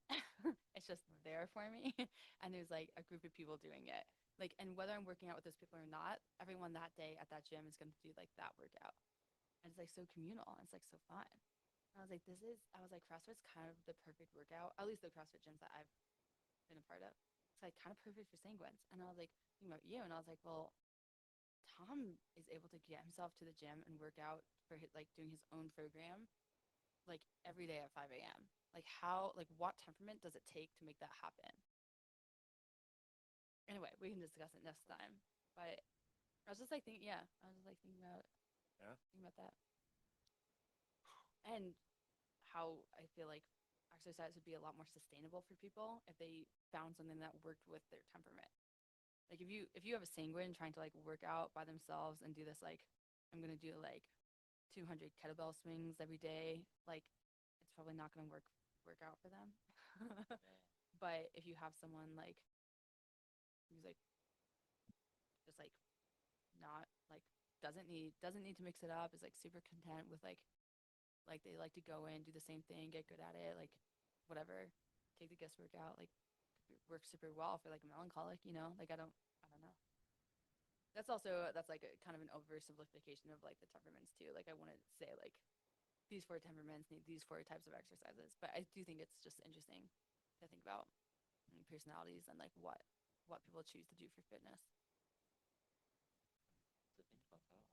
It's just there for me. And there's like a group of people doing it. Like, and whether I'm working out with those people or not, everyone that day at that gym is going to do like that workout. And it's like so communal. And it's like so fun. And I was like, CrossFit's kind of the perfect workout, at least the CrossFit gyms that I've been a part of. It's like kind of perfect for sanguines. And I was like, thinking about you. And I was like, well, Tom is able to get himself to the gym and work out for his, like doing his own program like every day at 5 a.m. Like what temperament does it take to make that happen? Anyway, we can discuss it next time. But I was just like thinking, yeah, I was just like Yeah. thinking about that. And how I feel like exercise would be a lot more sustainable for people if they found something that worked with their temperament. Like if you have a sanguine trying to like work out by themselves and do this like I'm gonna do like 200 kettlebell swings every day, like it's probably not gonna work out for them. Yeah. But if you have someone like who's like just like not like doesn't need to mix it up, is like super content with like they like to go in, do the same thing, get good at it, like whatever, take the guesswork out, like works super well for like a melancholic, you know? Like I don't know. That's like a kind of an oversimplification of like the temperaments too. Like I wouldn't say like these four temperaments need these four types of exercises, but I do think it's just interesting to think about personalities and like what people choose to do for fitness. To think about that.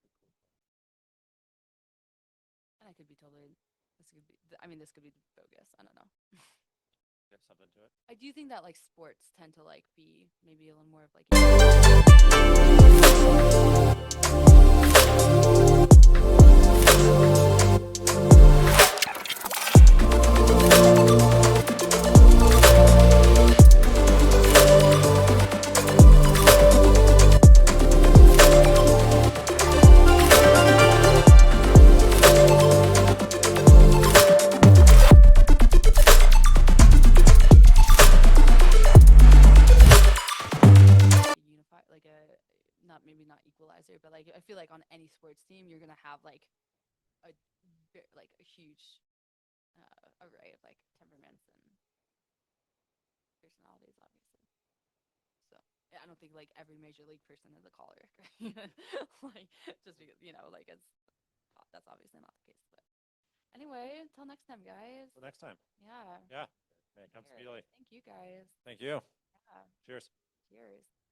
Pretty cool. And I could be totally this could be bogus. I don't know. There's something to it. I do think that like sports tend to like be maybe a little more of like unified, like a not maybe not equalizer, but like I feel like on any sports team you're gonna have like a like a huge array of like temperaments and personalities, obviously. So yeah, I don't think like every major league person is a choleric, right? Like just because like that's obviously not the case. But anyway, until next time, guys. Till next time. Yeah. Yeah. May it come Alright. speedily. Thank you, guys. Thank you. Yeah. Cheers. Cheers.